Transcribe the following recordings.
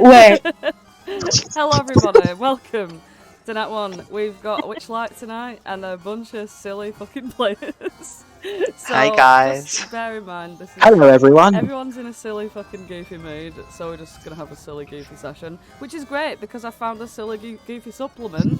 Wait. Hello everybody, welcome to Nat One. We've got Witchlight tonight and a bunch of silly fucking players. So Hi guys. just bear in mind this is Hello, everyone. everyone's in a silly fucking goofy mood, so we're just gonna have a silly goofy session, which is great because I found a silly goofy supplement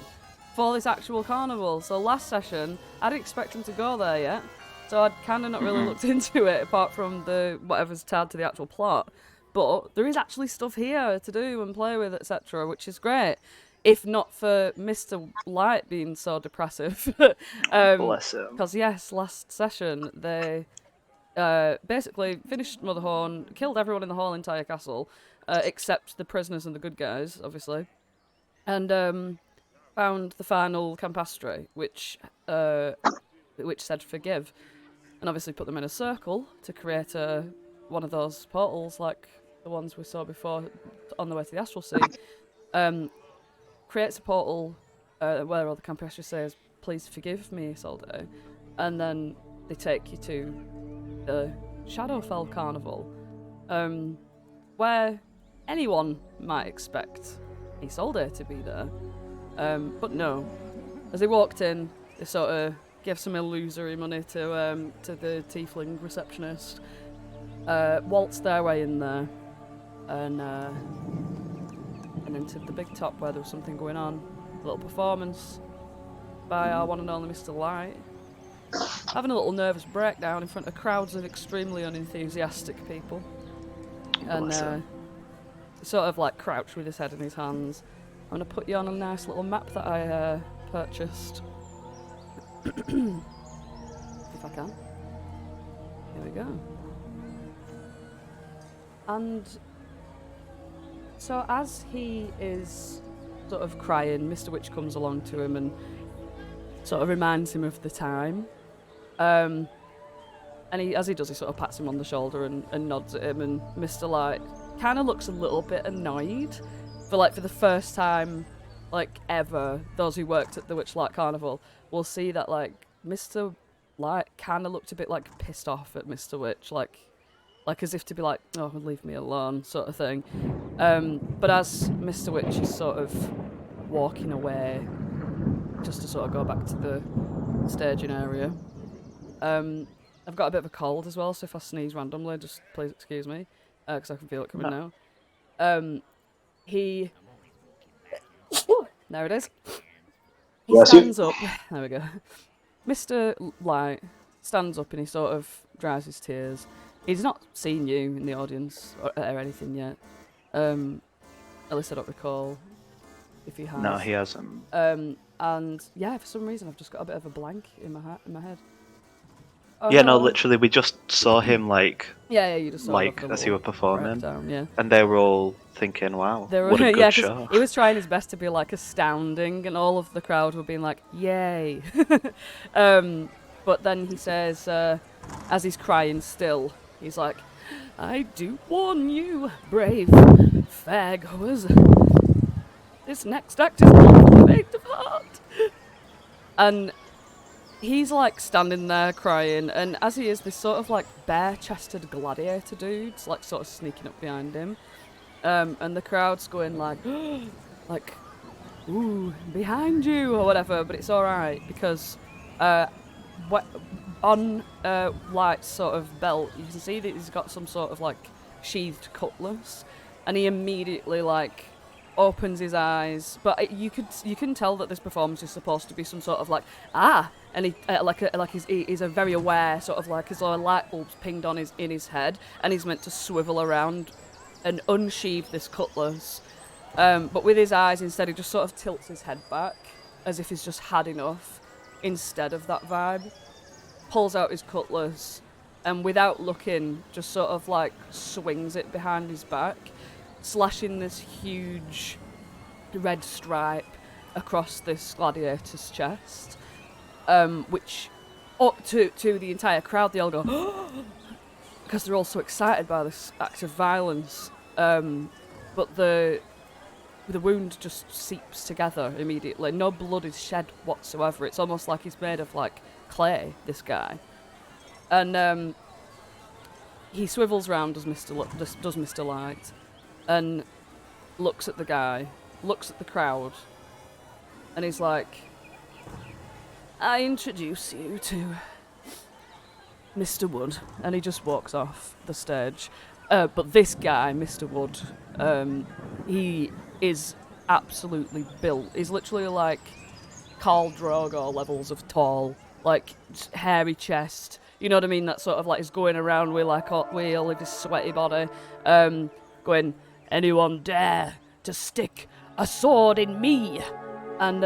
for this actual carnival. So last session I didn't expect him to go there yet, so I'd kind of not really looked into it apart from the whatever's tied to the actual plot. But there is actually stuff here to do and play with, etc., which is great. If not for Mr. Light being so depressive. Bless him. Because, yes, last session, they basically finished Motherhorn, killed everyone in the whole entire castle, except the prisoners and the good guys, obviously. And found the final Campastre, which said forgive. And obviously put them in a circle to create one of those portals like the ones we saw before on the way to the Astral Sea. Creates a portal where all the Campastre says, please forgive me, Isolde. And then they take you to the Shadowfell Carnival, where anyone might expect Isolde to be there. But no. As they walked in, they sort of gave some illusory money to the tiefling receptionist, waltzed their way in there, and into the big top where there was something going on. A little performance by our one and only Mr. Light. Having a little nervous breakdown in front of crowds of extremely unenthusiastic people. And sort of like crouched with his head in his hands. I'm going to put you on a nice little map that I purchased. If I can. Here we go. And so as he is sort of crying, Mr. Witch comes along to him and sort of reminds him of the time. And as he does, he sort of pats him on the shoulder and nods at him, and Mr. Light kind of looks a little bit annoyed. For the first time, ever, those who worked at the Witchlight Carnival will see that, Mr. Light kind of looked a bit, pissed off at Mr. Witch, like as if to be like, oh, leave me alone, sort of thing. But as Mr. Witch is sort of walking away, just to sort of go back to the staging area, I've got a bit of a cold as well, so if I sneeze randomly, just please excuse me, because I can feel it coming now. He... There it is. He stands up. There we go. Mr. Light stands up and he sort of dries his tears. He's not seen you in the audience or anything yet. At least I don't recall if he has. No, he hasn't. And yeah, for some reason I've just got a bit of a blank in my head. Oh, yeah, no, literally, we just saw him yeah, you just saw as he were performing, breakdown, yeah. and they were all thinking, "Wow, They were, what a good yeah, show!" He was trying his best to be astounding, and all of the crowd were being like, "Yay!" But then he says, as he's crying still, he's like, "I do warn you, brave fairgoers. This next act is not for the faint of heart." And he's standing there crying, and as he is, this sort of bare-chested gladiator dude's sort of sneaking up behind him, and the crowd's going ooh, behind you or whatever. But it's all right because on Light's sort of belt, you can see that he's got some sort of sheathed cutlass, and he immediately opens his eyes, but you can tell that this performance is supposed to be some sort of and he he's a very aware sort of as though a light bulb's pinged on in his head, and he's meant to swivel around and unsheathe this cutlass, but with his eyes instead he just sort of tilts his head back as if he's just had enough instead of that vibe, pulls out his cutlass, and without looking just sort of swings it behind his back, slashing this huge red stripe across this gladiator's chest, which up to the entire crowd, they all go because they're all so excited by this act of violence, but the wound just seeps together immediately. No blood is shed whatsoever. It's almost like he's made of clay, this guy. And he swivels round as Mr. Light, and looks at the guy, looks at the crowd, and he's like, I introduce you to Mr. Wood. And he just walks off the stage. But this guy, Mr. Wood, he is absolutely built. He's literally like Khal Drogo levels of tall, like hairy chest. You know what I mean? That sort of like is going around with like all of his sweaty body, going, anyone dare to stick a sword in me? And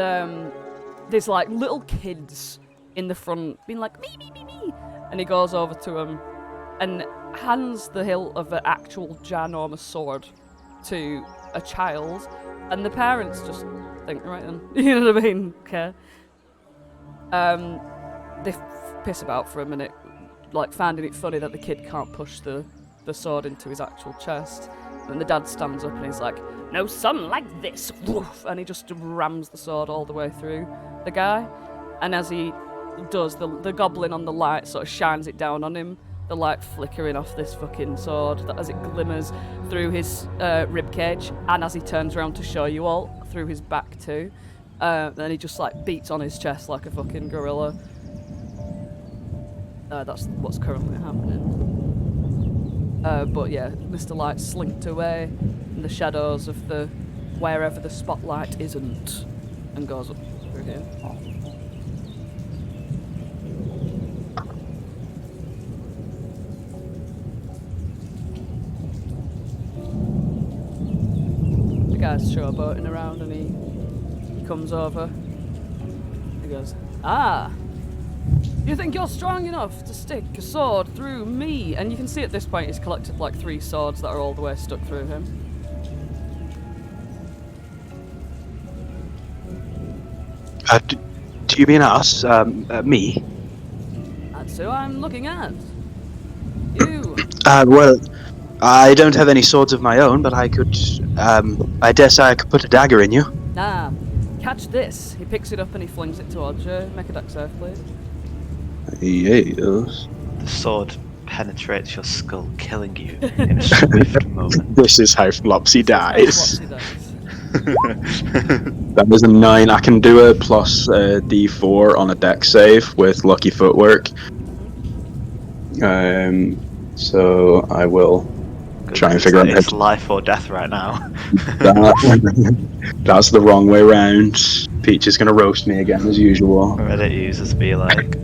there's like little kids in the front being like, me, me, me, me. And he goes over to him and hands the hilt of an actual ginormous sword to a child. And the parents just think, right then, you know what I mean? Okay. They piss about for a minute, like finding it funny that the kid can't push the sword into his actual chest. And the dad stands up and he's like, no son like this, woof, and he just rams the sword all the way through the guy. And as he does, the goblin on the light sort of shines it down on him, the light flickering off this fucking sword as it glimmers through his ribcage, and as he turns around to show you all, through his back too. Then he just like beats on his chest like a fucking gorilla. That's what's currently happening. But yeah, Mr. Light slinked away in the shadows of the wherever the spotlight isn't, and goes up through here. The guy's showboating around, and he comes over. He goes, ah! You think you're strong enough to stick a sword through me? And you can see at this point he's collected like 3 swords that are all the way stuck through him. Do you mean us? Me? That's who I'm looking at. You. Well, I don't have any swords of my own, but I could, I dare say I could put a dagger in you. Nah. Catch this. He picks it up and he flings it towards you. Make a dex save, please. Yes. The sword penetrates your skull, killing you in a swift moment. This is how Flopsy dies. Flopsy dies. That was a 9. I can do a plus D4 on a dex save with lucky footwork. So I will try and figure out it's life or death right now. That's the wrong way round. Peach is going to roast me again as usual. Reddit users be like...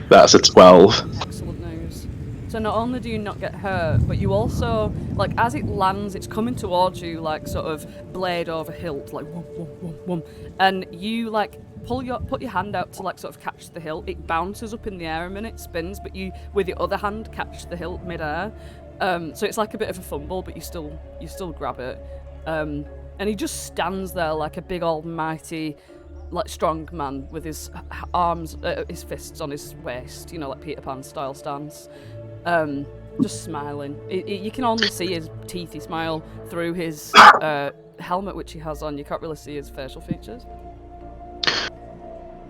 That's a 12. Excellent news. So not only do you not get hurt, but you also, like, as it lands, it's coming towards you, like, sort of blade over hilt, like, whoom, whoom, whoom, whoom. And you, like, put your hand out to, like, sort of catch the hilt. It bounces up in the air a minute, spins, but you, with your other hand, catch the hilt mid-air. So it's like a bit of a fumble, but you still grab it. And he just stands there like a big old mighty, like, strong man with his arms, his fists on his waist, you know, like Peter Pan style stance, just smiling. You can only see his teethy smile through his helmet, which he has on. You can't really see his facial features.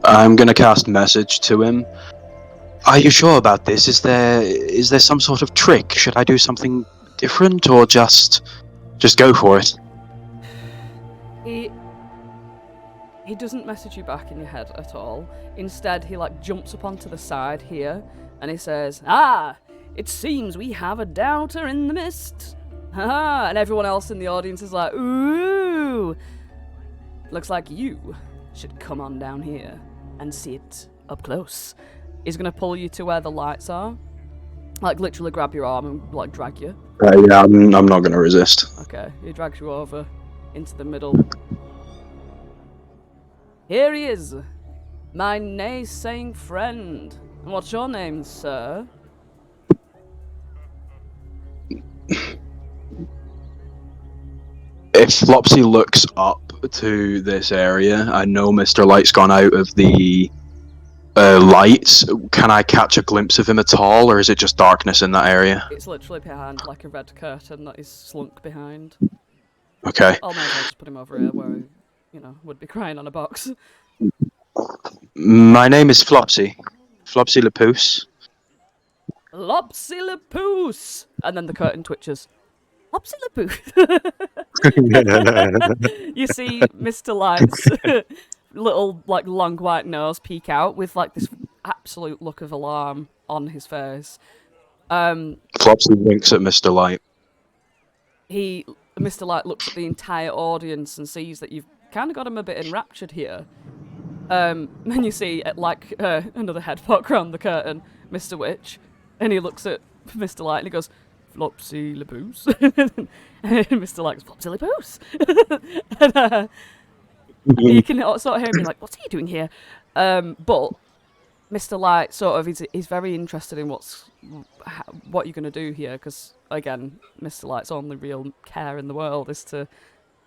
I'm gonna cast message to him. Are you sure about this? Is there some sort of trick? Should I do something different, or just go for it? He doesn't message you back in your head at all. Instead, he like jumps up onto the side here, and he says, "Ah, it seems we have a doubter in the mist." Haha, and everyone else in the audience is like, "Ooh, looks like you should come on down here and see it up close." He's gonna pull you to where the lights are, like literally grab your arm and like drag you. Yeah, I'm not gonna resist. Okay, he drags you over into the middle. Here he is, my naysaying friend. And what's your name, sir? If Flopsy looks up to this area, I know Mr. Light's gone out of the lights. Can I catch a glimpse of him at all, or is it just darkness in that area? It's literally behind like a red curtain that is slunk behind. Okay. I'll just put him over here where he, you know, would be crying on a box. My name is Flopsy. Flopsy Lapoose. Flopsy Lapoose! And then the curtain twitches. Flopsy the booth. You see Mr. Light's little, like, long white nose peek out with, like, this absolute look of alarm on his face. Flopsy winks at Mr. Light. Mr. Light looks at the entire audience and sees that you've kind of got him a bit enraptured here. And you see, another head poke around the curtain, Mr. Witch, and he looks at Mr. Light and he goes, Flopsy Laboose. And Mr. Light goes, Flopsy Laboose. And you can sort of hear me like, what's he doing here? But Mr. Light sort of is very interested in what you're going to do here, because, again, Mr. Light's only real care in the world is to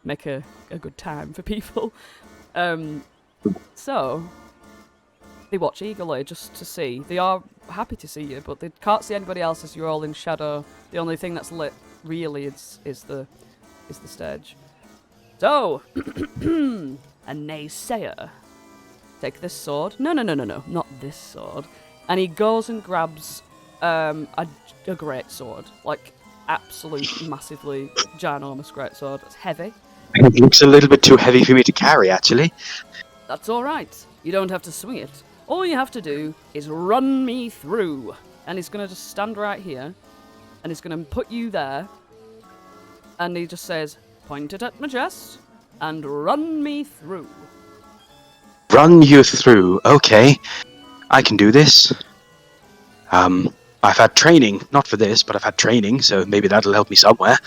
make a good time for people. So, they watch eagerly just to see. They are happy to see you, but they can't see anybody else as you're all in shadow. The only thing that's lit, really, is the stage. So, a naysayer. Take this sword. No, not this sword. And he goes and grabs a great sword. Like, absolute, massively ginormous great sword. It's heavy. It looks a little bit too heavy for me to carry, actually. That's alright. You don't have to swing it. All you have to do is run me through. And he's going to just stand right here. And he's going to put you there. And he just says, point it at my chest. And run me through. Run you through. Okay. I can do this. I've had training. Not for this, but I've had training, so maybe that'll help me somewhere.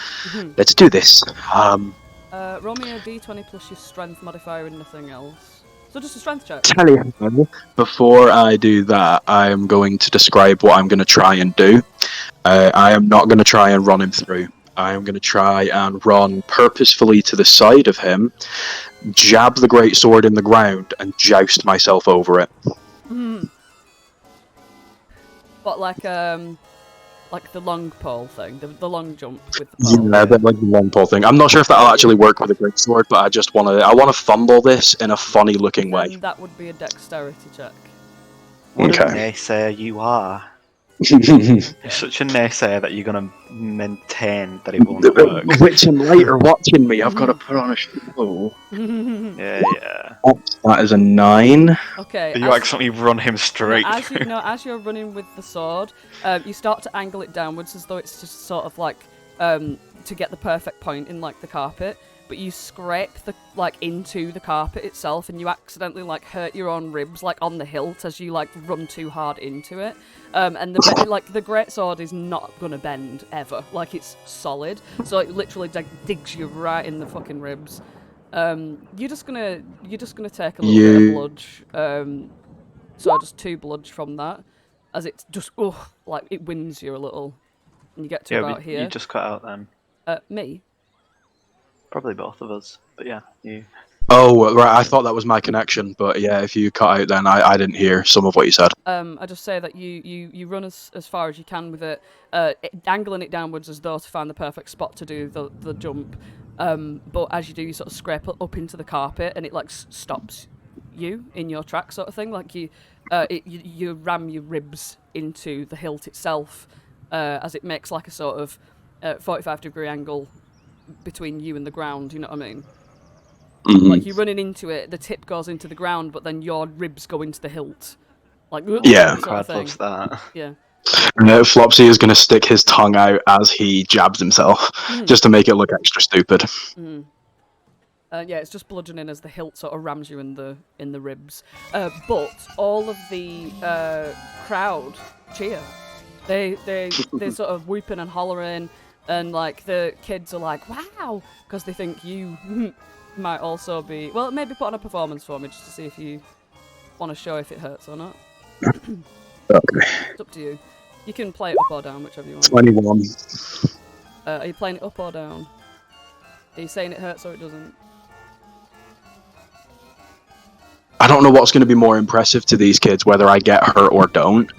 Let's do this. Roll me a d20 plus your strength modifier and nothing else. So just a strength check. Tell you, before I do that, I am going to describe what I'm going to try and do. I am not going to try and run him through. I am going to try and run purposefully to the side of him, jab the great sword in the ground, and joust myself over it. What, like the long pole thing, the long jump with the pole? Yeah, like the long pole thing. I'm not sure if that'll actually work with a great sword, but I want to fumble this in a funny looking way. And that would be a dexterity check. What Okay. a naysayer you are. You're such a naysayer that you're going to maintain that it won't work. Witch and Light are watching me. I've got to put on a show. Yeah. That is a 9. Okay. You accidentally run him straight through. As you're running with the sword, you start to angle it downwards as though it's just sort of like to get the perfect point in like the carpet. But you scrape into the carpet itself, and you accidentally hurt your own ribs on the hilt as you run too hard into it. And the great sword is not gonna bend ever. It's solid, so it literally digs you right in the fucking ribs. You're just gonna take a little bit of bludge. So just 2 bludge from that, as it's just it wins you a little, and you get to about here. You just cut out then. Me. Probably both of us, but yeah, you. Oh, right, I thought that was my connection, but yeah, if you cut out then I didn't hear some of what you said. I just say that you run as far as you can with it, angling it downwards as though to find the perfect spot to do the jump, but as you do, you sort of scrape up into the carpet, and it stops you in your track sort of thing, you ram your ribs into the hilt itself, as it makes a sort of 45-degree angle between you and the ground, you know what I mean? Mm-hmm. You're running into it, the tip goes into the ground, but then your ribs go into the hilt. Yeah. Crowd loves that. Yeah. Flopsy is going to stick his tongue out as he jabs himself, just to make it look extra stupid. Yeah, it's just bludgeoning as the hilt sort of rams you in the ribs. But all of the crowd cheer. They sort of whooping and hollering. And the kids are like, wow, because they think you might also be. Well, maybe put on a performance for me just to see if you want to show if it hurts or not. Okay. It's up to you. You can play it up or down, whichever you want. 21. Are you playing it up or down? Are you saying it hurts or it doesn't? I don't know what's going to be more impressive to these kids, whether I get hurt or don't.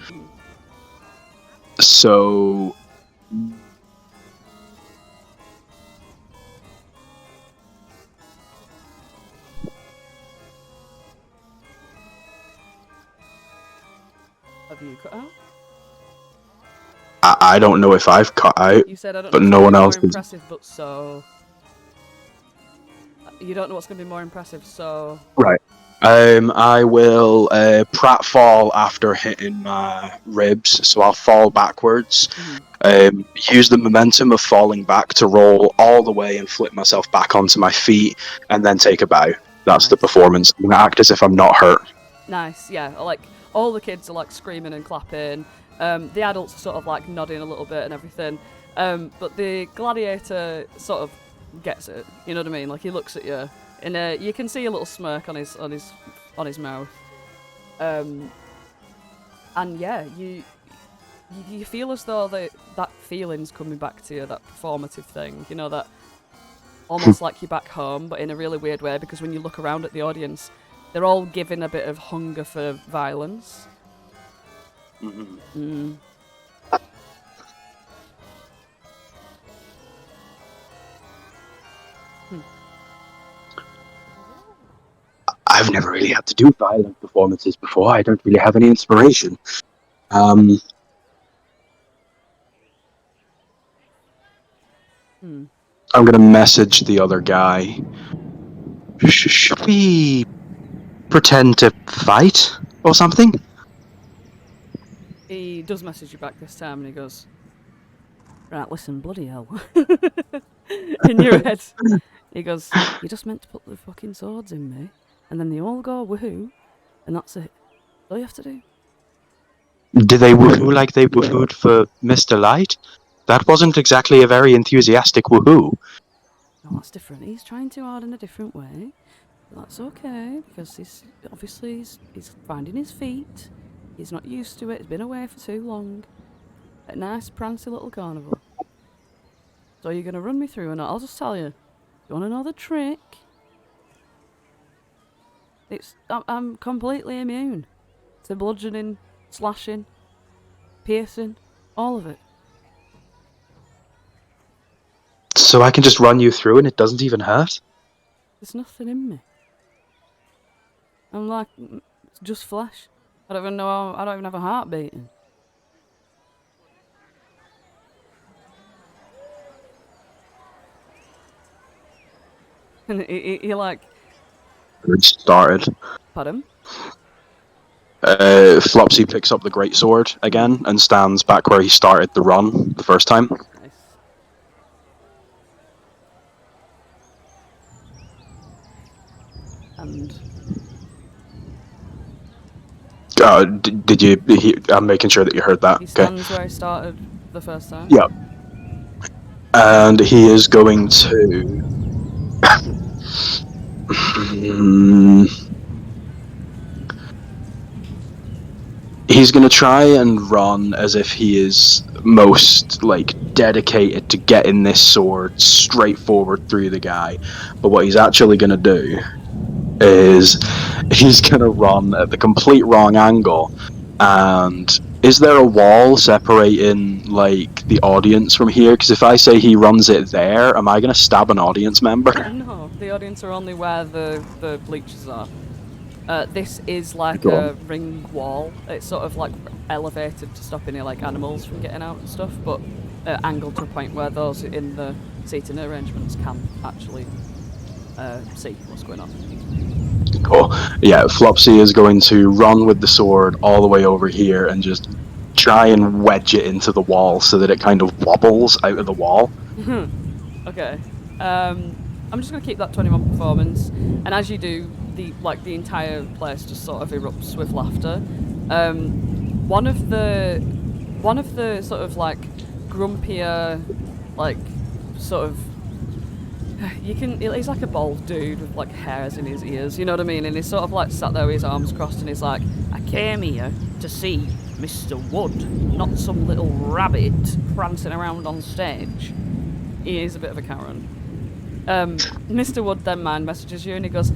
So. Have you cut out? I don't know if I've cut out, You said I don't but know what's no going one to be more else is. impressive, but so... You don't know what's going to be more impressive, so... Right. I will pratfall after hitting my ribs, so I'll fall backwards. Use the momentum of falling back to roll all the way and flip myself back onto my feet, and then take a bow. That's the Nice. performance. I'm gonna act as if I'm not hurt. Nice, yeah. Like, all the kids are, like, screaming and clapping. The adults are sort of, like, nodding a little bit and everything. But the gladiator sort of gets it, you know what I mean? Like, he looks at you, and you can see a little smirk on his mouth. And yeah, you feel as though that feeling's coming back to you, that performative thing, you know, that almost like you're back home, but in a really weird way, because when you look around at the audience, they're all giving a bit of hunger for violence. I've never really had to do violent performances before. I don't really have any inspiration. I'm gonna message the other guy. Should we pretend to fight or something? He does message you back this time, and he goes, "Right, listen, bloody hell." In your head. He goes, "You just meant to put the fucking swords in me, and then they all go woohoo, and that's it. That's all you have to do." Do they woohoo like they woohooed for Mr. Light? That wasn't exactly a very enthusiastic woohoo. No, that's different. He's trying too hard in a different way. But that's okay, because he's finding his feet. He's not used to it. He's been away for too long. A nice prancy little carnival. So you're going to run me through, and I'll just tell you. You want to know the trick? I'm completely immune to bludgeoning, slashing, piercing, all of it. So I can just run you through and it doesn't even hurt? There's nothing in me. I'm like, it's just flesh. I don't even have a heart beating. And he like... It started. Pardon? Flopsy picks up the greatsword again and stands back where he started the run the first time. Nice. And... Did you... I'm making sure that you heard that. He stands where he started the first time? Yeah. And he is going to... He's going to try and run as if he is most, dedicated to getting this sword straight forward through the guy. But what he's actually going to do is he's going to run at the complete wrong angle. And is there a wall separating, the audience from here? Because if I say he runs it there, am I going to stab an audience member? No, the audience are only where the bleachers are. This is like a ring wall. It's sort of elevated to stop any animals from getting out and stuff, but angled to a point where those in the seating arrangements can actually see what's going on. Cool. Yeah, Flopsy is going to run with the sword all the way over here and just try and wedge it into the wall so that it kind of wobbles out of the wall. Okay. I'm just going to keep that 21 performance, and as you do, the entire place just sort of erupts with laughter. One of the sort of grumpier, sort of, he's like a bald dude with hairs in his ears, you know what I mean? And he's sort of sat there with his arms crossed, and he's like, "I came here to see Mr. Wood, not some little rabbit prancing around on stage." He is a bit of a Karen. Mr. Wood then messages you, and he goes,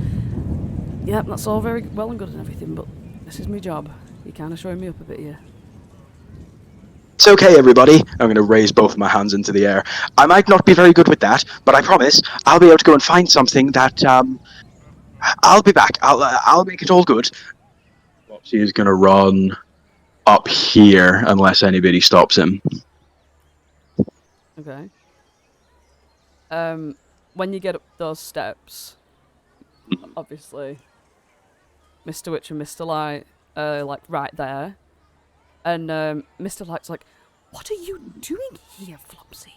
"Yep, that's all very well and good and everything, but this is my job. You're kind of showing me up a bit here." It's okay, everybody. I'm going to raise both my hands into the air. I might not be very good with that, but I promise I'll be able to go and find something that, I'll be back. I'll make it all good. Flopsy is going to run up here unless anybody stops him. Okay. When you get up those steps, obviously, Mr. Witch and Mr. Light are like right there, and Mr. Light's like, "What are you doing here, Flopsy?"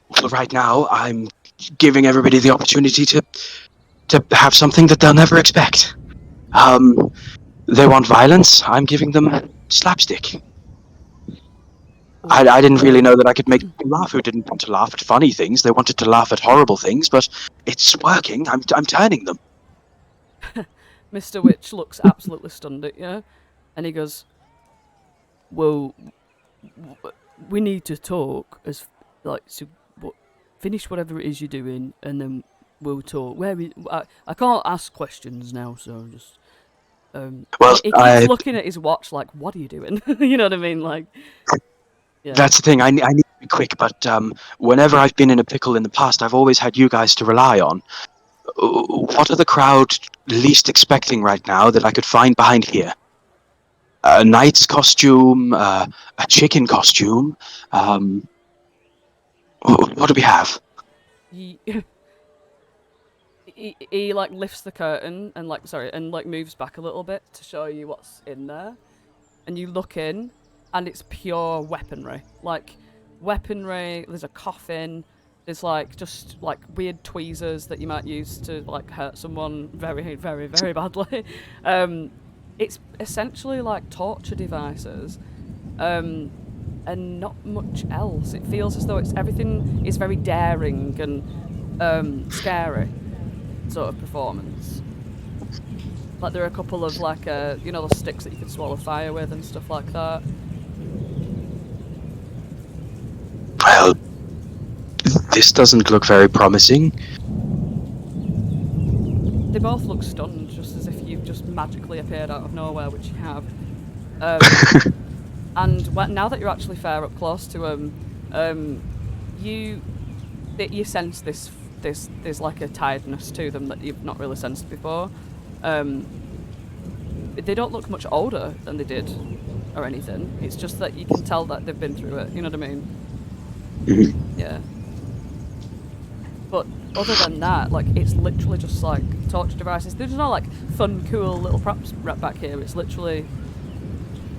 Well, right now, I'm giving everybody the opportunity to have something that they'll never expect. They want violence. I'm giving them slapstick. I didn't really know that I could make them laugh who didn't want to laugh at funny things. They wanted to laugh at horrible things, but it's working. I'm turning them. Mr. Witch looks absolutely stunned at you, and he goes, "Well, we need to talk as finish whatever it is you're doing, and then we'll talk. I can't ask questions now, so just." Well, he keeps looking at his watch like, "What are you doing?" You know what I mean? Like, yeah. That's the thing. I need to be quick, but whenever I've been in a pickle in the past, I've always had you guys to rely on. What are the crowd least expecting right now that I could find behind here? A knight's costume, a chicken costume. What do we have? He like lifts the curtain and moves back a little bit to show you what's in there, and you look in, and it's pure weaponry. Like weaponry. There's a coffin. There's like just like weird tweezers that you might use to like hurt someone very, very, very badly. It's essentially like torture devices, and not much else. It feels as though everything is very daring and scary sort of performance. Like there are a couple of like those sticks that you can swallow fire with and stuff like that. Well, this doesn't look very promising. They both look stunned, just as if you've just magically appeared out of nowhere, which you have. And now that you're actually fair up close to them, you sense there's like a tiredness to them that you've not really sensed before. They don't look much older than they did, or anything. It's just that you can tell that they've been through it. You know what I mean? Mm-hmm. Yeah. But other than that, like, it's literally just like torture devices. There's no like fun, cool little props right back here. It's literally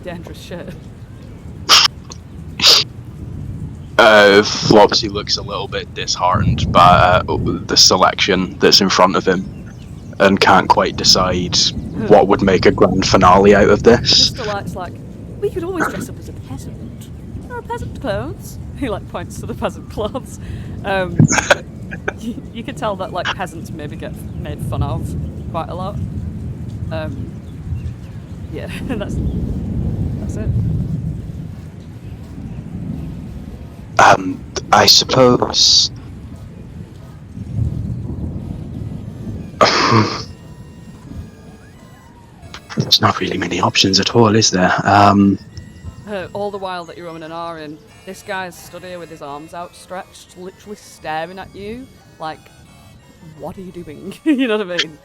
dangerous shit. Flopsy looks a little bit disheartened by the selection that's in front of him, and can't quite decide what would make a grand finale out of this. Mr. Light's like, we could always dress up as a peasant. There are peasant clothes. He like points to the peasant clothes. You can tell that like peasants maybe get made fun of quite a lot. Yeah, that's it. I suppose. There's not really many options at all, is there? All the while that you're umming and ahhing, this guy's stood here with his arms outstretched, literally staring at you, like, what are you doing? You know what I mean?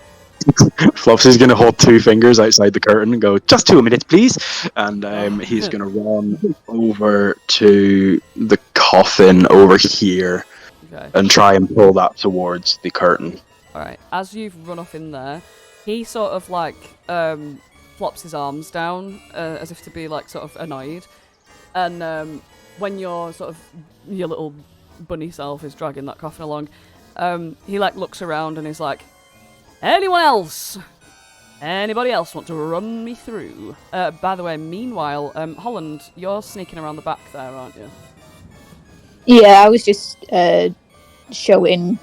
Flopsy's going to hold two fingers outside the curtain and go, just 2 minutes, please. And he's going to run over to the coffin over here and try and pull that towards the curtain. Alright, as you've run up in there, he sort of like flops his arms down as if to be like sort of annoyed. And when your little bunny self is dragging that coffin along, he like looks around and he's like, anyone else? Anybody else want to run me through? By the way, meanwhile, Holland, you're sneaking around the back there, aren't you? Yeah, I was just showing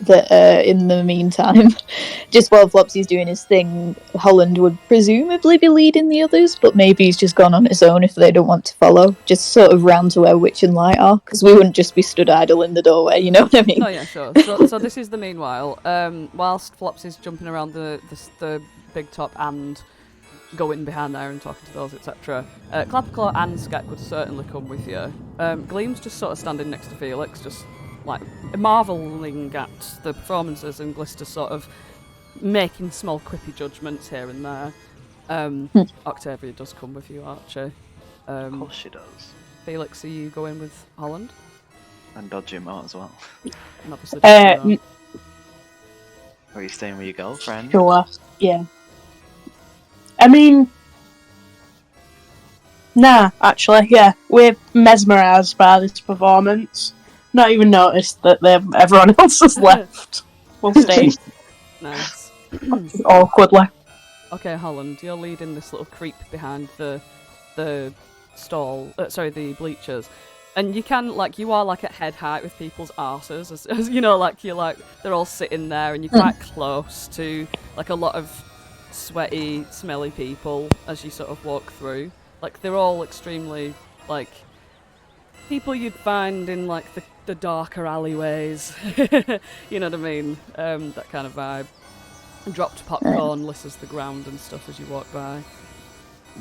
that in the meantime, just while Flopsy's doing his thing, Holland would presumably be leading the others, but maybe he's just gone on his own if they don't want to follow. Just sort of round to where Witch and Light are, because we wouldn't just be stood idle in the doorway, you know what I mean? Oh yeah, sure. So this is the meanwhile. Whilst Flopsy's jumping around the big top and going behind there and talking to those, etc. Clapperclaw and Skek would certainly come with you. Gleam's just sort of standing next to Felix, just like marvelling at the performances, and Glister sort of making small quippy judgments here and there. Octavia does come with you, Archie. Of course she does. Felix, are you going with Holland? And dodge him out as well. And obviously, N- Or are you staying with your girlfriend? Sure. Yeah. I mean, nah. Actually, yeah. We're mesmerised by this performance. Not even noticed that everyone else has left. We'll stay nice. awkwardly. Okay, Holland, you're leading this little creep behind the stall. The bleachers, and you can you are at head height with people's arses, as you know, they're all sitting there, and you're quite close to a lot of sweaty, smelly people as you sort of walk through. They're all extremely people you'd find in the darker alleyways. You know what I mean? That kind of vibe. Dropped popcorn litters the ground and stuff as you walk by.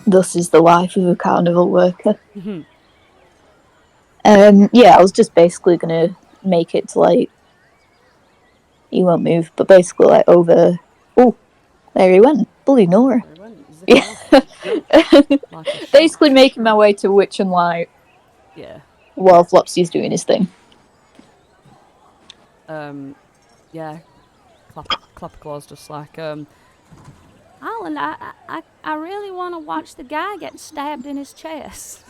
Thus is the life of a carnival worker. Mhm. Yeah, I was just basically gonna make it to he won't move, but basically over. Oh, there he went. Bloody Nora. There he went, zipping Yeah. off. Like a shot. Basically making my way to Witch and Light Yeah. while Flopsy's doing his thing. Yeah. Clapperclaw's just Holland, I really want to watch the guy get stabbed in his chest.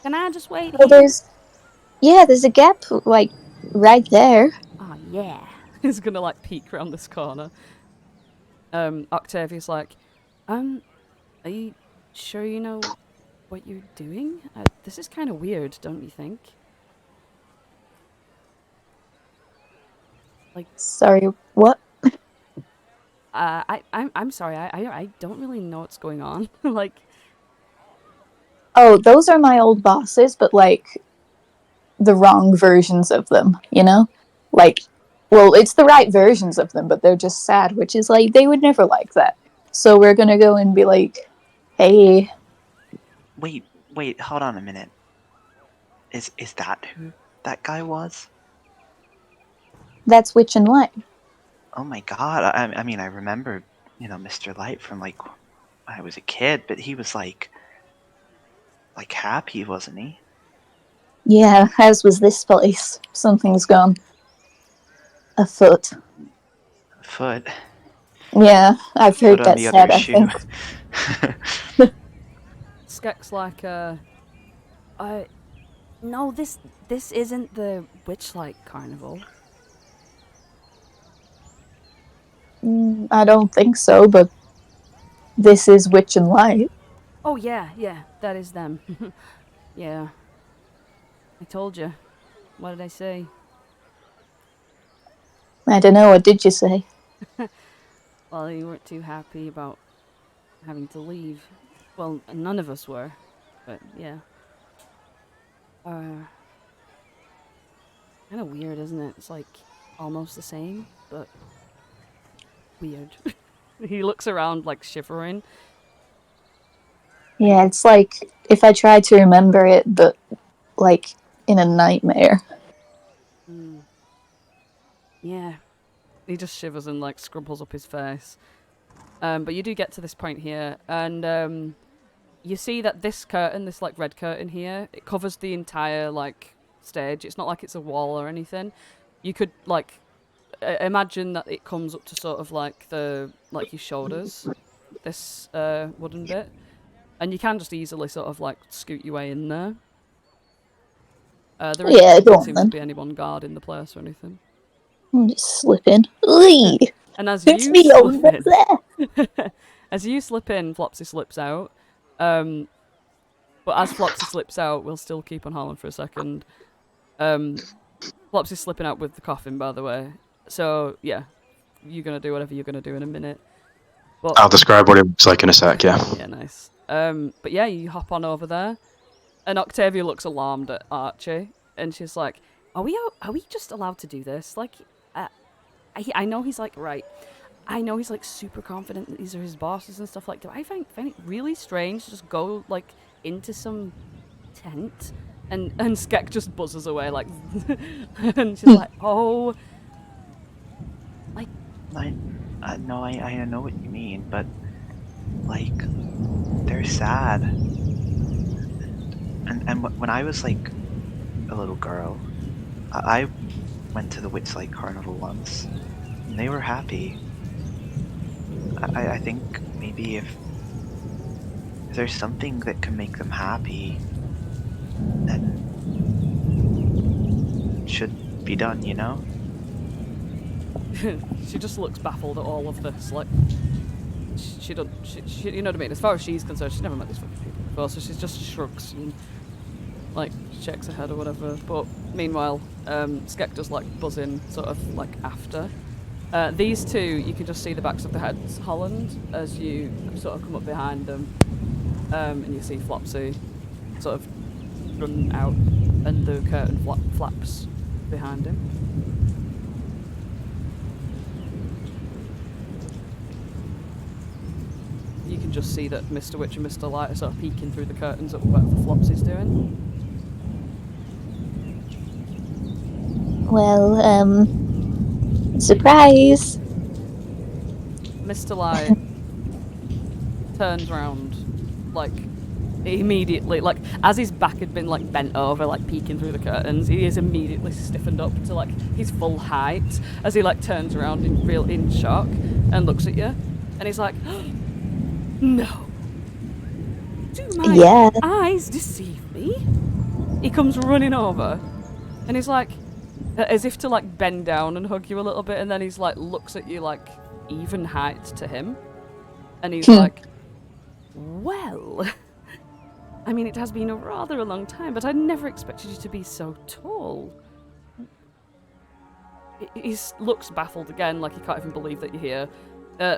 Can I just wait Well, here? there's a gap right there. Oh yeah. He's gonna peek around this corner. Octavia's are you sure you know what you're doing? This is kind of weird, don't you think? Sorry, what? I'm sorry. I don't really know what's going on. Oh, those are my old bosses, but the wrong versions of them, you know? Well, it's the right versions of them, but they're just sad, which is they would never like that. So we're gonna go and be hey. Wait, hold on a minute. Is that who that guy was? That's Witch and Light. Oh my god, I mean, I remember, Mr. Light from, when I was a kid, but he was, happy, wasn't he? Yeah, as was this place. Something's gone afoot. Foot. Yeah, I've heard Foot on that the said, other I shoe. think. Skek's no, this isn't the Witchlight Carnival. I don't think so, but this is Witch and Light. Oh yeah, that is them. Yeah. I told you. What did I say? I don't know, what did you say? Well, you weren't too happy about having to leave. Well, none of us were, but yeah. Kind of weird, isn't it? It's almost the same, but weird. He looks around shivering. Yeah, it's if I try to remember it, but in a nightmare. Yeah. He just shivers and scrumples up his face. But you do get to this point here, and you see that this curtain, this red curtain here, it covers the entire stage. It's not like it's a wall or anything. You could imagine that it comes up to sort of the your shoulders, this wooden bit, and you can just easily sort of scoot your way in there. There doesn't seem to be anyone guarding the place or anything. I'm just slipping. Oi! And as It's you me over slip there. in, as you slip in, Flopsy slips out. But as Flopsy slips out, we'll still keep on Holland for a second. Flopsy's slipping out with the coffin, by the way. So yeah, you're gonna do whatever you're gonna do in a minute. But I'll describe what it looks like in a sec, yeah. yeah, nice. But yeah, you hop on over there, and Octavia looks alarmed at Archie, and she's like, "Are we just allowed to do this? I know he's right. I know he's super confident that these are his bosses and stuff do I find it really strange to just go into some tent?" And Skek just buzzes away and she's like, "Oh, I know what you mean, but they're sad. And when I was like a little girl, I went to the Witchlight Carnival once, and they were happy. I think maybe if there's something that can make them happy, then it should be done, you know? She just looks baffled at all of this, like she don't, she, you know what I mean? As far as she's concerned, she's never met these fucking people before, so she just shrugs and like shakes her head or whatever. But meanwhile, Skek does like buzz in, sort of like after. These two, you can just see the backs of their heads, Holland, as you sort of come up behind them, and you see Flopsy sort of run out, and the curtain flaps behind him. You can just see that Mr. Witch and Mr. Light are sort of peeking through the curtains at whatever Flopsy's doing. Well, surprise! Mr. Light turns round, like, immediately, like, as his back had been, like, bent over, like, peeking through the curtains, he is immediately stiffened up to, like, his full height, as he, like, turns around in shock and looks at you, and he's like, no. Do my eyes deceive me? He comes running over, and he's like, as if to like bend down and hug you a little bit, and then he's like looks at you like even height to him, and he's like, well, I mean, it has been a rather long time, but I never expected you to be so tall. He looks baffled again, like he can't even believe that you're here.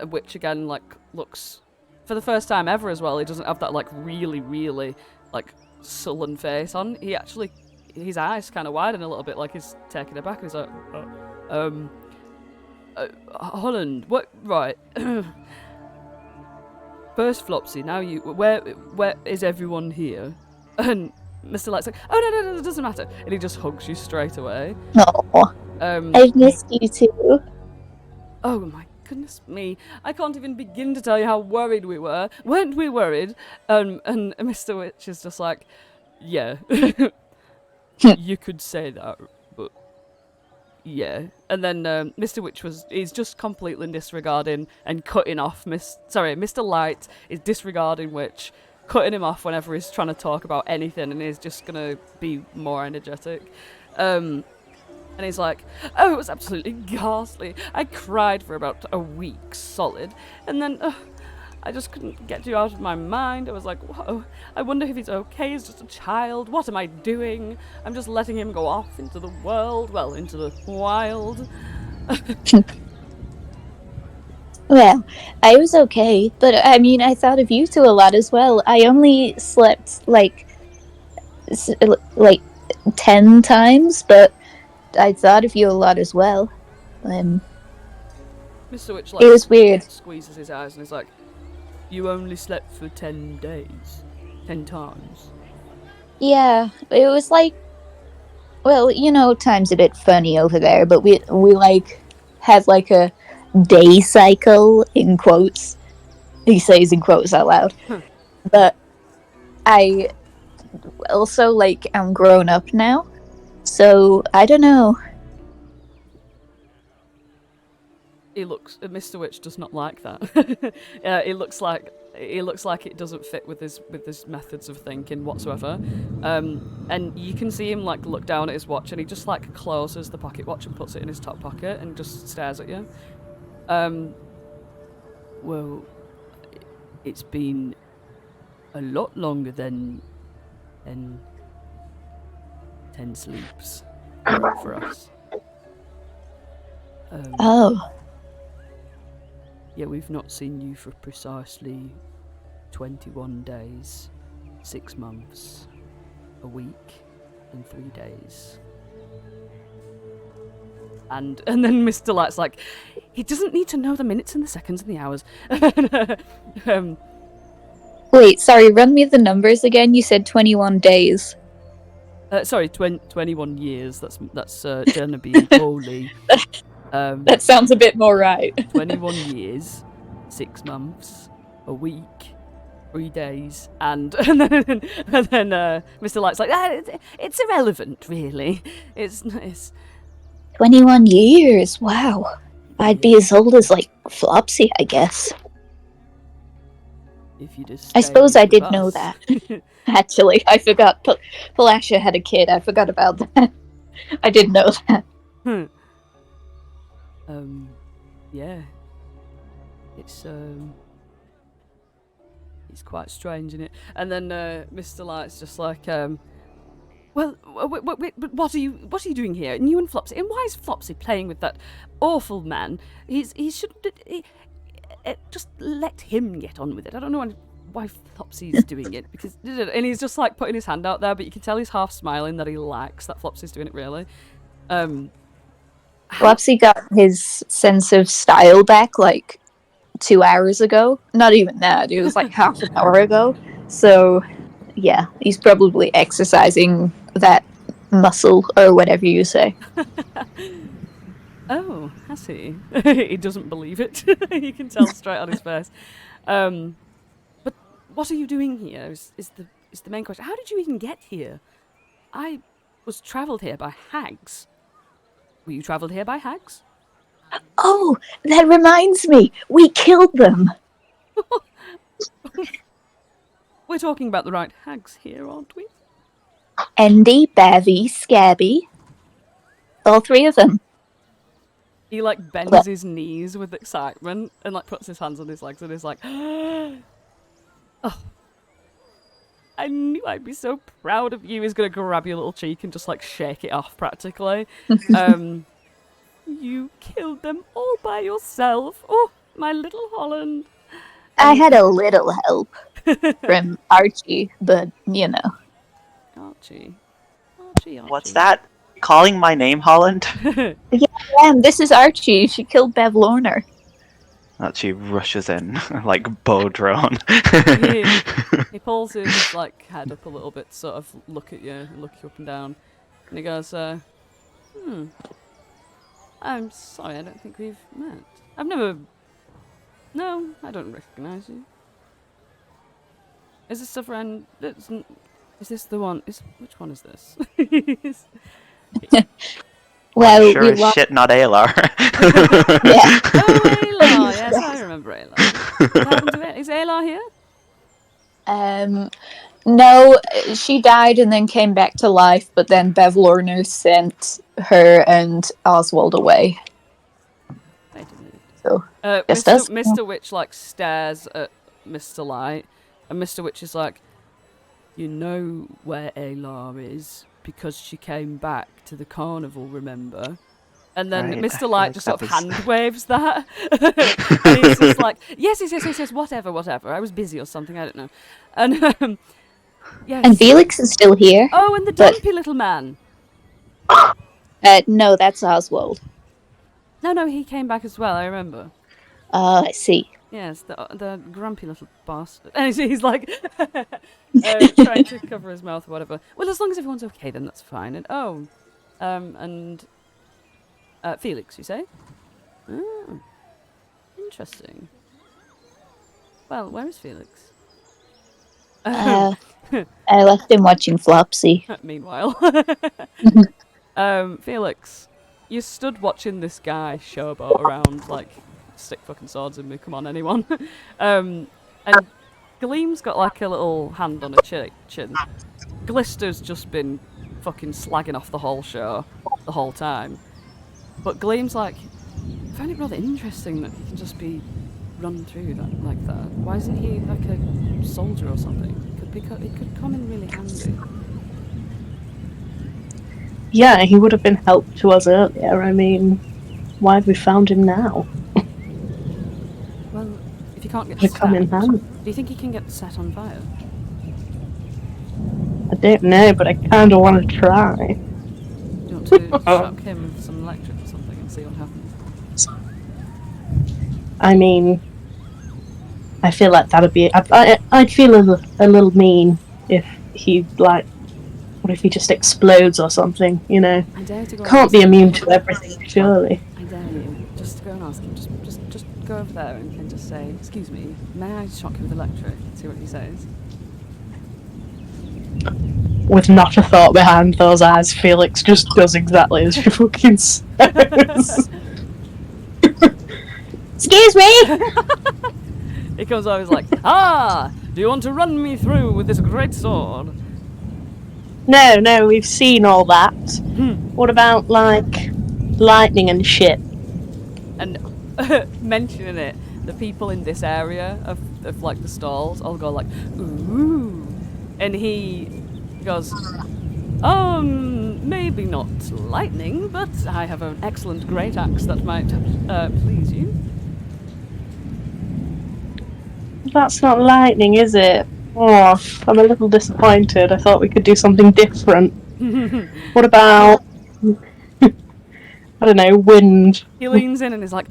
Which again, like, looks, for the first time ever as well, he doesn't have that, like, really, like, sullen face on. He actually, his eyes kind of widen a little bit, like he's taken aback, and he's like, Holland, what, right. First Flopsy, now you, where is everyone here? And Mr. Light's like, oh, no, it doesn't matter. And he just hugs you straight away. No, I've missed you too. Oh my goodness me. I can't even begin to tell you how worried we were. Weren't we worried? And Mr. Witch is just like, yeah. You could say that, but yeah. And then Mr. Witch is just completely disregarding and cutting off Mr. Light is disregarding Witch, cutting him off whenever he's trying to talk about anything, and he's just gonna be more energetic. And he's like, oh, it was absolutely ghastly. I cried for about a week solid, and then I just couldn't get you out of my mind. I was like, whoa, I wonder if he's okay. He's just a child. What am I doing? I'm just letting him go off into the world, well, into the wild. Well, I was okay, but I mean, I thought of you two a lot as well. I only slept like 10 times, but I thought of you a lot as well. Mr. Witch, like, it was weird. Squeezes his eyes and he's like, you only slept for 10 days? 10 times? Yeah, it was like, well, you know, time's a bit funny over there, but we like have like a day cycle in quotes. He says in quotes out loud. But I also like am grown up now, so I don't know. Mr. Witch does not like that. It looks like it doesn't fit with his methods of thinking whatsoever. And you can see him like look down at his watch, and he just like closes the pocket watch and puts it in his top pocket and just stares at you. Well, it's been a lot longer than 10 sleeps for us. Oh. Yeah, we've not seen you for precisely 21 days, 6 months, a week, and 3 days. And then Mr. Light's like, he doesn't need to know the minutes and the seconds and the hours. Wait, sorry, run me the numbers again. You said 21 days. Sorry, 21 years. That's Jenna being holy. That sounds a bit more right. 21 years, 6 months, a week, 3 days, and then Mr. Light's like, it's irrelevant, really. It's 21 years, wow. I'd be as old as, like, Flopsy, I guess. if you just. I suppose stay I with did us. know that. Actually, I forgot. Palasha had a kid. I forgot about that. I didn't know that. Yeah. It's quite strange, isn't it? And then Mr. Light's just like, well, wait, but what are you doing here? And you and Flopsy, and why is Flopsy playing with that awful man? He shouldn't. Just let him get on with it. I don't know why Flopsy's doing it, because, and he's just like putting his hand out there, but you can tell he's half smiling that he likes that Flopsy's doing it. Really. Flopsy got his sense of style back like 2 hours ago. Not even that. It was like half an hour ago. So, yeah, he's probably exercising that muscle or whatever you say. Oh, has he? He doesn't believe it. You can tell straight on his face. But what are you doing here? Is the main question. How did you even get here? I was travelled here by hags. Were you travelled here by hags? Oh, that reminds me. We killed them. We're talking about the right hags here, aren't we? Endy, Bavy, Scabby. All 3 of them. He like bends his knees with excitement and like puts his hands on his legs and is like, oh, I knew I'd be so proud of you. He's gonna grab your little cheek and just like shake it off practically. You killed them all by yourself. Oh, my little Holland. I had a little help from Archie, but, you know. Archie. What's that? Calling my name, Holland? Damn, this is Archie. She killed Bev Lorner. Archie rushes in like bow drawn. He pulls his like head up a little bit, sort of look at you, look you up and down, and he goes, I'm sorry, I don't think we've met. No, I don't recognise you. Is this stuff around? Is this the one? Which one is this? Well, I'm sure as shit not Alar. Yeah. Oh, Alar. Yes, I remember Alar. What happened to it? Is Alar here? No, she died and then came back to life, but then Bev Lorner sent her and Oswald away. Wait a minute. So, Mr. Witch like stares at Mr. Light, and Mr. Witch is like, you know where Alar is because she came back to the carnival, remember? And then Right, Mr. Light just sort of that was- hand waves that. And he's just like, yes, whatever. I was busy or something, I don't know. And, yes. and Felix is still here. Oh, and the dumpy little man. No, that's Oswald. No, he came back as well, I remember. I see. Yes, the grumpy little bastard. And he's like, trying to cover his mouth or whatever. Well, as long as everyone's okay, then that's fine. And, Felix, you say? Oh, interesting. Well, where is Felix? I left him watching Flopsy. Meanwhile. Felix, you stood watching this guy showboat around, like, stick fucking swords in me, come on, anyone. And Gleam's got, like, a little hand on her chin. Glister's just been fucking slagging off the whole show, the whole time. But Gleam's like, I find it rather interesting that he can just be run through that like that. Why isn't he like a soldier or something? It could come in really handy. Yeah, he would have been help to us earlier. I mean, why have we found him now? Well, if you can't get Would it come in stabbed, handy? do you think he can get set on fire? I don't know, but I kind of want to try. Do you want to shock him with some electric or something and see what happens? I mean, I feel like that'd be. I'd feel a little mean if he like. What if he just explodes or something? You know, I dare to go. can't be immune to everything, surely. I dare you. Just to go and ask him. Just go go over there and can just say, "Excuse me, may I shock you with electric?" See what he says. With not a thought behind those eyes, Felix just does exactly as she fucking says. Excuse me! He comes over, he's like, "Ah, do you want to run me through with this great sword?" No, we've seen all that. What about, like, lightning and shit? And mentioning it, the people in this area of like the stalls all go like, "Ooh," and he goes, maybe not lightning, but I have an excellent great axe that might please you." That's not lightning, is it? Oh, I'm a little disappointed. I thought we could do something different. What about, I don't know, wind? He leans in and is like,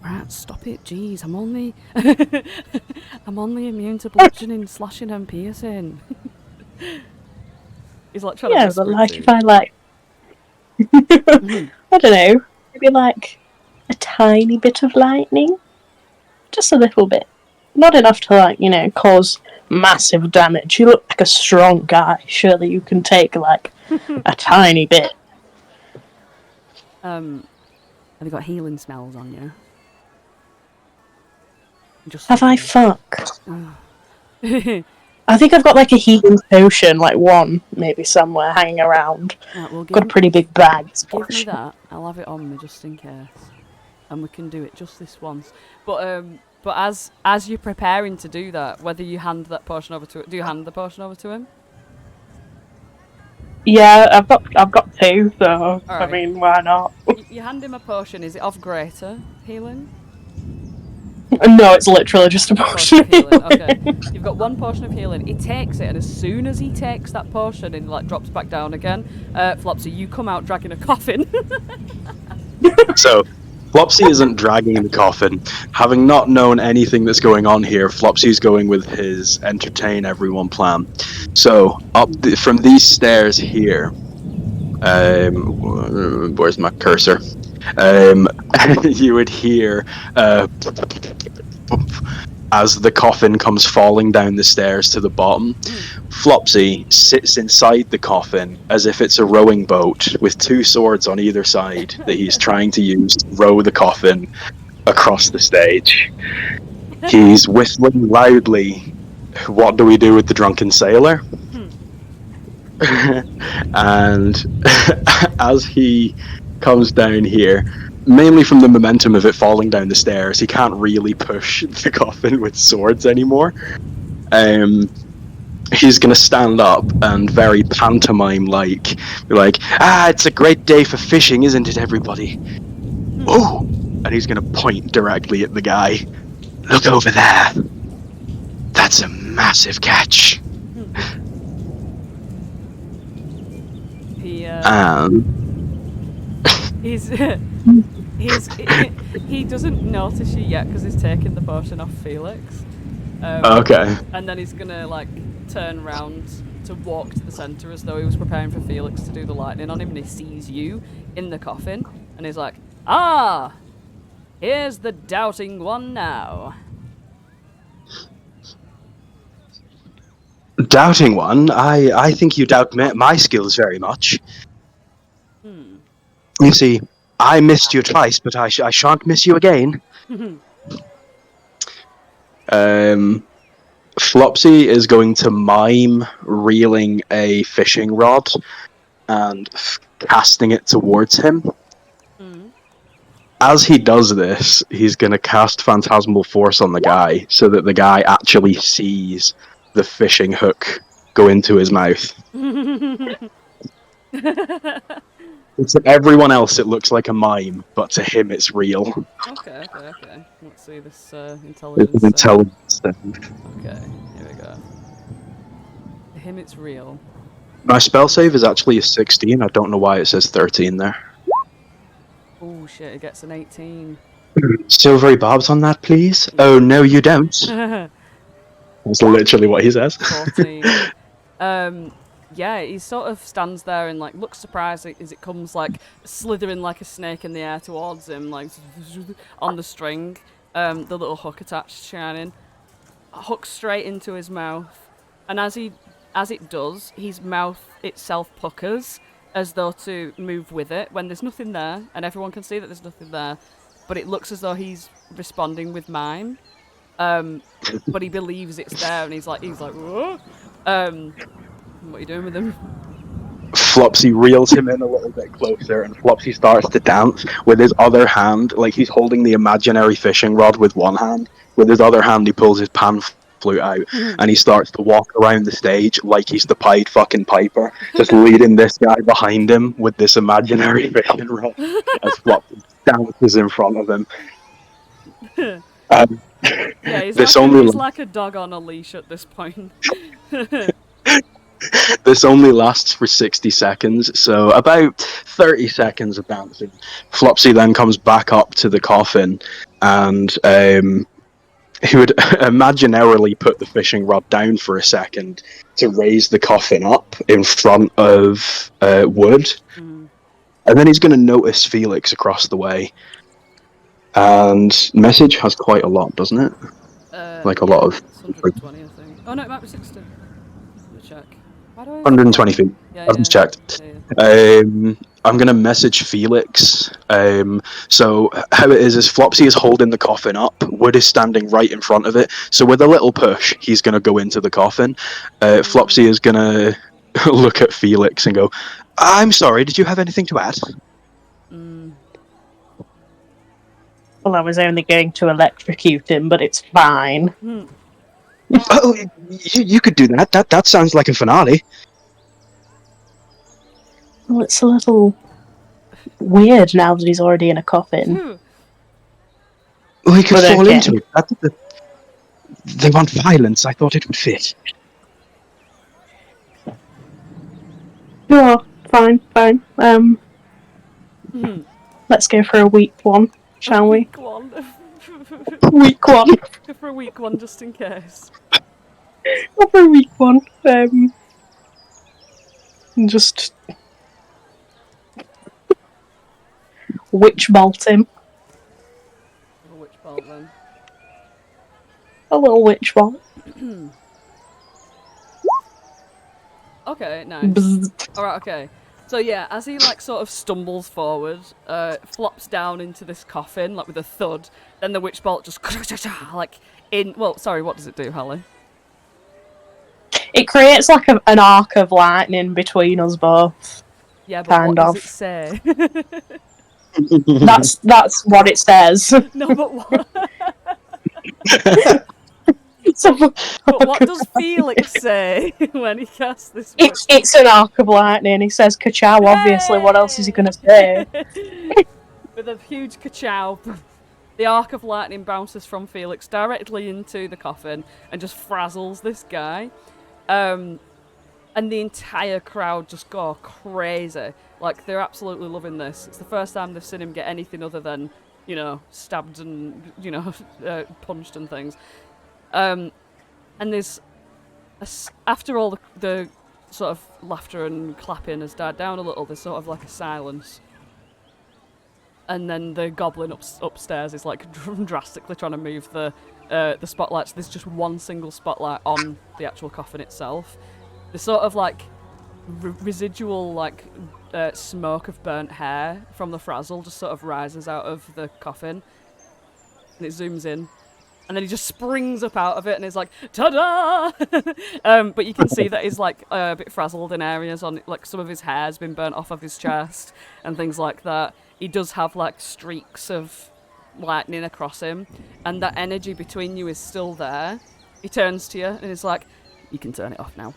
"Right, stop it, jeez, I'm only I'm only immune to bludgeoning, slashing and piercing." He's like trying to Yeah, whisper but it like to if you. I like, I don't know, maybe like a tiny bit of lightning, just a little bit, not enough to like cause massive damage. You look like a strong guy. Surely you can take like a tiny bit. Have you got healing spells on you? Just Have I fuck? Right, I think I've got like a healing potion, like one maybe somewhere hanging around. well, Got a pretty big bag. give me that. I'll have it on me just in case, and we can do it just this once. But as you're preparing to do that, whether you hand that potion over to, do you hand the potion over to him? Yeah, I've got two, so I Alright. mean, why not? You hand him a potion. Is it of greater healing? No, it's literally just a Potion potion. of healing. Okay. You've got one potion of healing. He takes it, and as soon as he takes that potion and like drops back down again, Flopsy, you come out dragging a coffin. So, Flopsy isn't dragging the coffin. Having not known anything that's going on here, Flopsy's going with his entertain everyone plan. So, from these stairs here, where's my cursor? You would hear as the coffin comes falling down the stairs to the bottom. Flopsy sits inside the coffin as if it's a rowing boat with two swords on either side that he's trying to use to row the coffin across the stage. He's whistling loudly, "What do we do with the drunken sailor?" And as he comes down here, mainly from the momentum of it falling down the stairs, he can't really push the coffin with swords anymore. He's gonna stand up and very pantomime-like be like, "It's a great day for fishing, isn't it, everybody? Oh!" And he's gonna point directly at the guy. "Look over there. That's a massive catch." He doesn't notice you yet because he's taking the potion off Felix. Okay. And then he's gonna like turn round to walk to the centre as though he was preparing for Felix to do the lightning on him, and he sees you in the coffin, and he's like, "Ah, here's the doubting one now." Doubting one? I think you doubt my skills very much. You see, I missed you twice, but I shan't miss you again. Flopsy is going to mime reeling a fishing rod and casting it towards him. As he does this, he's going to cast Phantasmal Force on the guy so that the guy actually sees the fishing hook go into his mouth. To everyone else, it looks like a mime, but to him, it's real. Okay. Let's see this intelligence. Intelligence. Okay, here we go. To him, it's real. My spell save is actually a 16. I don't know why it says 13 there. Oh shit! It gets an 18. Silvery barbs on that, please. Oh no, you don't. That's literally what he says. 14. Yeah, he sort of stands there and like looks surprised as it comes like slithering like a snake in the air towards him, like on the string. the little hook attached shining, hooks straight into his mouth, and as it does, his mouth itself puckers as though to move with it when there's nothing there, and everyone can see that there's nothing there, but it looks as though he's responding with mime. But he believes it's there, and he's like, whoa. What are you doing with him? Flopsy reels him in a little bit closer, and Flopsy starts to dance with his other hand, like he's holding the imaginary fishing rod with one hand. With his other hand, he pulls his pan flute out, and he starts to walk around the stage like he's the Pied fucking Piper, just leading this guy behind him with this imaginary fishing rod as Flopsy dances in front of him. Yeah, This he's like a dog on a leash at this point. This only lasts for 60 seconds, so about 30 seconds of dancing. Flopsy then comes back up to the coffin, and he would imaginarily put the fishing rod down for a second to raise the coffin up in front of Wood. And then he's going to notice Felix across the way. And message has quite a lot, doesn't it? Like a lot of... It's 120, I think. Oh no, it might be 60. Let me check. 120 feet. Yeah, I've just checked. I'm going to message Felix. So how it is Flopsy is holding the coffin up. Wood is standing right in front of it. So with a little push, he's going to go into the coffin. Flopsy is going to look at Felix and go, I'm sorry, did you have anything to add? Well, I was only going to electrocute him, but it's fine. Oh, you could do that. That sounds like a finale. Well, it's a little weird now that he's already in a coffin. Well, he could But fall okay. into it. They want violence. I thought it would fit. Oh, fine. Let's go for a weak one, shall we? Week one. Weak one. Go for a week one, just in case. Go for a weak one. Just witch bolt him. A witch bolt then. A little witch bolt. Okay, nice. Bzzzt. Alright, okay. So yeah, as he like sort of stumbles forward, flops down into this coffin, like with a thud, then the witch bolt just like in well, sorry, what does it do, Hallie? It creates like an arc of lightning between us both. Yeah, but Kind what of. does it say? That's what it says. No, but what? So, But what does Felix say when he casts this? it's an arc of lightning. He says ka-chow, obviously. What else is he going to say? With a huge ka-chow, the arc of lightning bounces from Felix directly into the coffin and just frazzles this guy. And the entire crowd just go crazy. Like, they're absolutely loving this. It's the first time they've seen him get anything other than, stabbed and, punched and things. And there's, after all the sort of laughter and clapping has died down a little, there's sort of like a silence. And then the goblin upstairs is like drastically trying to move the spotlights. There's just one single spotlight on the actual coffin itself. The sort of like residual like smoke of burnt hair from the frazzle just sort of rises out of the coffin, and it zooms in. And then he just springs up out of it and is like, ta-da! But you can see that he's like a bit frazzled in areas on, like some of his hair's been burnt off of his chest and things like that. He does have like streaks of lightning across him, and that energy between you is still there. He turns to you and is like, you can turn it off now.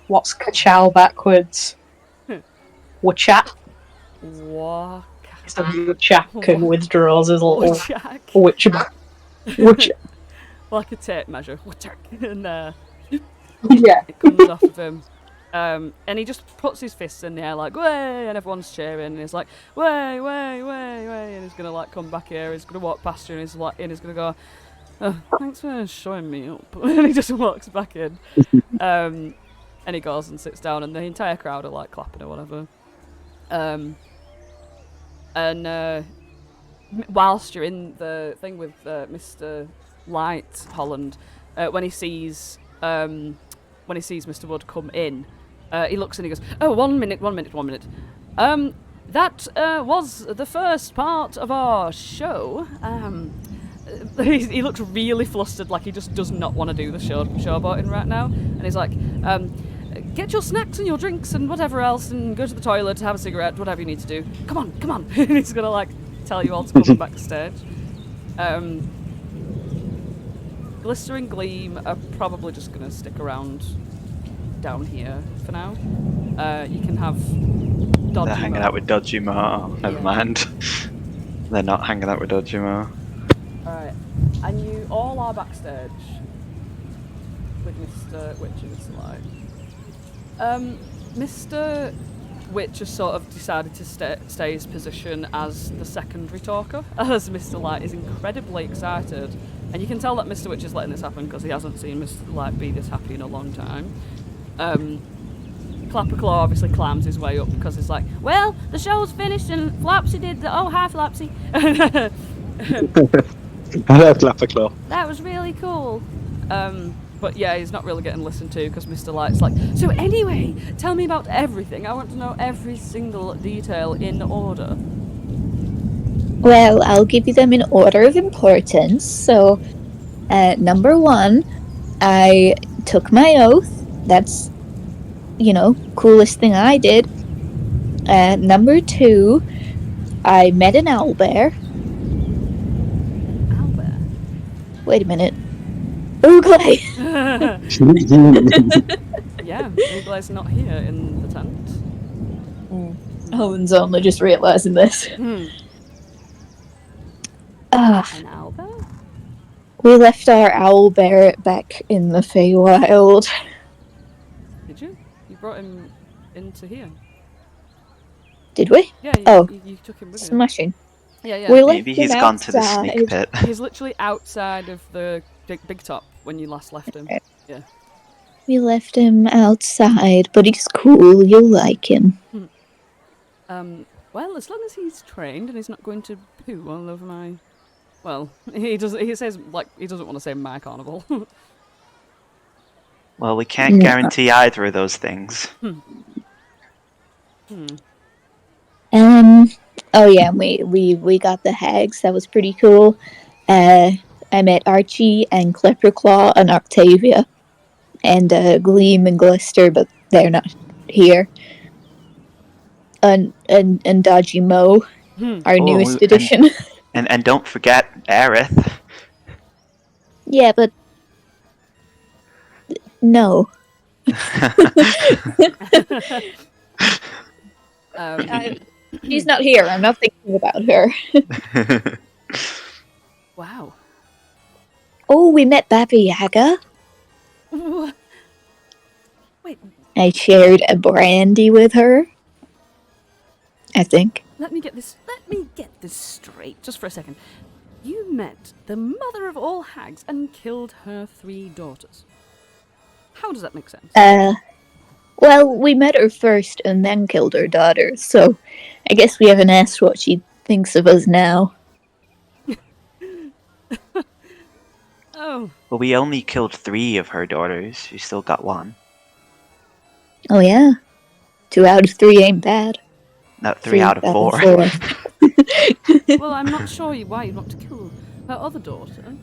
What's ka-chow backwards? Wachat. What? So Wachak and withdraws his little Witchak. witch. Like a tape measure. Witchak. And Yeah. it comes off of him. And he just puts his fists in the air like, way, and everyone's cheering, and he's like, way, way, way, way, and he's gonna like come back here, he's gonna walk past you, and he's like, and he's gonna go, oh, thanks for showing me up, and he just walks back in. And he goes and sits down, and the entire crowd are like clapping or whatever. And whilst you're in the thing with Mr. Light Holland, when he sees Mr. Wood come in, he looks and he goes, "Oh, 1 minute, 1 minute, 1 minute. That was the first part of our show. He looks really flustered, like he just does not want to do the showboating right now. And he's like, get your snacks and your drinks and whatever else, and go to the toilet, have a cigarette, whatever you need to do. Come on, come on." And he's gonna like tell you all to come backstage. Glister and Gleam are probably just gonna stick around down here for now. You can have Dodgy They're hanging Mo. out with Dodgimo. Oh, never Yeah. mind. They're not hanging out with Dodgimo. Alright, and you all are backstage with Mr. Witch and Mr. Light. Mr. Witch has sort of decided to stay his position as the secondary talker, as Mr. Light is incredibly excited. And you can tell that Mr. Witch is letting this happen because he hasn't seen Mr. Light be this happy in a long time. Clapperclaw obviously clams his way up because he's like, "Well, the show's finished and Flopsy did the... Oh, hi, Flopsy." Hello, Clapperclaw. That was really cool. But yeah, he's not really getting listened to because Mr. Light's like, "So anyway, tell me about everything. I want to know every single detail in order." Well, I'll give you them in order of importance. So, number 1, I took my oath. That's, coolest thing I did. Number 2, I met an owlbear. Albert. Wait a minute. Ooglay! Yeah, Ooglay's not here in the tent. Owen's only just realising this. An Albert? We left our owlbear back in the Feywild. Did you? You brought him into here? Did we? Yeah, you took him with you. Smashing. Yeah. We Maybe left he's him gone to the outside. snake pit. He's literally outside of the big top when you last left him. Yeah. We left him outside, but he's cool. You'll like him. Well, as long as he's trained and he's not going to poo all over my... Well, he does. He says, like, he doesn't want to say my carnival. Well, we can't guarantee either of those things. Oh yeah, we got the hags. That was pretty cool. I met Archie and Clipperclaw and Octavia, and Gleam and Glister, but they're not here. And Dodgy Mo, our newest addition. And don't forget Aerith. Yeah, but no. She's not here. I'm not thinking about her. Wow. Oh, we met Baba Yaga. Wait, I shared a brandy with her. I think. let me get this straight, just for a second. You met the mother of all hags and killed her 3 daughters. How does that make sense? Well, we met her first and then killed her daughter, so I guess we haven't asked what she thinks of us now. Oh. Well, we only killed 3 of her daughters. She still got 1. Oh yeah. 2 out of 3 ain't bad. No, 3 out of 4. Well, I'm not sure why you'd want to kill her other daughter.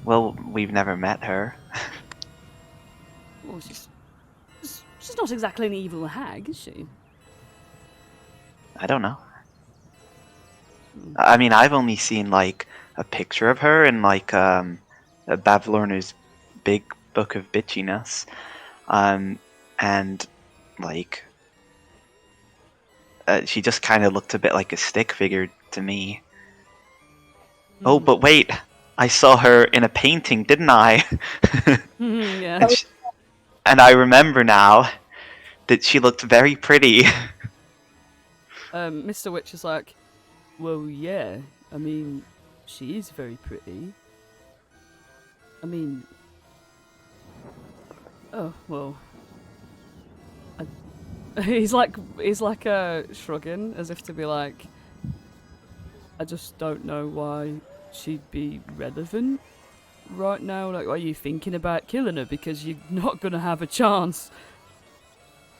Well, we've never met her. Well, she's not exactly an evil hag, is she? I don't know. I mean, I've only seen, like, a picture of her in, like, Bavlorna's big book of bitchiness. And, like, she just kind of looked a bit like a stick figure to me. Oh, but wait! I saw her in a painting, didn't I? Yeah. And I remember now that she looked very pretty. Mr. Witch is like, well, yeah, I mean, she is very pretty. I mean... Oh, well... he's like shrugging as if to be like, I just don't know why she'd be relevant right now. Like, are you thinking about killing her because you're not gonna have a chance?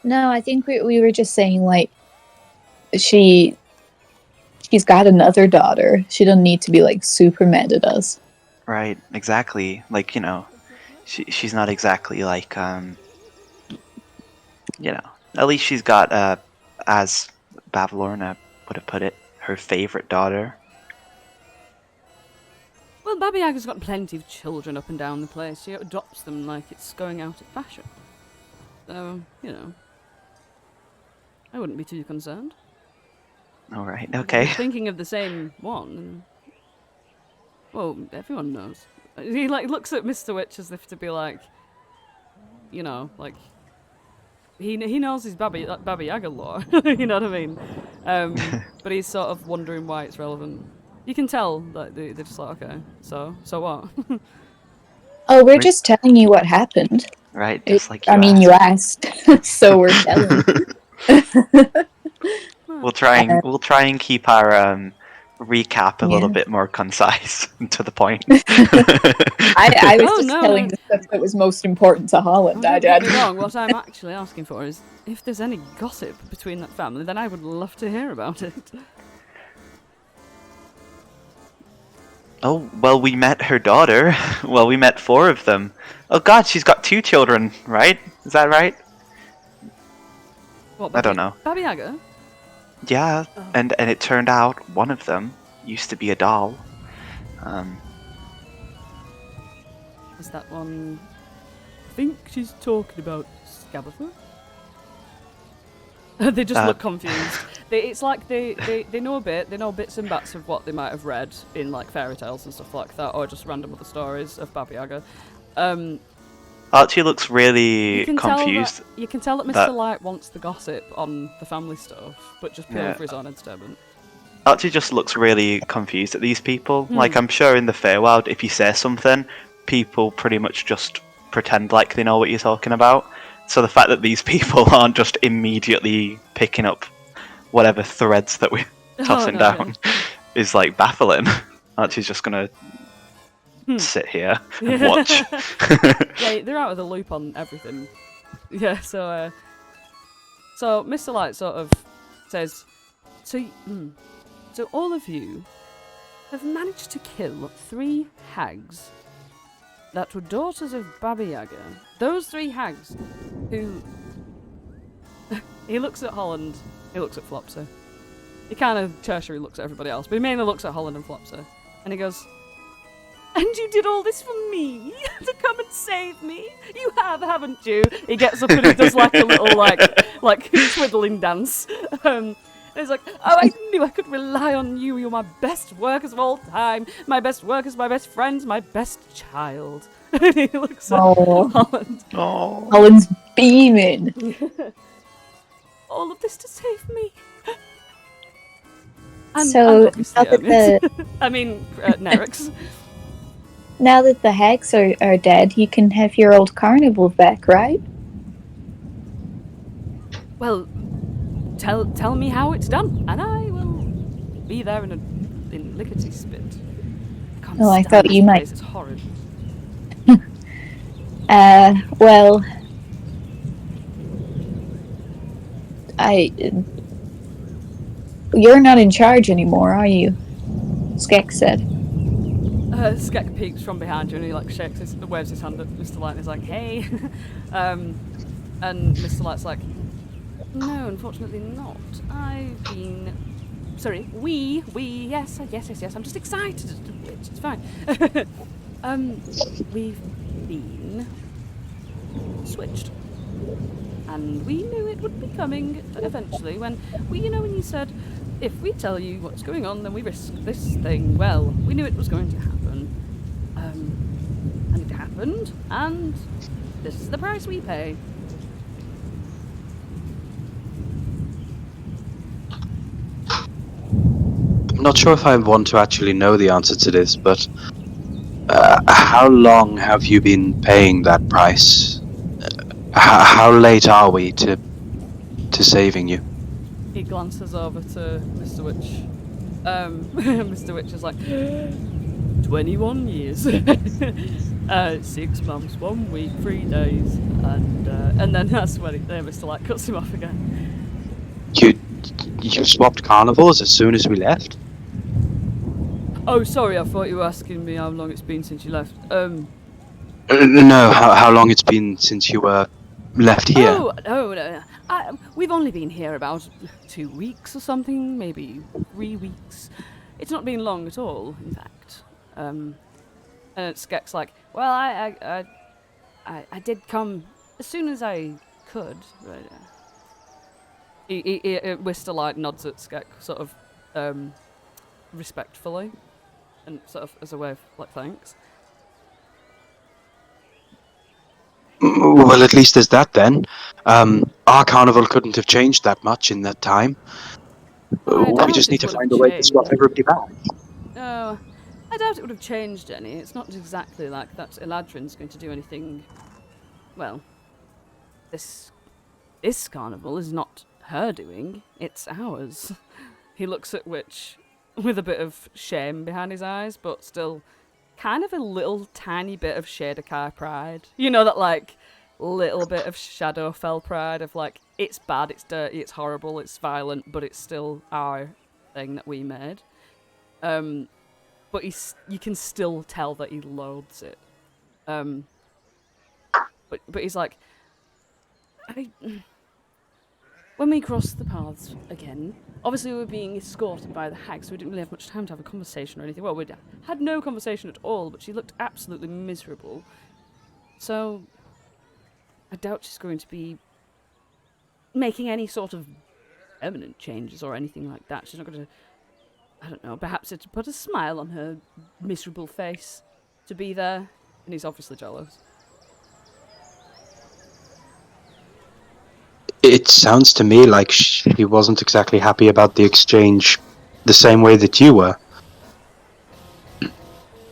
No, I think we were just saying, like, she's got another daughter. She doesn't need to be, like, super mad at us. Right, exactly. Like, you know, she's not exactly like, you know, at least she's got, as Bavlorna would have put it, her favorite daughter. Well, Baba Yaga's got plenty of children up and down the place. She adopts them like it's going out of fashion. So, you know, I wouldn't be too concerned. Alright, okay. Thinking of the same one. Well, everyone knows. He like looks at Mr. Witch as if to be like, you know, like he knows his Baba Yaga lore. You know what I mean? But he's sort of wondering why it's relevant. You can tell that they're just like, okay, so what? Oh, we're just telling you what happened. Right, just like you asked, so we're telling you. We'll try and keep our recap a little bit more concise and to the point. I was telling the stuff that was most important to Holland. Don't get me wrong, what I'm actually asking for is if there's any gossip between that family, then I would love to hear about it. Oh, well, we met her daughter. Well, we met 4 of them. Oh god, she's got 2 children, right? Is that right? What, I don't know. Baba Yaga? Yeah, Oh. and it turned out one of them used to be a doll. Is that one? I think she's talking about Scabatha. They just look confused. It's like they know a bit. They know bits and bats of what they might have read in like fairy tales and stuff like that, or just random other stories of Baba Yaga. Archie looks really confused. You can tell that Mr. Light wants the gossip on the family stuff, but just purely for his own entertainment. Archie just looks really confused at these people. Like, I'm sure in the Feywild, if you say something, people pretty much just pretend like they know what you're talking about. So the fact that these people aren't just immediately picking up whatever threads that we're tossing down is, like, baffling. Archie's just gonna sit here and watch. Yeah, they're out of the loop on everything. Yeah, so Mr. Light sort of says, so all of you have managed to kill 3 hags that were daughters of Baba Yaga. Those 3 hags who... He looks at Holland, he looks at Flopsy. He kind of tertiary looks at everybody else, but he mainly looks at Holland and Flopsy. And he goes, and you did all this for me? To come and save me? You have, haven't you? He gets up and he does like a little like twiddling dance. And he's like, oh, I knew I could rely on you. You're my best workers of all time. My best workers, my best friends, my best child. And he looks at Holland. Oh. Holland's beaming. All of this to save me. And, So, and now that I mean, Nerix. now that the hags are dead, you can have your old carnival back, right? Well, tell me how it's done, and I will be there in lickety spit. Oh, I thought you might. It's horrid. Well, you're not in charge anymore, are you? Skek said. Skek peeks from behind you and he like waves his hand at Mr. Light and is like, hey. And Mr. Light's like, no, unfortunately not. Yes, I'm just excited. It's fine. We've been switched. And we knew it would be coming eventually when you said, if we tell you what's going on, then we risk this thing. Well, we knew it was going to happen. And it happened, and this is the price we pay. I'm not sure if I want to actually know the answer to this, but how long have you been paying that price? How late are we to to saving you. He glances over to Mr. Witch. Mr. Witch is like, 21 years. 6 months, 1 week, 3 days. And then that's when Mr. Light cuts him off again. You swapped carnivals as soon as we left? Oh, sorry, I thought you were asking me how long it's been since you left. No, how long it's been since you were left here? Oh, no. We've only been here about 2 weeks or something, maybe 3 weeks. It's not been long at all, in fact. And Skek's like, well, I did come as soon as I could. But, Wistalight nods at Skek, sort of respectfully, and sort of as a way of like thanks. Well, at least there's that then. Our carnival couldn't have changed that much in that time. We just need to find a way to swap everybody back. No, I doubt it would have changed any. It's not exactly like that Eladrin's going to do anything. Well, this carnival is not her doing, it's ours. He looks at Witch with a bit of shame behind his eyes, but still kind of a little tiny bit of Shadowfell pride. You know, that like little bit of Shadowfell pride of like, it's bad, it's dirty, it's horrible, it's violent, but it's still our thing that we made. But you can still tell that he loathes it. But he's like, when we crossed the paths again, obviously we were being escorted by the hag, so we didn't really have much time to have a conversation or anything. Well, we had no conversation at all, but she looked absolutely miserable. So, I doubt she's going to be making any sort of permanent changes or anything like that. She's not going to, I don't know, perhaps to put a smile on her miserable face to be there. And he's obviously jealous. It sounds to me like she wasn't exactly happy about the exchange the same way that you were.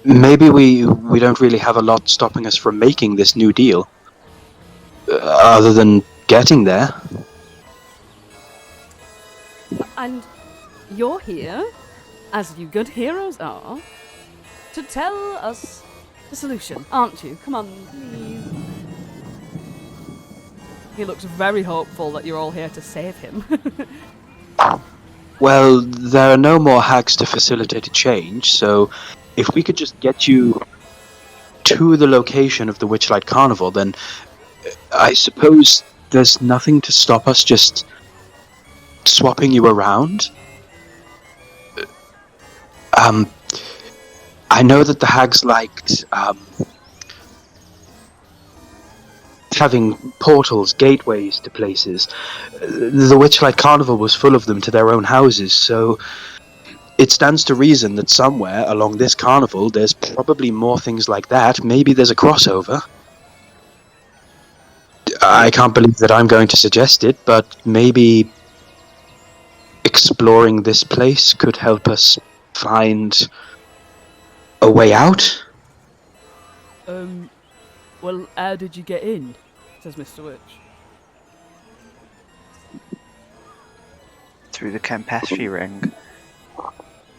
Maybe we don't really have a lot stopping us from making this new deal. Other than getting there. And you're here, as you good heroes are, to tell us the solution, aren't you? Come on, please. He looks very hopeful that you're all here to save him. Well, there are no more hags to facilitate a change, so if we could just get you to the location of the Witchlight Carnival, then I suppose there's nothing to stop us just swapping you around. I know that the hags liked having portals, gateways to places. The Witchlight Carnival was full of them to their own houses, so it stands to reason that somewhere along this carnival there's probably more things like that. Maybe there's a crossover. I can't believe that I'm going to suggest it, but maybe exploring this place could help us find a way out? Well, how did you get in? Says Mr. Witch. Through the Campestry ring.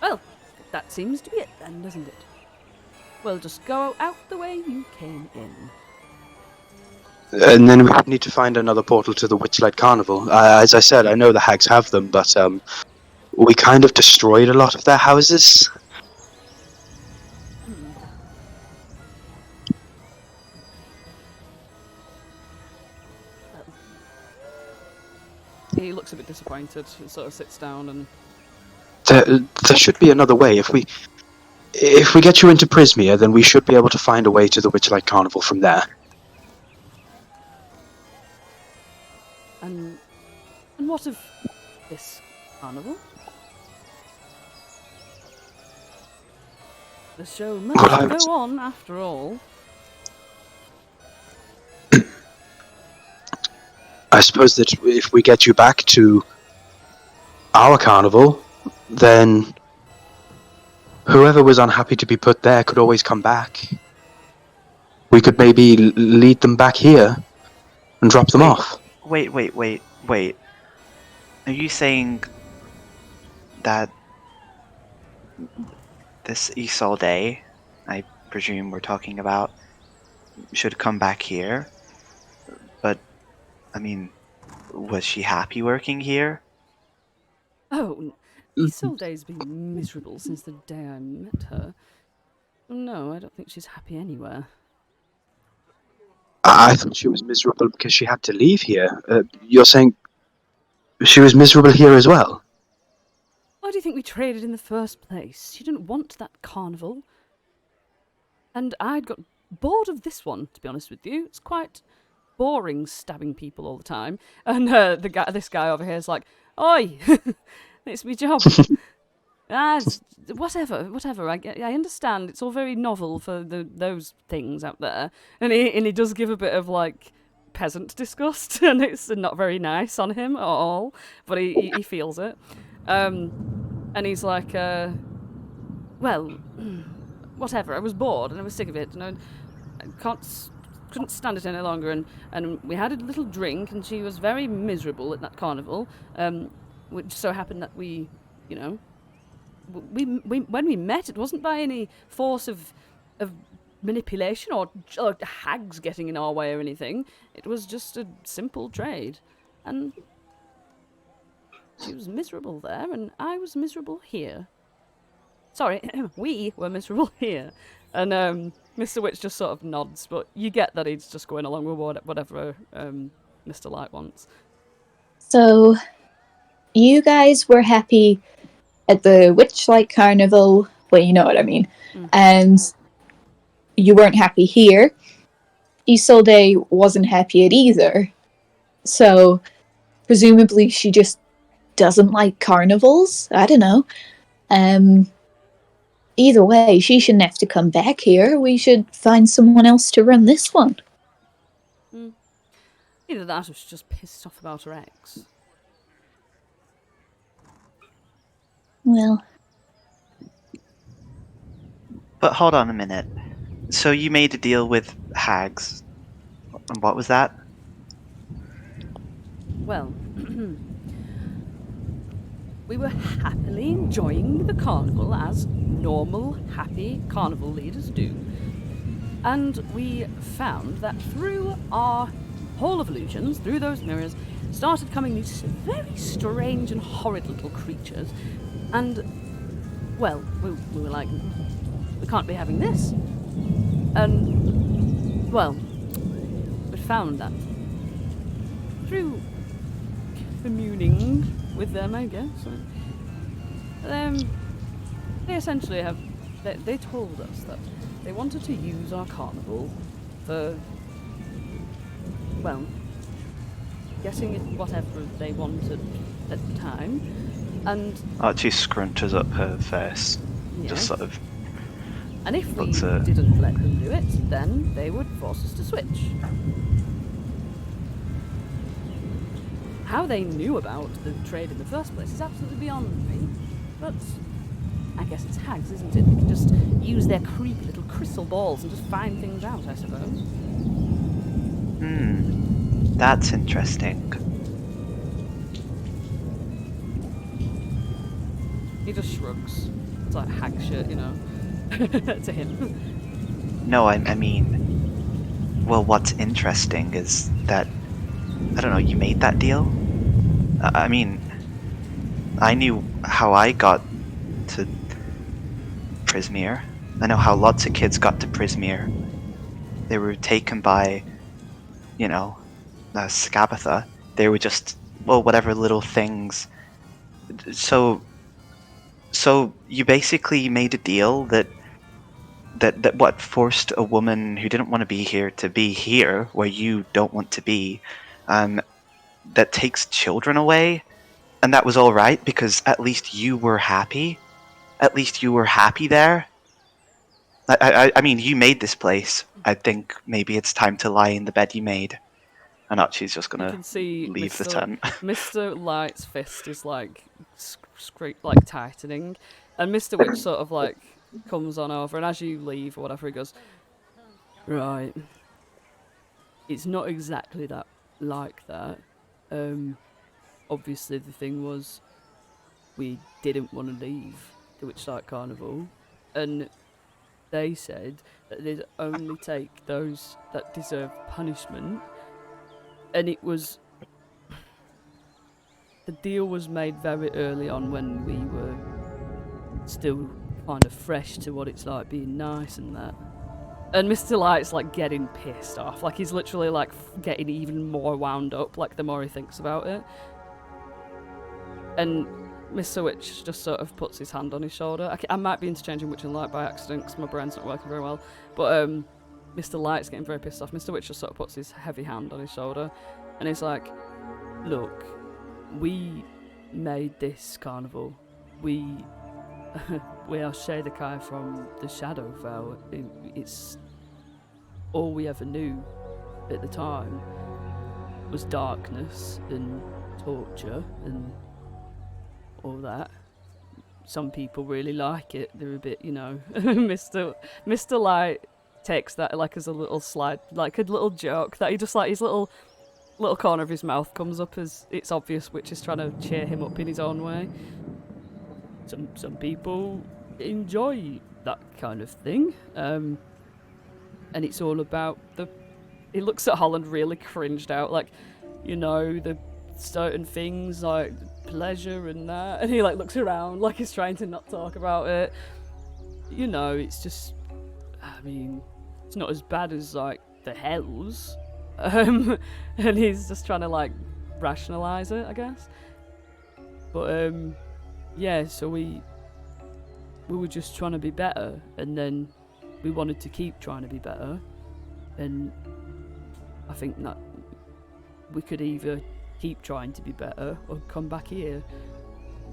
Well, that seems to be it then, doesn't it? Well, just go out the way you came in. And then we would need to find another portal to the Witchlight Carnival. As I said, I know the hags have them, but we kind of destroyed a lot of their houses. He looks a bit disappointed and sort of sits down and... There should be another way. If we get you into Prismia, then we should be able to find a way to the Witchlight Carnival from there. And what of this carnival? The show must go on, after all. I suppose that if we get you back to our carnival, then whoever was unhappy to be put there could always come back. We could maybe lead them back here and drop them off. Wait. Are you saying that this Isolde, I presume we're talking about, should come back here? But, I mean, was she happy working here? Oh, Isolde's been miserable since the day I met her. No, I don't think she's happy anywhere. I thought she was miserable because she had to leave here. You're saying she was miserable here as well? Why do you think we traded in the first place? She didn't want that carnival. And I'd got bored of this one, to be honest with you. It's quite boring stabbing people all the time. And this guy over here is like, "Oi, it's my job." Whatever. I understand. It's all very novel for those things out there, and he does give a bit of like peasant disgust, and it's not very nice on him at all. But he feels it, and he's like, well, whatever. I was bored and I was sick of it, and I couldn't stand it any longer. And we had a little drink, and she was very miserable at that carnival. Which so happened that we, you know. When we met, it wasn't by any force of manipulation or hags getting in our way or anything. It was just a simple trade, and she was miserable there, and I was miserable here. Sorry, we were miserable here, and Mr. Witch just sort of nods, but you get that he's just going along with whatever Mr. Light wants. So, you guys were happy at the Witchlight Carnival, well, you know what I mean, and you weren't happy here. Isolde wasn't happy at either. So, presumably she just doesn't like carnivals? I don't know. Either way, she shouldn't have to come back here. We should find someone else to run this one. Either that or she's just pissed off about her ex. Well, But hold on a minute. So you made a deal with hags. And what was that? Well, we were happily enjoying the carnival as normal, happy carnival leaders do. And we found that through our Hall of Illusions, through those mirrors, started coming these very strange and horrid little creatures. And, well, we were like, we can't be having this. And, well, we found that through communing with them, I guess. They essentially have, they told us that they wanted to use our carnival for, well, getting it whatever they wanted at the time. And Archie scrunches up her face. yeah. Just sort of. And if we looks at- didn't let them do it, then they would force us to switch. How they knew about the trade in the first place is absolutely beyond me. But I guess it's hags, isn't it? They can just use their creepy little crystal balls and just find things out, I suppose. That's interesting. He just shrugs. It's like hag shit, you know, to him. No, I mean, well, what's interesting is that, I don't know, you made that deal? I mean, I knew how I got to Prismere. I know how lots of kids got to Prismere. They were taken by, you know, Scabatha. They were just, well, whatever little things. So you basically made a deal that what forced a woman who didn't want to be here to be here, where you don't want to be, that takes children away, and that was all right because at least you were happy. At least you were happy there. I mean, you made this place. I think maybe it's time to lie in the bed you made. And Archie's just You gonna can see leave the tent. Mr. Light's fist is like like tightening, and Mr. Witch sort of like comes on over, and as you leave or whatever, he goes, right. It's not exactly that like that. obviously the thing was we didn't want to leave the Witchlight Carnival, and they said that they'd only take those that deserve punishment, and it was... The deal was made very early on when we were still kind of fresh to what it's like being nice and that. And Mr. Light's like getting pissed off. Like he's literally like getting even more wound up like the more he thinks about it. And Mr. Witch just sort of puts his hand on his shoulder. I might be interchanging Witch and Light by accident because my brain's not working very well. But Mr. Light's getting very pissed off. Mr. Witch just sort of puts his heavy hand on his shoulder. And he's like, look, we made this carnival. We are Shadowfell from the Shadowfell. It's all we ever knew at the time was darkness and torture and all that. Some people really like it. They're a bit, you know, Mr. Light takes that like as a little slide, like a little joke that he just like his little corner of his mouth comes up as it's obvious Witch is trying to cheer him up in his own way. Some people enjoy that kind of thing, and it's all about the... He looks at Holland really cringed out, like, you know, the certain things like pleasure and that, and he like looks around like he's trying to not talk about it. You know, it's just, I mean, it's not as bad as like the hells, and he's just trying to like rationalize it, I guess. But yeah, so we were just trying to be better, and then we wanted to keep trying to be better, and I think that we could either keep trying to be better or come back here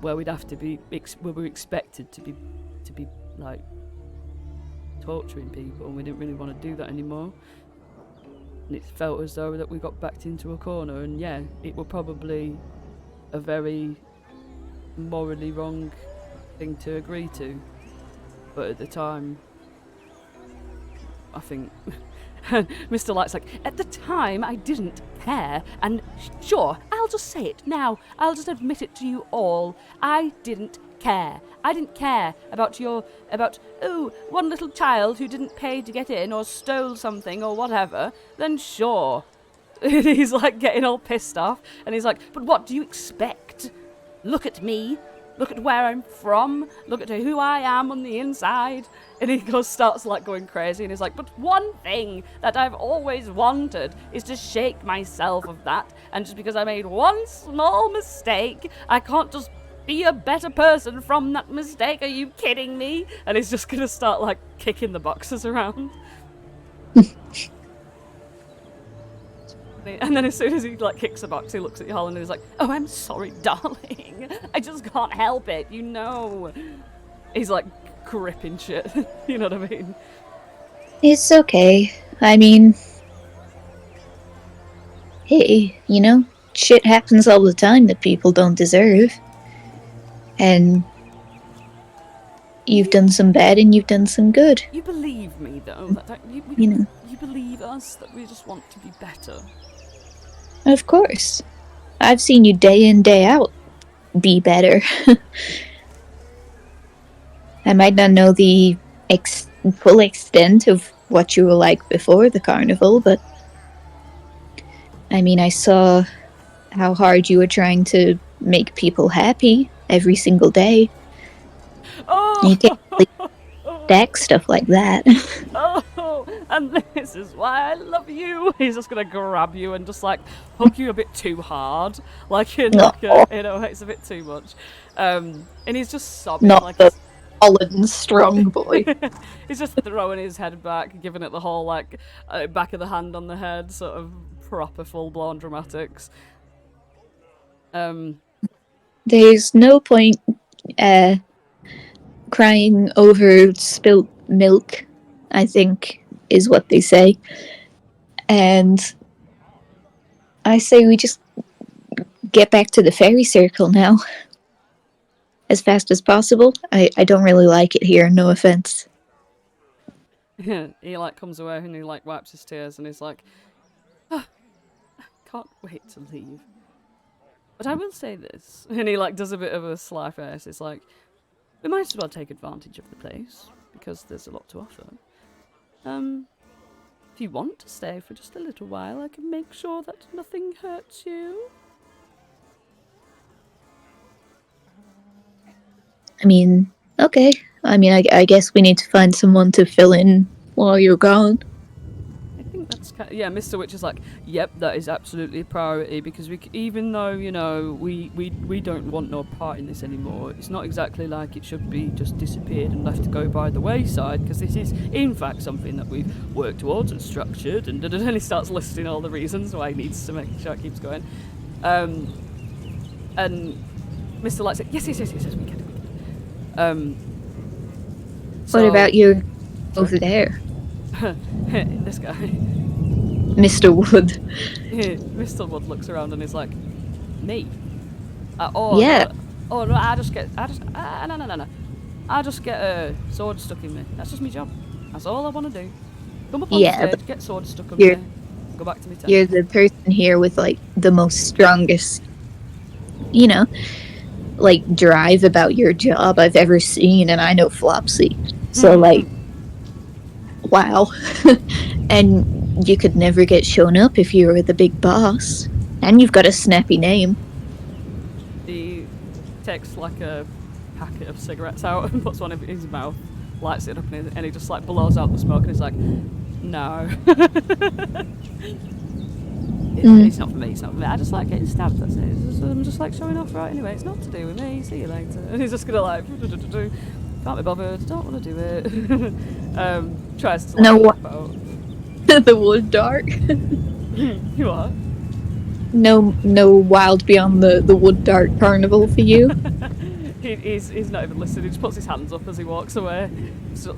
where we'd have to be where we're expected to be like torturing people, and we didn't really want to do that anymore. And it felt as though that we got backed into a corner, and yeah, it were probably a very morally wrong thing to agree to, but at the time I think Mr. Light's like, at the time I didn't care, and sure, I'll just say it now, I'll just admit it to you all, I didn't care. I didn't care about one little child who didn't pay to get in or stole something or whatever, then sure. He's like getting all pissed off, and he's like, but what do you expect? Look at me. Look at where I'm from. Look at who I am on the inside. And he starts like going crazy, and he's like, but one thing that I've always wanted is to shake myself of that. And just because I made one small mistake, I can't just be a better person from that mistake. Are you kidding me? And he's just gonna start like kicking the boxes around. And then as soon as he like kicks a box, he looks at Holland and he's like, oh, I'm sorry, darling. I just can't help it, you know. He's like gripping shit. You know what I mean? It's okay. I mean, hey, you know, shit happens all the time that people don't deserve. And you've done some bad and you've done some good. You believe me, though? You know. You believe us, that we just want to be better? Of course. I've seen you day in, day out be better. I might not know the full extent of what you were like before the carnival, but I mean, I saw how hard you were trying to make people happy every single day. Oh! You can't really stack stuff like that. Oh, and this is why I love you. He's just gonna grab you and just like hug you a bit too hard, like in like a, you know, it's a bit too much. And he's just sobbing, Not like the Paladin strong boy. he's just throwing his head back, giving it the whole like back of the hand on the head, sort of proper full blown dramatics. There's no point crying over spilt milk, I think, is what they say. And I say we just get back to the fairy circle now. As fast as possible. I don't really like it here, no offense. He like comes away and he like wipes his tears and he's like, oh, I can't wait to leave. But I will say this, and he like does a bit of a sly face. It's like, we might as well take advantage of the place because there's a lot to offer. If you want to stay for just a little while, I can make sure that nothing hurts you. I mean, okay. I mean, I guess we need to find someone to fill in while you're gone. I think that's yeah. Mr. Witch is like, yep, that is absolutely a priority because even though we don't want no part in this anymore. It's not exactly like it should be just disappeared and left to go by the wayside because this is in fact something that we've worked towards and structured. And then he starts listing all the reasons why he needs to make sure it keeps going. And Mr. Light said, yes, we get it. What about you over there, this guy? Mr. Wood? Mr. Wood looks around and is like, me? Yeah. No, no, I just get a sword stuck in me. That's just my job. That's all I want to do. Come up on Yeah, stage, get sword stuck in me, go back to my tent. You're the person here with like the most strongest, like drive about your job I've ever seen, and I know Flopsy. So like, wow. And you could never get shown up if you were the big boss. And you've got a snappy name. He takes like a packet of cigarettes out and puts one in his mouth, lights it up, and he just like blows out the smoke and he's like, no. It's not for me, it's not for me. I just like getting stabbed, that's it. I'm just like showing off, right? Anyway, it's not to do with me, see you later. And he's just gonna like, can't be bothered, don't want to do it. Tries to like, No, out. the wood dark. You are? No wild beyond the wood dark carnival for you. He's not even listening. He just puts his hands up as he walks away.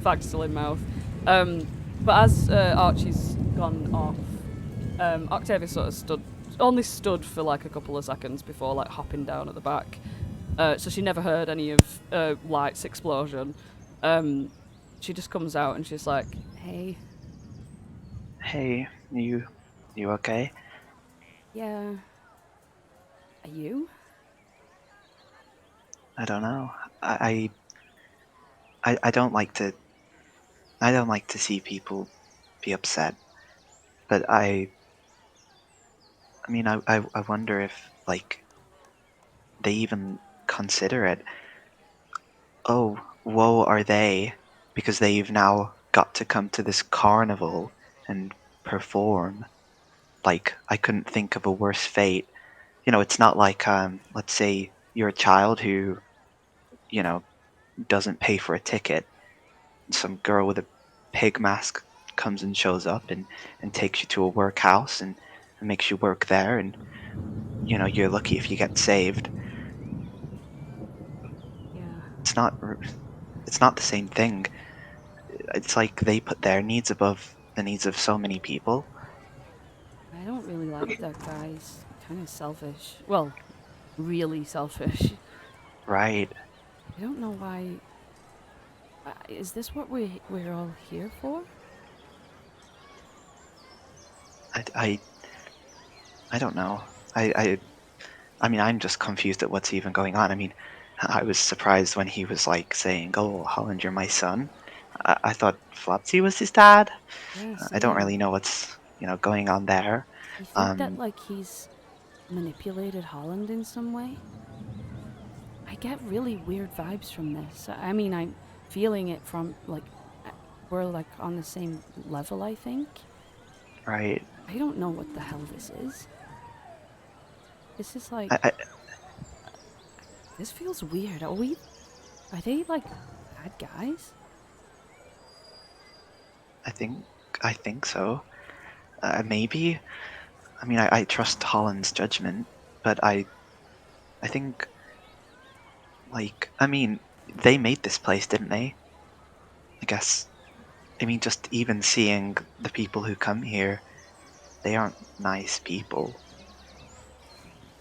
Fact still in mouth. But as Archie's gone off, Octavia sort of stood for like a couple of seconds before like hopping down at the back. So she never heard any of Light's explosion. She just comes out and she's like, "Hey." Hey, you okay? Yeah. Are you? I don't know. I don't like to. I don't like to see people be upset, but I mean, I wonder if like they even consider it. Oh, woe are they, because they've now got to come to this carnival and perform. Like, I couldn't think of a worse fate. It's not like let's say you're a child who, you know, doesn't pay for a ticket. Some girl with a pig mask comes and shows up and takes you to a workhouse and makes you work there, and you're lucky if you get saved. Yeah. It's not the same thing. It's like they put their needs above the needs of so many people. I don't really like that guy. He's kind of selfish. Well, really selfish. Right. I don't know why. Is this what we're all here for? I don't know. I mean, I'm just confused at what's even going on. I mean, I was surprised when he was like saying, "Oh, Holland, you're my son." I thought Flopsy was his dad. Yeah, I don't same. really know what's going on there. You think that like he's manipulated Holland in some way? I get really weird vibes from this. I mean, I'm feeling it from like we're like on the same level, I think. Right. I don't know what the hell this is. This is like this feels weird. Are they like bad guys? I think so. Maybe. I mean, I trust Holland's judgment, but I think, like, I mean, they made this place, didn't they? I guess. I mean, just even seeing the people who come here, they aren't nice people.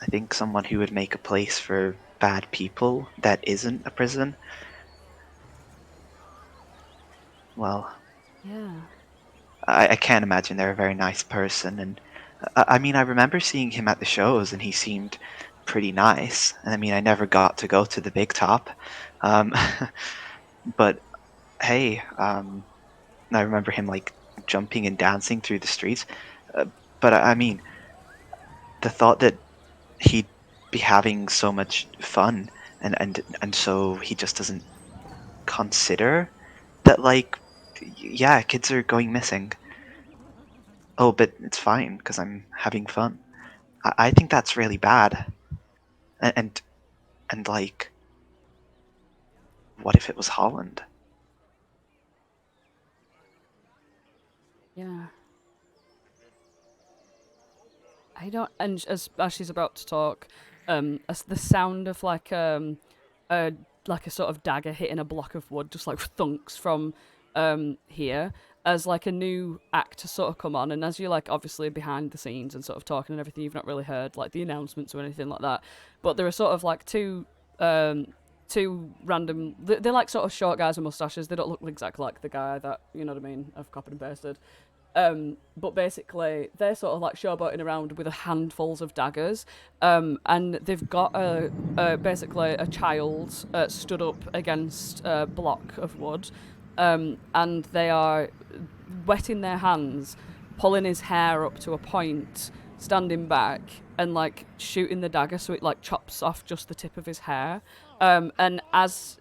I think someone who would make a place for bad people that isn't a prison, well, Yeah. I can't imagine they're a very nice person. And I mean, I remember seeing him at the shows, and he seemed pretty nice. And I mean, I never got to go to the big top. But hey, I remember him like jumping and dancing through the streets. But I mean, the thought that he'd be having so much fun and so he just doesn't consider that, like, yeah, kids are going missing. Oh, but it's fine because I'm having fun. I think that's really bad. And like, what if it was Holland? Yeah. I don't. And as she's about to talk, as the sound of like a sort of dagger hitting a block of wood just like thunks from here, as like a new act to sort of come on, and as you're like obviously behind the scenes and sort of talking and everything, you've not really heard like the announcements or anything like that. But there are sort of like two random. They're like sort of short guys with mustaches. They don't look exactly like the guy that, you know what I mean, I've copied and pasted. But basically, they're sort of like showboating around with handfuls of daggers, and they've got basically a child stood up against a block of wood, and they are wetting their hands, pulling his hair up to a point, standing back, and like shooting the dagger so it like chops off just the tip of his hair. And as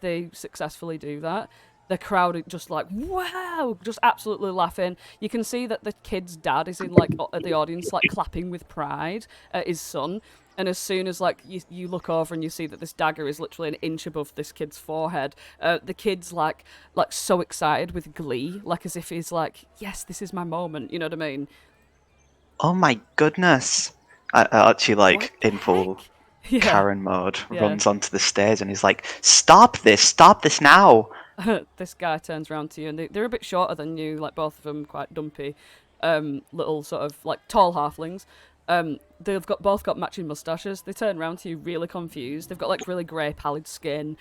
they successfully do that, the crowd are just like, wow, just absolutely laughing. You can see that the kid's dad is in like the audience, like clapping with pride at his son. And as soon as like you look over and you see that this dagger is literally an inch above this kid's forehead, the kid's like so excited with glee, like as if he's like, yes, this is my moment. You know what I mean? Oh my goodness! Archie, like in full Yeah. Karen mode, Yeah. runs onto the stairs and he's like, stop this now! This guy turns around to you, and they're a bit shorter than you, like both of them quite dumpy, little sort of like tall halflings. They've both got matching mustaches. They turn around to you really confused. They've got like really grey pallid skin,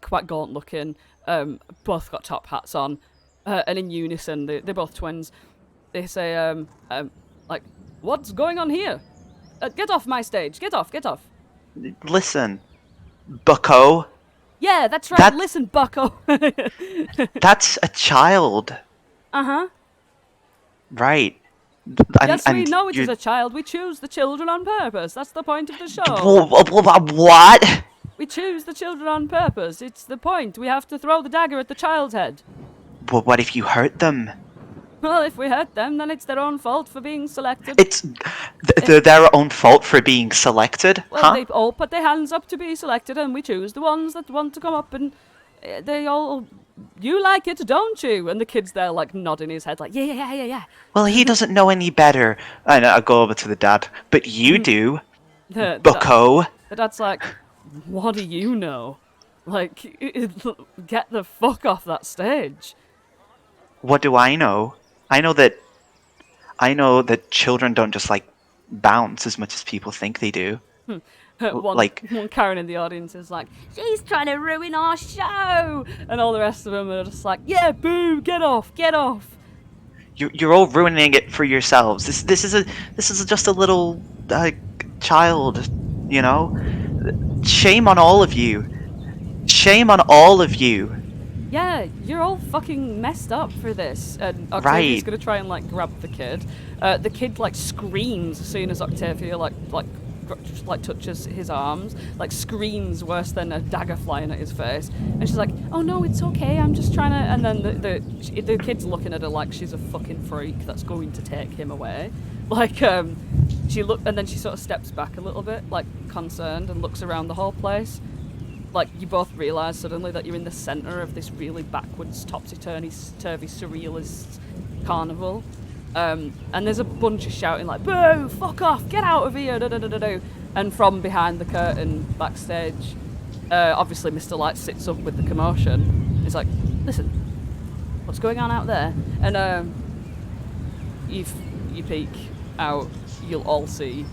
quite gaunt looking, both got top hats on, and in unison, they're both twins. They say, like, what's going on here? Get off my stage, get off. Listen, bucko, Yeah, that's right, listen, bucko. that's a child. Uh-huh. Right. Yes, we know it is a child. We choose the children on purpose. That's the point of the show. What? We choose the children on purpose. It's the point. We have to throw the dagger at the child's head. Well, what if you hurt them? Well, if we hurt them, then it's their own fault for being selected. It's their own fault for being selected, Well, huh? they all put their hands up to be selected, and we choose the ones that want to come up, and they all... You like it, don't you? And the kid's there, like, nodding his head, like, yeah. Well, he doesn't know any better. And I go over to the dad. But you do, bucko. The dad's like, what do you know? Like, get the fuck off that stage. What do I know? I know that children don't just, like, bounce as much as people think they do. One Karen in the audience is like, she's trying to ruin our show, and all the rest of them are just like, yeah, boo, get off. You're all ruining it for yourselves. This is just a little child, you know. Shame on all of you. Yeah, you're all fucking messed up for this. And Octavia's gonna try and like grab the kid. The kid like screams as soon as Octavia like touches his arms, like screams worse than a dagger flying at his face. And she's like, "Oh no, it's okay. I'm just trying to." And then the kid's looking at her like she's a fucking freak that's going to take him away. Like she and then she sort of steps back a little bit, like concerned, and looks around the whole place. Like, you both realise suddenly that you're in the centre of this really backwards, topsy-turvy, surrealist carnival. And there's a bunch of shouting like, boo, fuck off, get out of here, da-da-da-da-da. And from behind the curtain, backstage, obviously Mr. Light sits up with the commotion. He's like, listen, what's going on out there? And if you peek out, you'll all see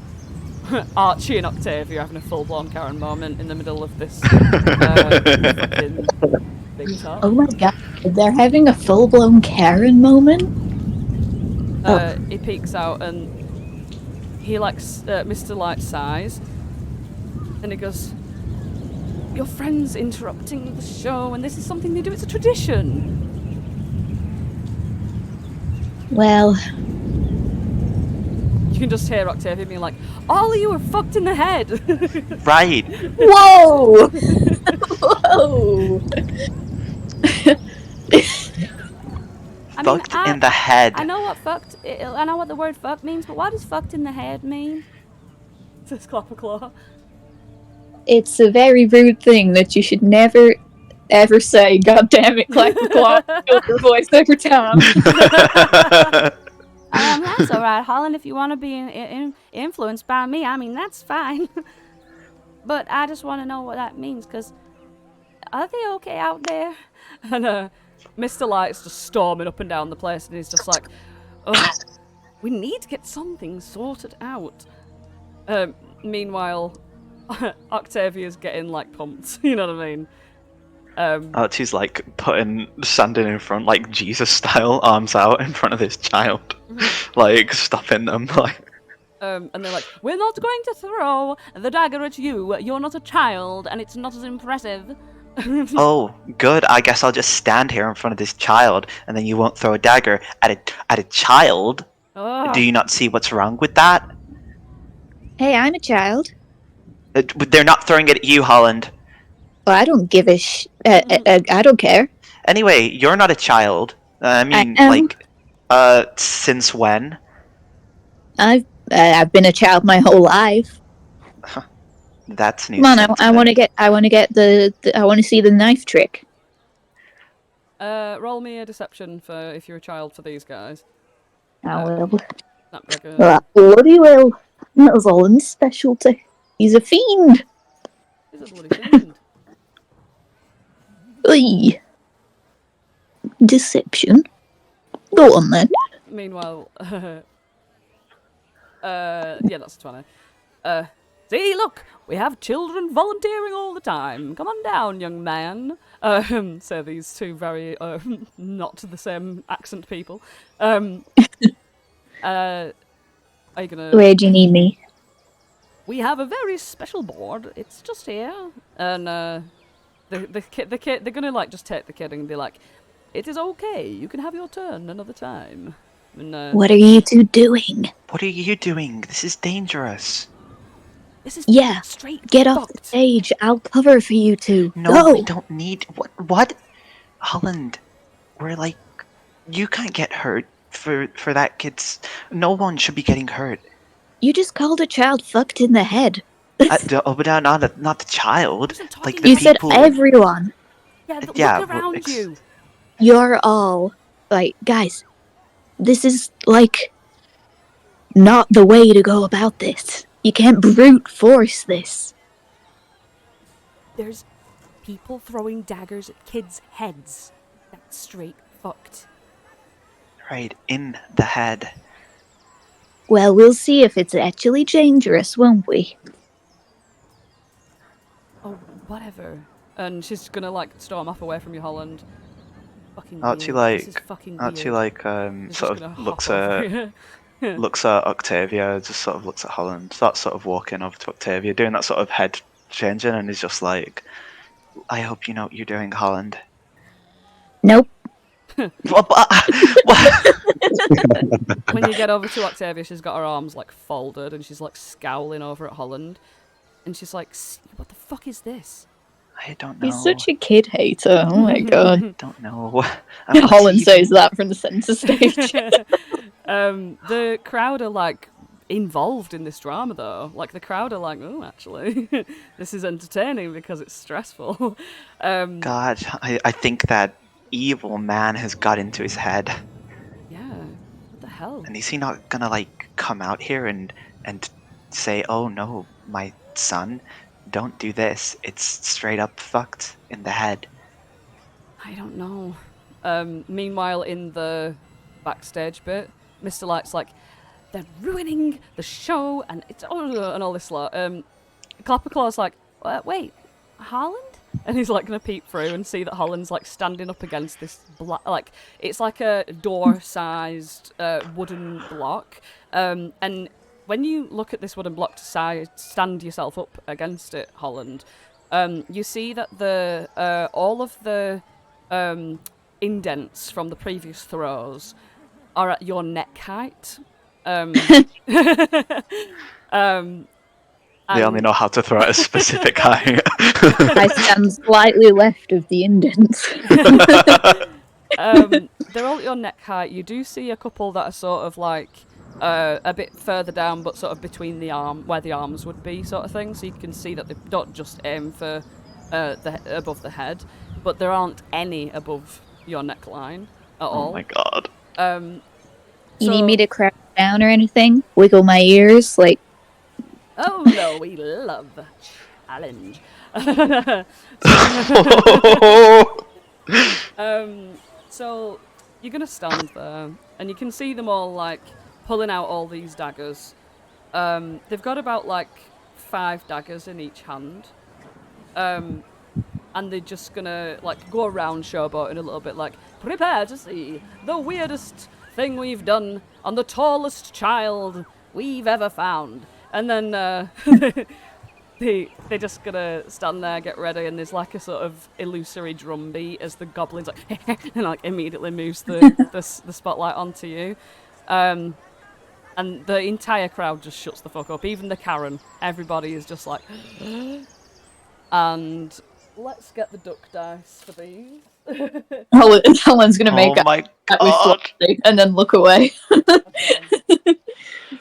Archie and Octavia having a full-blown Karen moment in the middle of this fucking big top. Oh my god, they're having a full-blown Karen moment? He peeks out and he likes Mr. Light sighs, And he goes, your friend's interrupting the show, and this is something they do. It's a tradition. Well, You can just hear Octavia being like, all of you are fucked in the head. Right. whoa! Whoa! Fucked in the head. I know what fucked. I know what the word "fuck" means, but what does "fucked in the head" mean? Says Clapperclaw. It's a very rude thing that you should never, ever say. God damn it, Clap the Claw! Your voice every time. That's all right, Holland. If you want to be influenced by me, I mean that's fine. But I just want to know what that means, because are they okay out there? And Mr. Light's just storming up and down the place, and he's just like, oh, we need to get something sorted out. Meanwhile, Octavia's getting like pumped. You know what I mean? Archie's like standing in front, like Jesus style, arms out in front of this child, like stopping them, like. And they're like, we're not going to throw the dagger at you. You're not a child, and it's not as impressive. Oh, good. I guess I'll just stand here in front of this child, and then you won't throw a dagger at a child. Ugh. Do you not see what's wrong with that? Hey, I'm a child. They're not throwing it at you, Holland. Well, I don't give a I don't care. Anyway, you're not a child. I mean, since when? I've been a child my whole life. That's new. Come on, I want to see the knife trick. Roll me a deception for if you're a child for these guys. I will. Snapdragon. Bloody well. That was Holland's specialty. He's a fiend. He's a bloody fiend. Oy. Deception. Go on then. Meanwhile, yeah, that's 20. See, look, we have children volunteering all the time. Come on down, young man. So these two very not the same accent people. Are you gonna? Where do you need me? We have a very special board. It's just here, and the kid, they're gonna like just take the kid and be like, "It is okay. You can have your turn another time." And, What are you two doing? What are you doing? This is dangerous. This is straight. Get off the stage. I'll cover for you two. No, Go. we don't need. What? Holland, we're like, you can't get hurt for that kid's. No one should be getting hurt. You just called a child fucked in the head. But not the child. Like the You people. said everyone. Yeah, look around you. You're all like, guys. This is like not the way to go about this. You can't brute force this. There's people throwing daggers at kids' heads. That's straight fucked. Right in the head. Well, we'll see if it's actually dangerous, won't we? Oh, whatever. And she's gonna like storm off away from you, Holland. Fucking Archie weird. This is fucking Archie weird. like He's sort just of gonna looks hop at over you. looks at Octavia, just sort of looks at Holland, starts sort of walking over to Octavia, doing that sort of head changing, and is just like, I hope you know what you're doing, Holland. Nope. What? When you get over to Octavia, she's got her arms like folded and she's like scowling over at Holland. And she's like, what the fuck is this? I don't know. He's such a kid hater. Oh my god. don't know. Holland says that from the centre stage. The crowd are like involved in this drama though. Like the crowd are like, oh, actually, this is entertaining because it's stressful. God, I think that evil man has got into his head. Yeah, what the hell? And is he not gonna like come out here and say, oh no, my son, don't do this. It's straight up fucked in the head. I don't know. Meanwhile, in the backstage bit, Mr. Light's like, they're ruining the show, and it's and all this lot. Clapperclaw's like, wait, Holland? And he's like gonna peep through and see that Holland's like standing up against this like it's like a door-sized wooden block, and when you look at this wooden block to stand yourself up against it, Holland, you see that the all of the indents from the previous throws are at your neck height. They only know how to throw at a specific height. I stand slightly left of the indents. They're all at your neck height. You do see a couple that are sort of like a bit further down, but sort of between the arm, where the arms would be, sort of thing. So you can see that they don't just aim for above the head, but there aren't any above your neckline at all. Oh my god. You need me to crouch down or anything? Wiggle my ears, like. Oh no, we love a challenge. So you're gonna stand there, and you can see them all like pulling out all these daggers. They've got about like 5 daggers in each hand, and they're just gonna like go around showboating a little bit, like prepare to see the weirdest thing we've done on the tallest child we've ever found. And then they're just gonna stand there, get ready, and there's like a sort of illusory drum beat as the goblin's like and like immediately moves the spotlight onto you. And the entire crowd just shuts the fuck up. Even the Karen, everybody is just like and let's get the duck dice for these. Helen's gonna make Oh my it with god. Flopsy and then look away.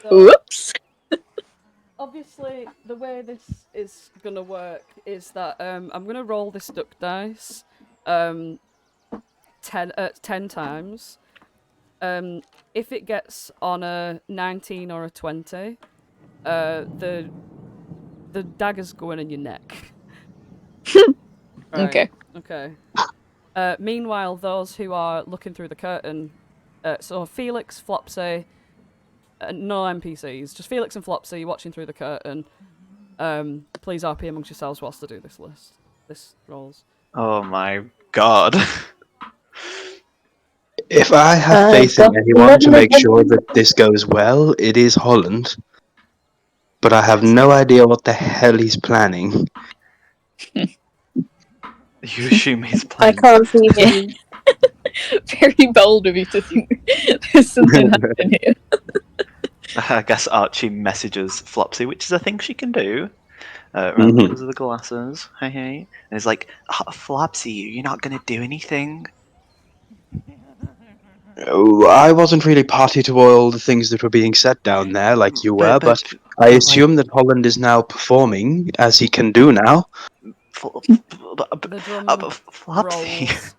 So, Whoops. obviously, the way this is gonna work is that I'm gonna roll this duck dice 10 times. If it gets on a 19 or a 20, the dagger's going in your neck. Right. Okay. Meanwhile, those who are looking through the curtain, so Felix, Flopsy, no NPCs, just Felix and Flopsy watching through the curtain. Please RP amongst yourselves whilst I do this rolls. Oh my god. If I have faith in anyone to make sure that this goes well, it is Holland. But I have no idea what the hell he's planning. You assume he's I playing. can't see him. Very bold of you to think there's something happening here. I guess Archie messages Flopsy, which is a thing she can do. Mhm. Because of the glasses. Hey, hey. And he's like, Flopsy, you're not gonna do anything? Oh, I wasn't really party to all the things that were being said down there like you were, but I like, assume that Holland is now performing, as he can do now. The drum Flopsy. rolls.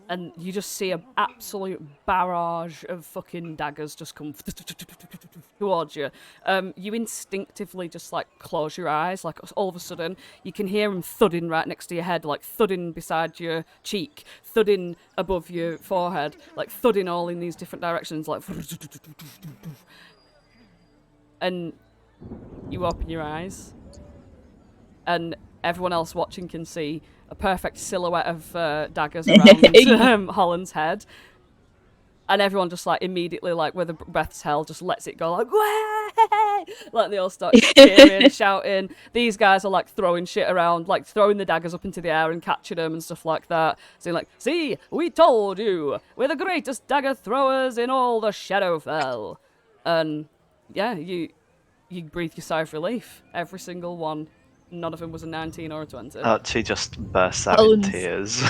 And you just see an absolute barrage of fucking daggers just come towards you. You instinctively just like close your eyes, like all of a sudden you can hear them thudding right next to your head, like thudding beside your cheek, thudding above your forehead, like thudding all in these different directions, like. And you open your eyes, and everyone else watching can see a perfect silhouette of daggers around Holland's head, and everyone just like immediately, like with a breath's hell, just lets it go, like way! Like they all start cheering, shouting. These guys are like throwing shit around, like throwing the daggers up into the air and catching them and stuff like that, saying like, "See, we told you, we're the greatest dagger throwers in all the Shadowfell." And yeah, you breathe your sigh of relief. Every single one. None of them was a 19 or a 20. Archie just bursts out Holland's- in tears.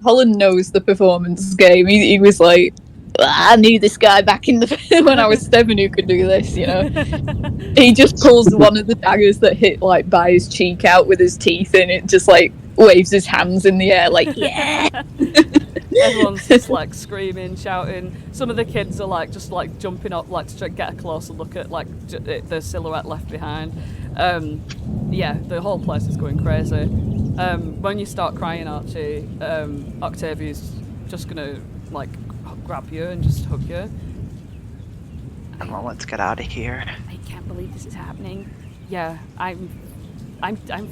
Holland knows the performance game. He was like, I knew this guy back in the when I was 7 who could do this, you know. He just pulls one of the daggers that hit like by his cheek out with his teeth in it, just like waves his hands in the air like, yeah. Everyone's just like screaming, shouting. Some of the kids are like just like jumping up, like to get a closer look at like the silhouette left behind. Yeah, the whole place is going crazy. When you start crying, Archie, Octavia's just gonna like grab you and just hug you. And well, let's get out of here. I can't believe this is happening. Yeah, I'm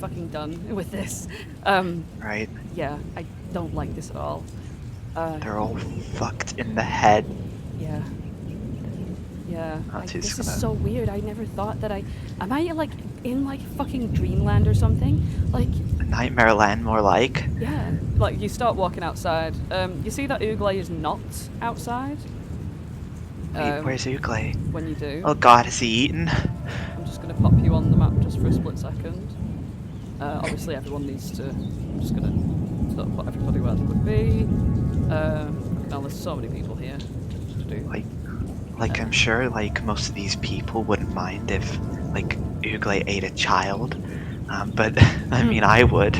fucking done with this. Right. Yeah, I don't like this at all. They're all fucked in the head. Yeah. Yeah. Archie's This is gonna- so weird. I never thought that am I like in like fucking dreamland or something? Like, Nightmare Land, more like. yeah. Like you start walking outside. You see that Uglay is not outside. Wait, where's Uglay? When you do, Oh god, is he eaten? I'm just gonna pop you on the map just for a split second. Obviously, everyone needs to. I'm just gonna sort of put everybody where they would be. Now there's so many people here to do. Like I'm sure like most of these people wouldn't mind if like Uglay ate a child, but I mean I would.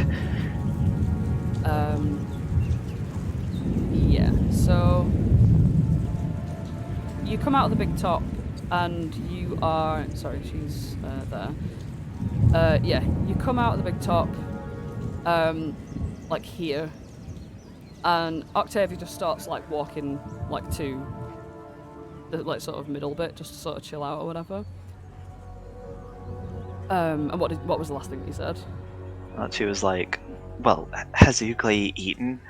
Yeah. So you come out of the big top, and you are. Sorry, she's there. Yeah, you come out of the big top, like here, and Octavia just starts like walking like to the like sort of middle bit, just to sort of chill out or whatever. And what was the last thing that you said? She was like, well, has Uglay eaten?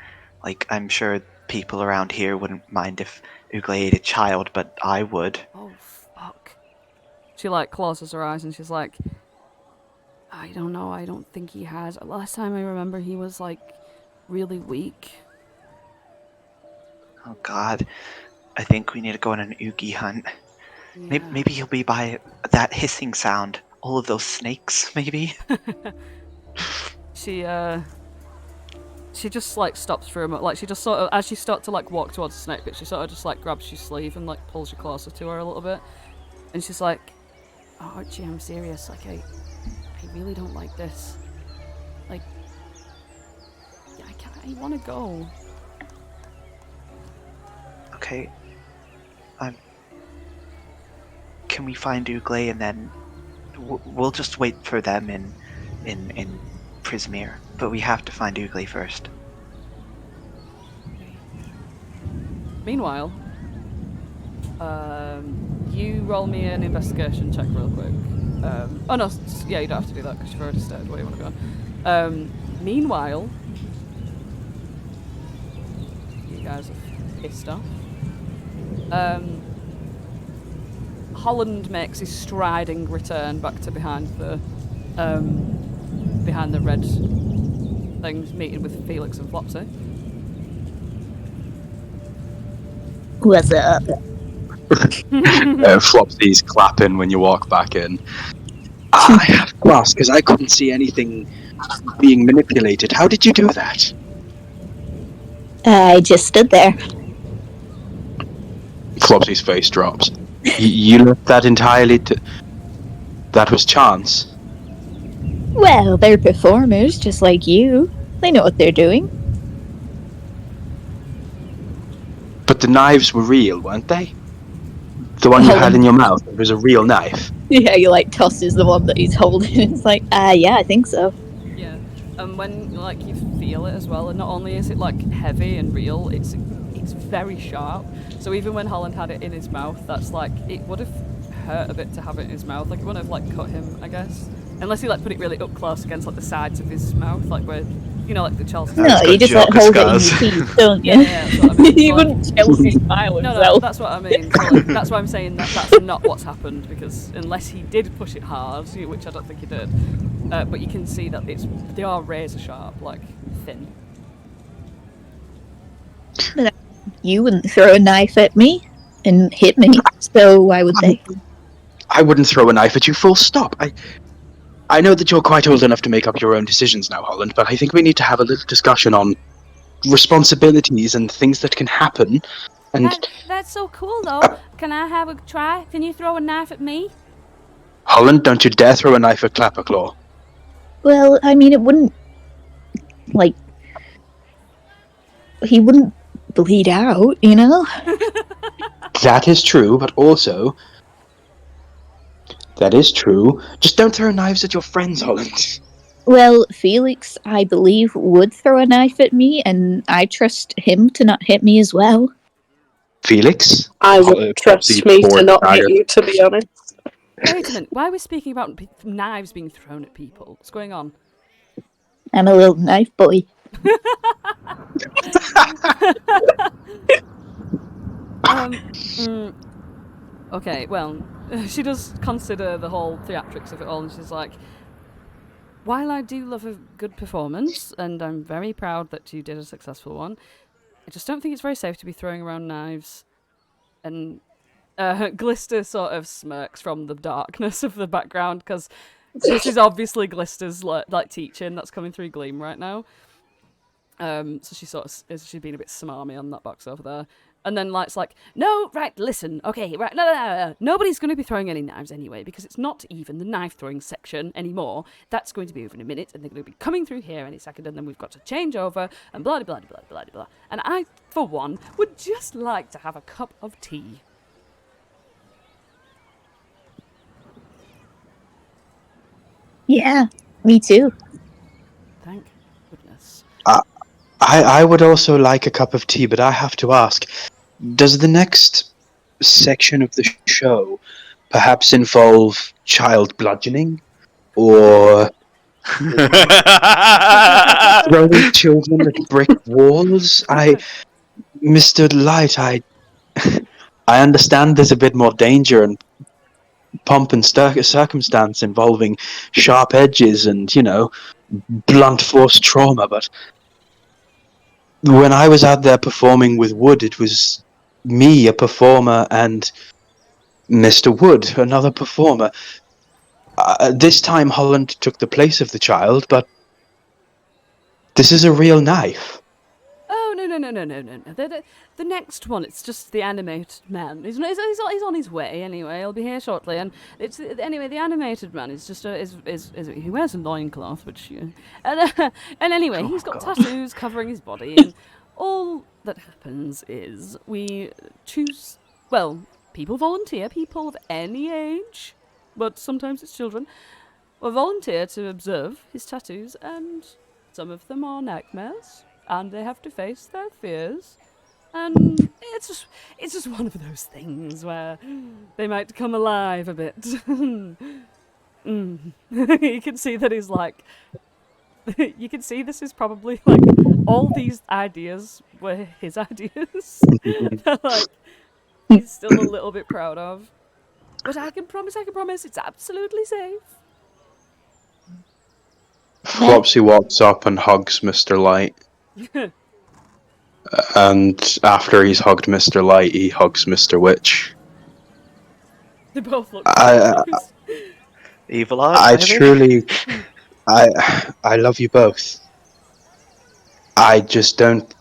Like I'm sure people around here wouldn't mind if Uglay ate a child, but I would. Oh fuck. She like closes her eyes and she's like, I don't know, I don't think he has. Last time I remember he was like really weak. Oh god, I think we need to go on an Oogie hunt. Yeah. Maybe he'll be by that hissing sound. All of those snakes, maybe? She just like stops for a moment, like she just sort of, as you start to like walk towards the snake bit, she sort of just like grabs your sleeve and like pulls you closer to her a little bit, and she's like, oh, Archie, I'm serious, like I really don't like this, like I want to go. Okay. Can we find Uglay and then we'll just wait for them in Prismere, but we have to find Uglay first. Meanwhile, you roll me an investigation check real quick. Oh no, yeah, you don't have to do that because you've already started where you want to go. Meanwhile, you guys are pissed off. Holland makes his striding return back to behind the red things, meeting with Felix and Flopsy. What's up? Flopsy's clapping when you walk back in. I have to ask, because I couldn't see anything being manipulated. How did you do that? I just stood there. Flopsy's face drops. You left that entirely to... That was chance. Well, they're performers, just like you. They know what they're doing. But the knives were real, weren't they? The one you had in your mouth, it was a real knife. Yeah, he like tosses the one that he's holding. It's like, yeah, I think so. Yeah, and when like you feel it as well, and not only is it like heavy and real, it's very sharp. So even when Holland had it in his mouth, that's like, it would have hurt a bit to have it in his mouth. Like it wouldn't have like cut him, I guess, unless he like put it really up close against like the sides of his mouth, like where, you know, like the Chelsea. No, you just like Joker hold it in scars. your teeth, don't you? Yeah, that's what I mean. You Like, wouldn't Chelsea smile no, himself. that's what I mean. So, like, that's why I'm saying that's not what's happened, because unless he did push it hard, which I don't think he did, but you can see that they are razor sharp, like thin. You wouldn't throw a knife at me and hit me, so why would they? I wouldn't throw a knife at you, full stop. I know that you're quite old enough to make up your own decisions now, Holland, but I think we need to have a little discussion on responsibilities and things that can happen. And That's so cool, though. Can I have a try? Can you throw a knife at me? Holland, don't you dare throw a knife at Clapperclaw. Well, I mean, it wouldn't, like, he wouldn't bleed out, you know? That is true, but also... That is true. Just don't throw knives at your friends, Holland. Well, Felix, I believe, would throw a knife at me, and I trust him to not hit me as well. Felix? I would trust me to not hit you, to be honest. Wait a minute. Why are we speaking about knives being thrown at people? What's going on? I'm a little knife boy. Okay, well, she does consider the whole theatrics of it all, and she's like, while I do love a good performance, and I'm very proud that you did a successful one, I just don't think it's very safe to be throwing around knives. And Glister sort of smirks from the darkness of the background, because this is obviously Glister's like teaching that's coming through Gleam right now. So she sort of she's been a bit smarmy on that box over there. And then Light's like, no, right, listen, okay, right, no. Nobody's going to be throwing any knives anyway, because it's not even the knife throwing section anymore. That's going to be over in a minute, and they're going to be coming through here any second, and then we've got to change over, and blah, blah, blah, blah, blah. And I, for one, would just like to have a cup of tea. Yeah, me too. Thank goodness. I would also like a cup of tea, but I have to ask, does the next section of the show perhaps involve child bludgeoning? Or throwing children at brick walls? Mr. Light, I understand there's a bit more danger and pomp and circumstance involving sharp edges and, blunt force trauma, but when I was out there performing with Wood, it was me, a performer, and Mr. Wood, another performer. This time Holland took the place of the child, but this is a real knife. Oh, no. The next one, it's just the animated man. He's on his way anyway. He'll be here shortly. And anyway, the animated man is just he wears a loincloth, which and anyway, he's got tattoos covering his body, and all that happens is we choose. Well, people volunteer, people of any age, but sometimes it's children, will volunteer to observe his tattoos, and some of them are nightmares, and they have to face their fears. And it's just one of those things where they might come alive a bit. You can see that he's like, you can see this is probably like all these ideas were his ideas. That, like, he's still a little bit proud of. But I can promise, it's absolutely safe. Flopsy walks up and hugs Mr. Light. And after he's hugged Mr. Light, he hugs Mr. Witch. They both look confused. Evil art. I maybe? truly, I love you both. I just don't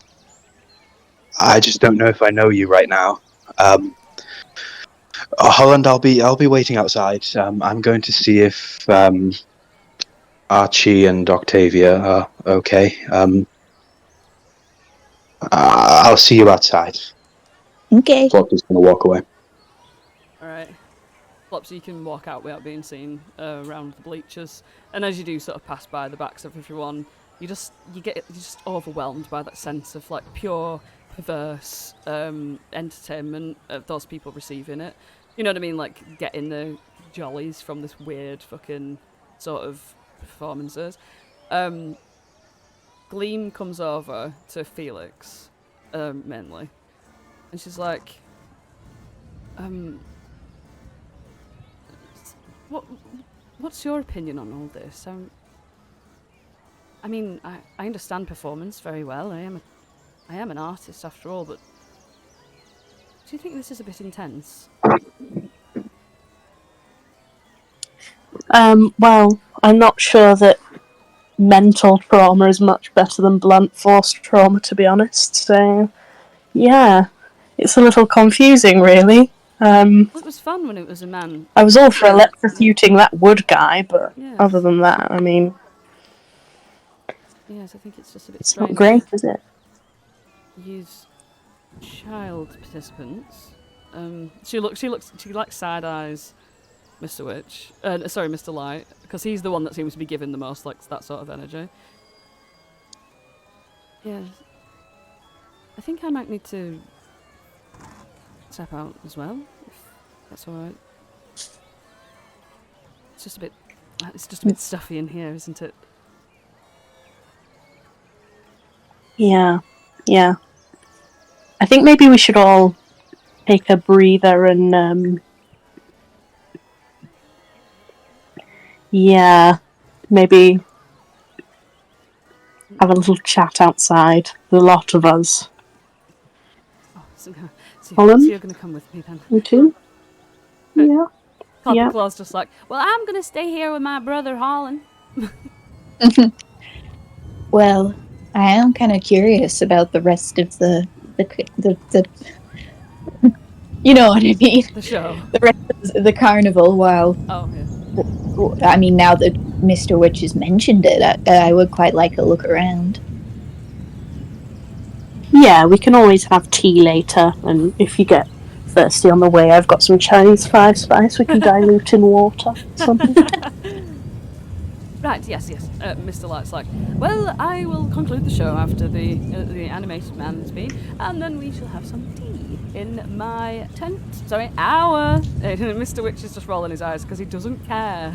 know if I know you right now. Holland, I'll be waiting outside. I'm going to see if Archie and Octavia are okay. I'll see you outside. Okay. Flopsy's gonna walk away. Alright. Flopsy, you can walk out without being seen around the bleachers. And as you do sort of pass by the backs of everyone, you're just overwhelmed by that sense of like pure, perverse entertainment of those people receiving it. You know what I mean? Like getting the jollies from this weird fucking sort of performances. Gleam comes over to Felix, mainly, and she's like, what's your opinion on all this? I mean, I understand performance very well. I am an artist after all, but do you think this is a bit intense? Well, I'm not sure that mental trauma is much better than blunt force trauma, to be honest. So, yeah, it's a little confusing, really. Well, it was fun when it was a man. I was all for electrocuting that Wood guy, but Yes. other than that, I mean, Yes, I think it's just a bit it's strange. not great, is it? Use child participants. She like side eyes Mr. Witch. Sorry, Mr. Light, because he's the one that seems to be giving the most like that sort of energy. Yeah, I think I might need to step out as well, if that's all right. It's just a bit stuffy in here, isn't it? Yeah. I think maybe we should all take a breather and maybe have a little chat outside. The lot of us. Oh, so Holland? you're going to come with me then? You too? Yeah. Yeah. Claw's just like, well, I'm going to stay here with my brother Holland. Well, I am kind of curious about the rest of the you know what I mean. The show. The rest of the carnival. While Oh, yeah. I mean, now that Mr. Witch has mentioned it, I would quite like a look around. Yeah, we can always have tea later, and if you get thirsty on the way, I've got some Chinese 5 spice we can dilute in water. Something. Right, yes. Mr. Light's like, well, I will conclude the show after the animated man's been, and then we shall have some tea in my tent. Sorry, our. Mr. Witch is just rolling his eyes because he doesn't care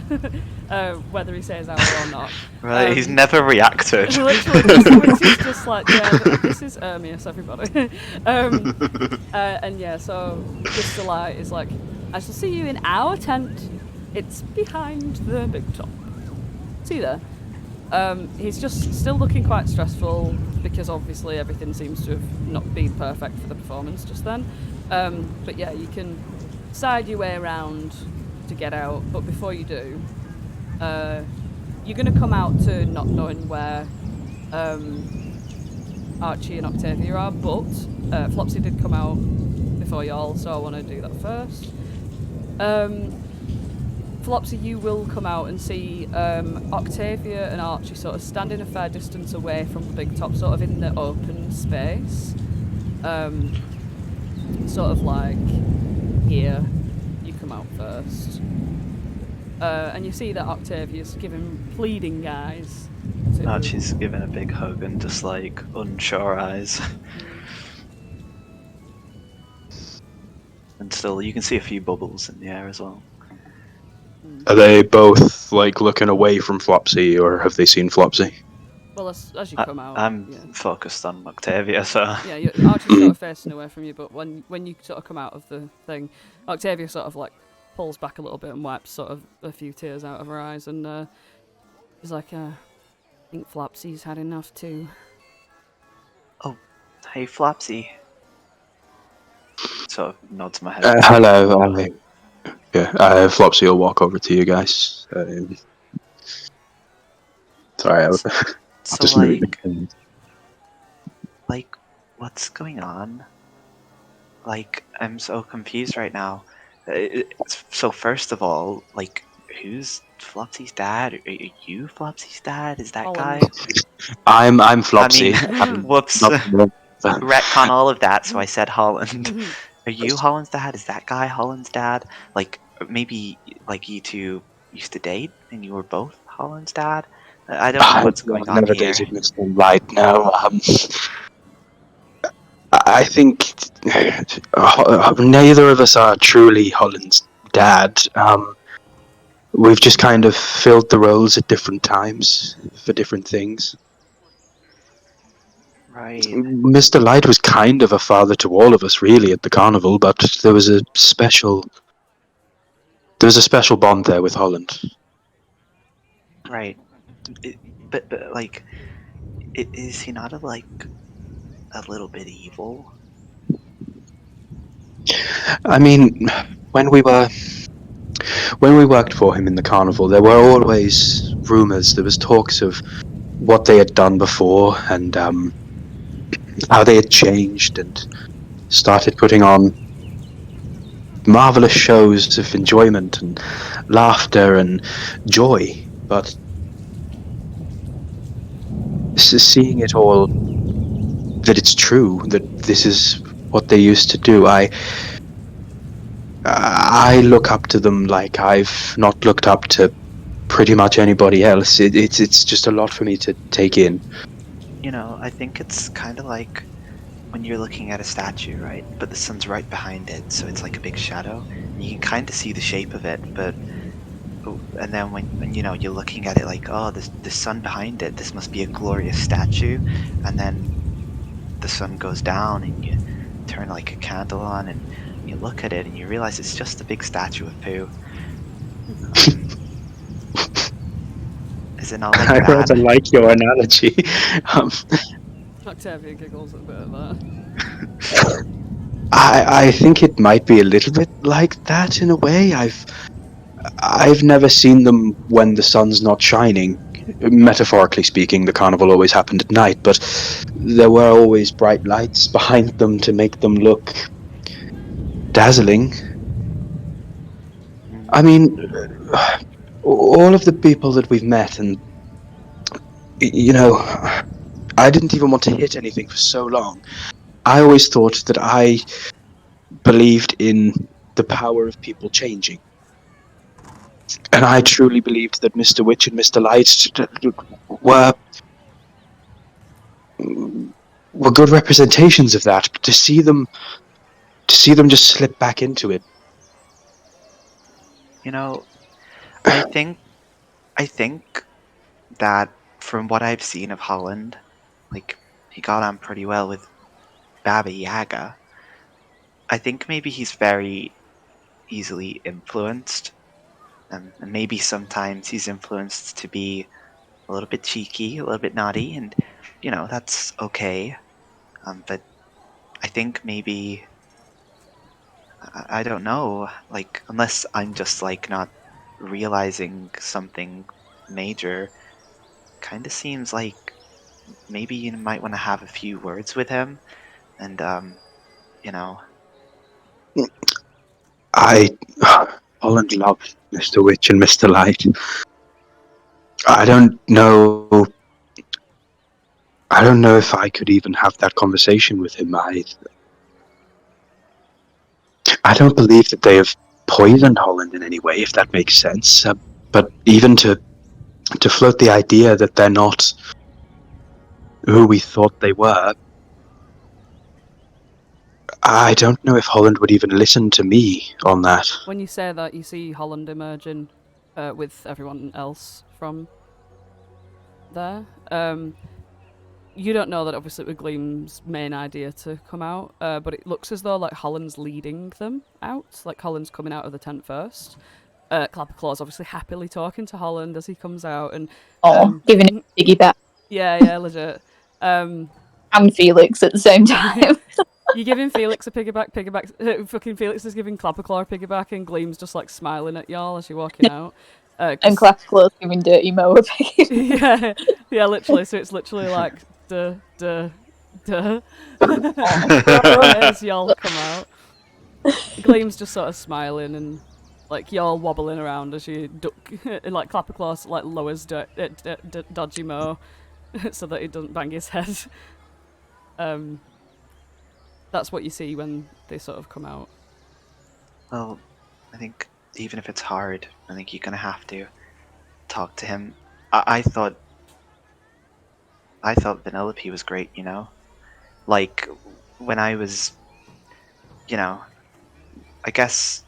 whether he says our or not. Right, he's never reacted. Literally, Mr. Witch is just like, yeah, this is Ermius, everybody. And yeah, so Mr. Light is like, I shall see you in our tent. It's behind the big top. See there. He's just still looking quite stressful because obviously everything seems to have not been perfect for the performance just then. But yeah, you can side your way around to get out, but before you do, you're going to come out to not knowing where Archie and Octavia are, but Flopsy did come out before y'all, so I want to do that first. Flopsy, you will come out and see Octavia and Archie sort of standing a fair distance away from the big top, sort of in the open space. Sort of like here, you come out first. And you see that Octavia's giving pleading eyes. Archie's giving a big hug and just like unsure eyes. And still, you can see a few bubbles in the air as well. Are they both like looking away from Flopsy, or have they seen Flopsy? Well, as you come out, I'm focused on Octavia, so yeah, Archie's sort of facing away from you, but when you sort of come out of the thing, Octavia sort of like pulls back a little bit and wipes sort of a few tears out of her eyes, and is like, I think Flopsy's had enough too. Oh, hey Flopsy. Sort of nods my head. Hello. Flopsy will walk over to you guys. Sorry, I'll So just move it. like, what's going on? Like, I'm so confused right now. So first of all, like, who's Flopsy's dad? Are you Flopsy's dad? Is that Holland. guy? I'm Flopsy. I mean, whoops. Retcon all of that, so I said Holland. Are you Holland's dad? Is that guy Holland's dad? Like, maybe, like, you two used to date and you were both Holland's dad? I don't know what's going on never here. dated Mr. Light now. I think neither of us are truly Holland's dad. We've just kind of filled the roles at different times for different things. Right. Mr. Light was kind of a father to all of us, really, at the carnival, but there was a special bond there with Holland. Right. But like, is he not like a little bit evil? I mean, when we worked for him in the carnival, there were always rumors. There was talks of what they had done before and how they had changed and started putting on marvelous shows of enjoyment and laughter and joy. But seeing it all, that it's true, that this is what they used to do, I look up to them like I've not looked up to pretty much anybody else. It's just a lot for me to take in. You know, I think it's kind of like when you're looking at a statue, right? But the sun's right behind it, so it's like a big shadow. And you can kind of see the shape of it, but and then when you know you're looking at it like, oh, the sun behind it, this must be a glorious statue. And then the sun goes down and you turn like a candle on and you look at it and you realize it's just a big statue of poo. Is it not like I that? rather like your analogy. Um, Octavia giggles a bit at that. I think it might be a little bit like that in a way. I've never seen them when the sun's not shining. Metaphorically speaking, the carnival always happened at night, but there were always bright lights behind them to make them look dazzling. I mean, all of the people that we've met, and you know, I didn't even want to hit anything for so long. I always thought that I believed in the power of people changing. And I truly believed that Mr. Witch and Mr. Light were good representations of that. But to see them just slip back into it. You know, I think that from what I've seen of Holland, like he got on pretty well with Baba Yaga. I think maybe he's very easily influenced, and maybe sometimes he's influenced to be a little bit cheeky, a little bit naughty, and that's okay. But I think maybe I don't know, like unless I'm just like not realizing something major, kind of seems like maybe you might want to have a few words with him, and you know, I Holland loved Mr. Witch and Mr. Light. I don't know. I don't know if I could even have that conversation with him. I don't believe that they have poisoned Holland in any way, if that makes sense. But even to float the idea that they're not who we thought they were, I don't know if Holland would even listen to me on that. When you say that, you see Holland emerging with everyone else from there. You don't know that obviously it was Gleam's main idea to come out, but it looks as though like Holland's leading them out, like Holland's coming out of the tent first. Clapperclaw's obviously happily talking to Holland as he comes out and giving it a piggyback. Yeah, legit. And Felix at the same time. You're giving Felix a piggyback. Fucking Felix is giving Clapperclaw a piggyback, and Gleam's just like smiling at y'all as you're walking out. And Clapperclaw's giving Dirty Mo a piggyback. yeah, literally. So it's literally like duh. As y'all come out, Gleam's just sort of smiling and like y'all wobbling around as you duck. And like Clapperclaw like lowers Dodgy Mo so that he doesn't bang his head. That's what you see when they sort of come out. well, I think even if it's hard, I think you're gonna have to talk to him. I thought Vanellope was great, like when I was, I guess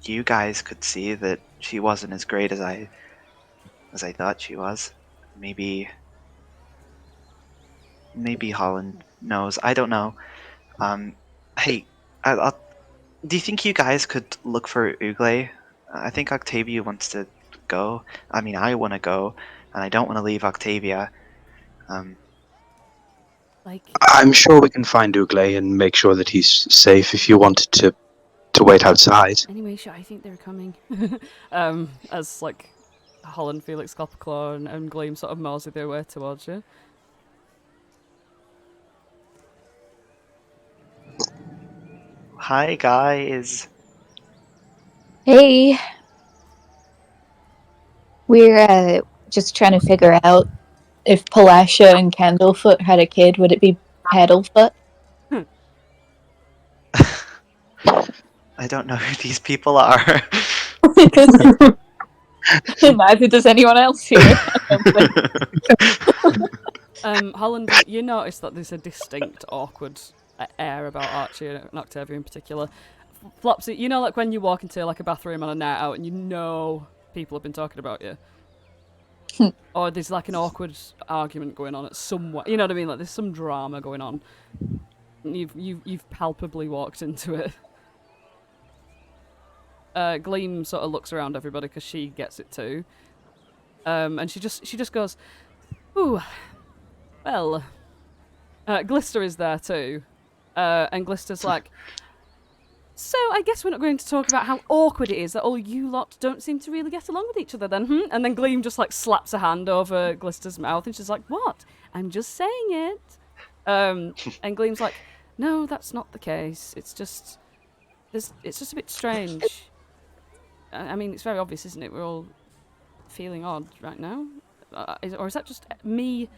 you guys could see that she wasn't as great as I thought she was. Maybe Holland knows. I don't know. Hey, do you think you guys could look for Ugle? I think Octavia wants to go. I mean, I want to go, and I don't want to leave Octavia. I'm sure we can find Ugle and make sure that he's safe if you wanted to wait outside. Anyway, I think they're coming. As like Holland, Felix, Clapperclaw, and Gleam sort of mosey their way towards you. Hi, guys. Hey. We're just trying to figure out if Palasha and Candlefoot had a kid, would it be Paddlefoot? I don't know who these people are. Neither does anyone else here. Holland, you notice that there's a distinct awkward air about Archie and Octavia in particular. Flopsy, you know, like when you walk into like a bathroom on a night out and you know people have been talking about you. or there's like an awkward argument going on at somewhere. You know what I mean? Like there's some drama going on. You've palpably walked into it. Gleam sort of looks around everybody because she gets it too, and she just goes, "Ooh, well." Glister is there too, and Glister's like, "So I guess we're not going to talk about how awkward it is that all you lot don't seem to really get along with each other, then?" And then Gleam just like slaps a hand over Glister's mouth, and she's like, "What? I'm just saying it." And Gleam's like, "No, that's not the case. It's just a bit strange. I mean, it's very obvious, isn't it? We're all feeling odd right now. Or is that just me,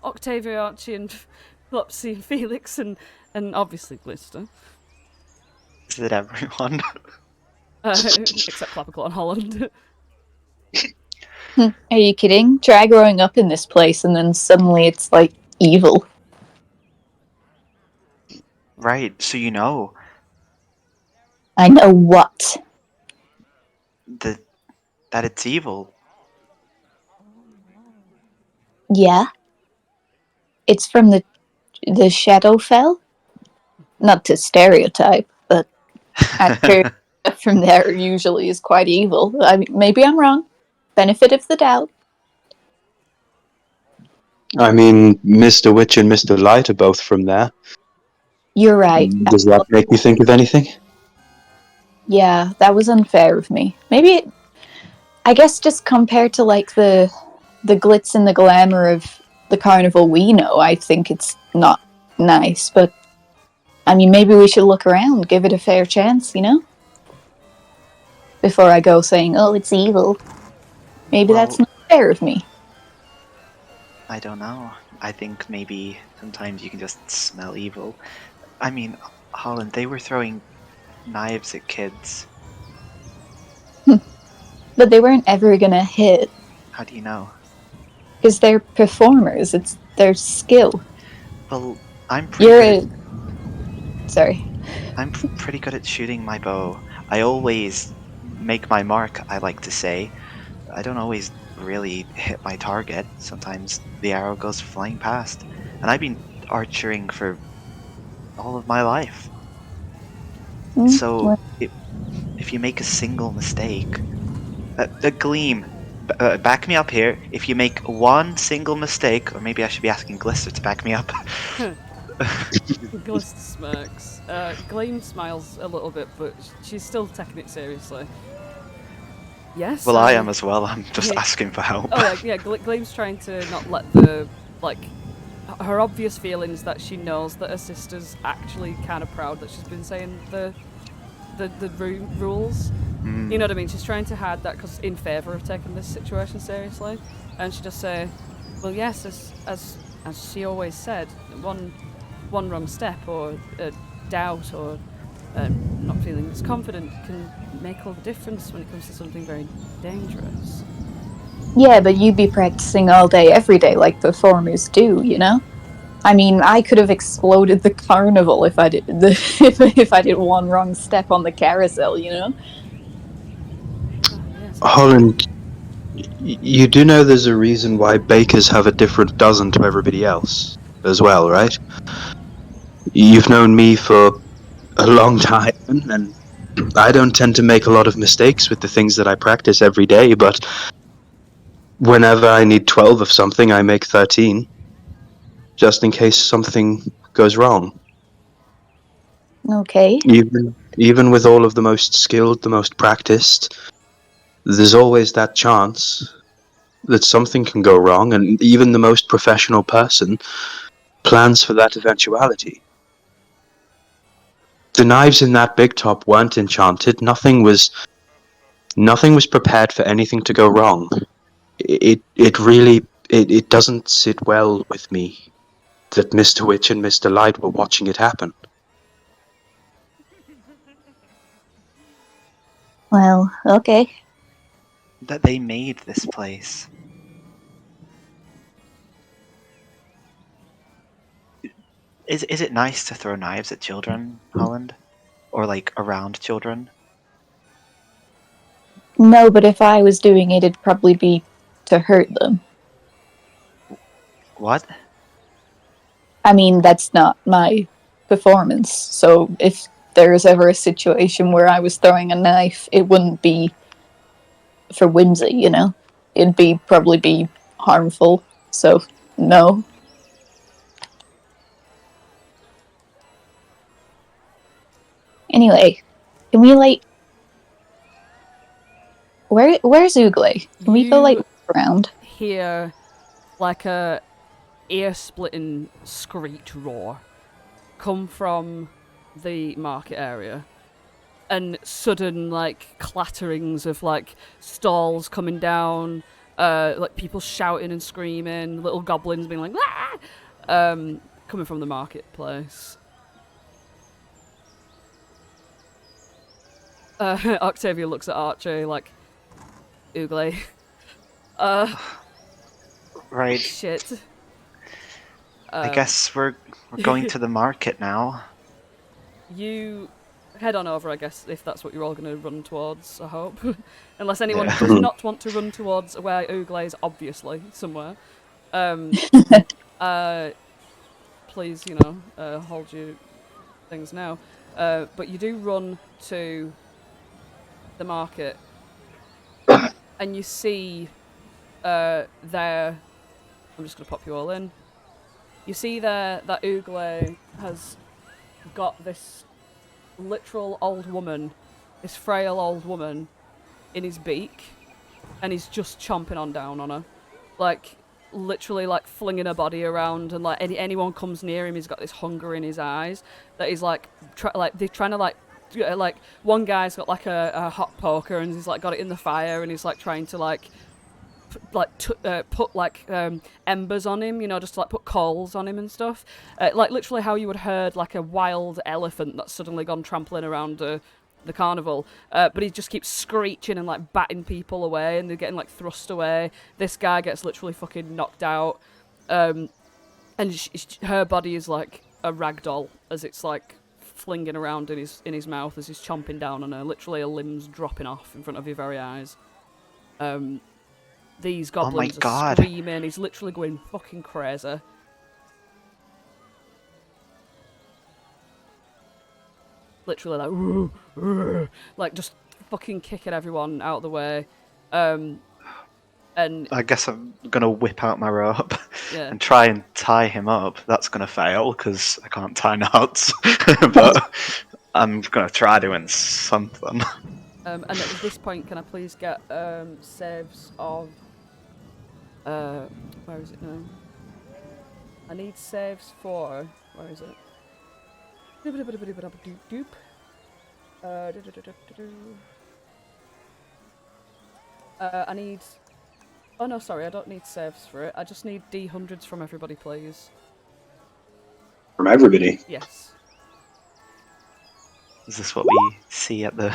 Octavia, Archie, and Flopsy, and Felix, and obviously Glister? Is it everyone? Except Clapperclaw and Holland." Are you kidding? Try growing up in this place and then suddenly it's like evil. Right, so you know I know what. that it's evil. Yeah. It's from the Shadowfell. Not to stereotype, but I've heard stuff from there usually is quite evil. I mean, maybe I'm wrong. Benefit of the doubt. I mean, Mr. Witch and Mr. Light are both from there. You're right. Does that make you think of anything? Yeah, that was unfair of me. Maybe, I guess just compared to like the glitz and the glamour of the carnival we know, I think it's not nice, but I mean, maybe we should look around, give it a fair chance, you know? Before I go saying, "Oh, it's evil." Maybe that's not fair of me. I don't know. I think maybe sometimes you can just smell evil. I mean, Holland, they were throwing knives at kids. But they weren't ever gonna hit, How do you know? because they're performers. It's their skill. Well, I'm pretty Sorry. I'm pretty good at shooting my bow. I always make my mark, I like to say. I don't always really hit my target. Sometimes the arrow goes flying past. And I've been archering for all of my life. So, if you make a single mistake... the Gleam, back me up here. If you make one single mistake, or maybe I should be asking Glister to back me up. Glister smirks. Gleam smiles a little bit, but she's still taking it seriously. Yes. Well, I am as well. I'm just asking for help. Oh yeah, Gleam's trying to not let the her obvious feelings that she knows that her sister's actually kind of proud that she's been saying the rules. You know what I mean? She's trying to hide that because in favour of taking this situation seriously, and she just say, "Well, yes, as she always said, one wrong step or a doubt or not feeling as confident can make all the difference when it comes to something very dangerous." Yeah, but you'd be practicing all day, every day, like performers do, you know? I mean, I could have exploded the carnival if I did if I did one wrong step on the carousel, you know? Yes. Holland, you do know there's a reason why bakers have a different dozen to everybody else as well, right? You've known me for a long time, and I don't tend to make a lot of mistakes with the things that I practice every day, but whenever I need 12 of something, I make 13, just in case something goes wrong. Okay. Even with all of the most skilled, the most practiced, there's always that chance that something can go wrong, and even the most professional person plans for that eventuality. The knives in that big top weren't enchanted. Nothing was prepared for anything to go wrong. It really doesn't sit well with me that Mr. Witch and Mr. Light were watching it happen. Well, okay. That they made this place. Is it nice to throw knives at children, Holland? Or like around children? No, but if I was doing it, it'd probably be to hurt them. What? I mean, that's not my performance. So if there was ever a situation where I was throwing a knife, it wouldn't be for whimsy, you know? It'd probably be harmful. So, no. Anyway, can we, like... Where's Oogley? Can we go, like, around? Hear, like, a ear-splitting screech roar come from the market area. And sudden, like, clatterings of, like, stalls coming down, like, people shouting and screaming, little goblins being like, ah! Coming from the marketplace. Octavia looks at Archie like, Oogley. Right. Shit. I guess we're going to the market now. You head on over, I guess, if that's what you're all going to run towards, I hope. Unless anyone does not want to run towards where Oogley is obviously somewhere. Please, hold your things now. But you do run to the market, and you see there... I'm just going to pop you all in. You see there that Oogley has got this literal old woman, this frail old woman, in his beak, and he's just chomping on down on her. Like, literally, like, flinging her body around, and, like, anyone comes near him, he's got this hunger in his eyes that he's, like, they're trying to, like, one guy's got, like, a hot poker, and he's, like, got it in the fire, and he's, like, trying to, like, put like embers on him, just to, like, put coals on him and stuff, like literally how you would heard like a wild elephant that's suddenly gone trampling around the carnival, but he just keeps screeching and, like, batting people away, and they're getting, like, thrust away. This guy gets literally fucking knocked out, and her body is like a rag doll as it's, like, flinging around in his mouth as he's chomping down on her. Literally, her limbs dropping off in front of your very eyes. These goblins are screaming. He's literally going fucking crazy. Literally, like, "Roo, roo," like, just fucking kicking everyone out of the way. And I guess I'm gonna whip out my rope yeah. and try and tie him up. That's gonna fail because I can't tie knots, but I'm gonna try doing something. And at this point, can I please get saves of... where is it now? I need saves for... Where is it? I need... Oh no, sorry, I don't need saves for it. I just need D100s from everybody, please. From everybody? Yes. Is this what we see at the...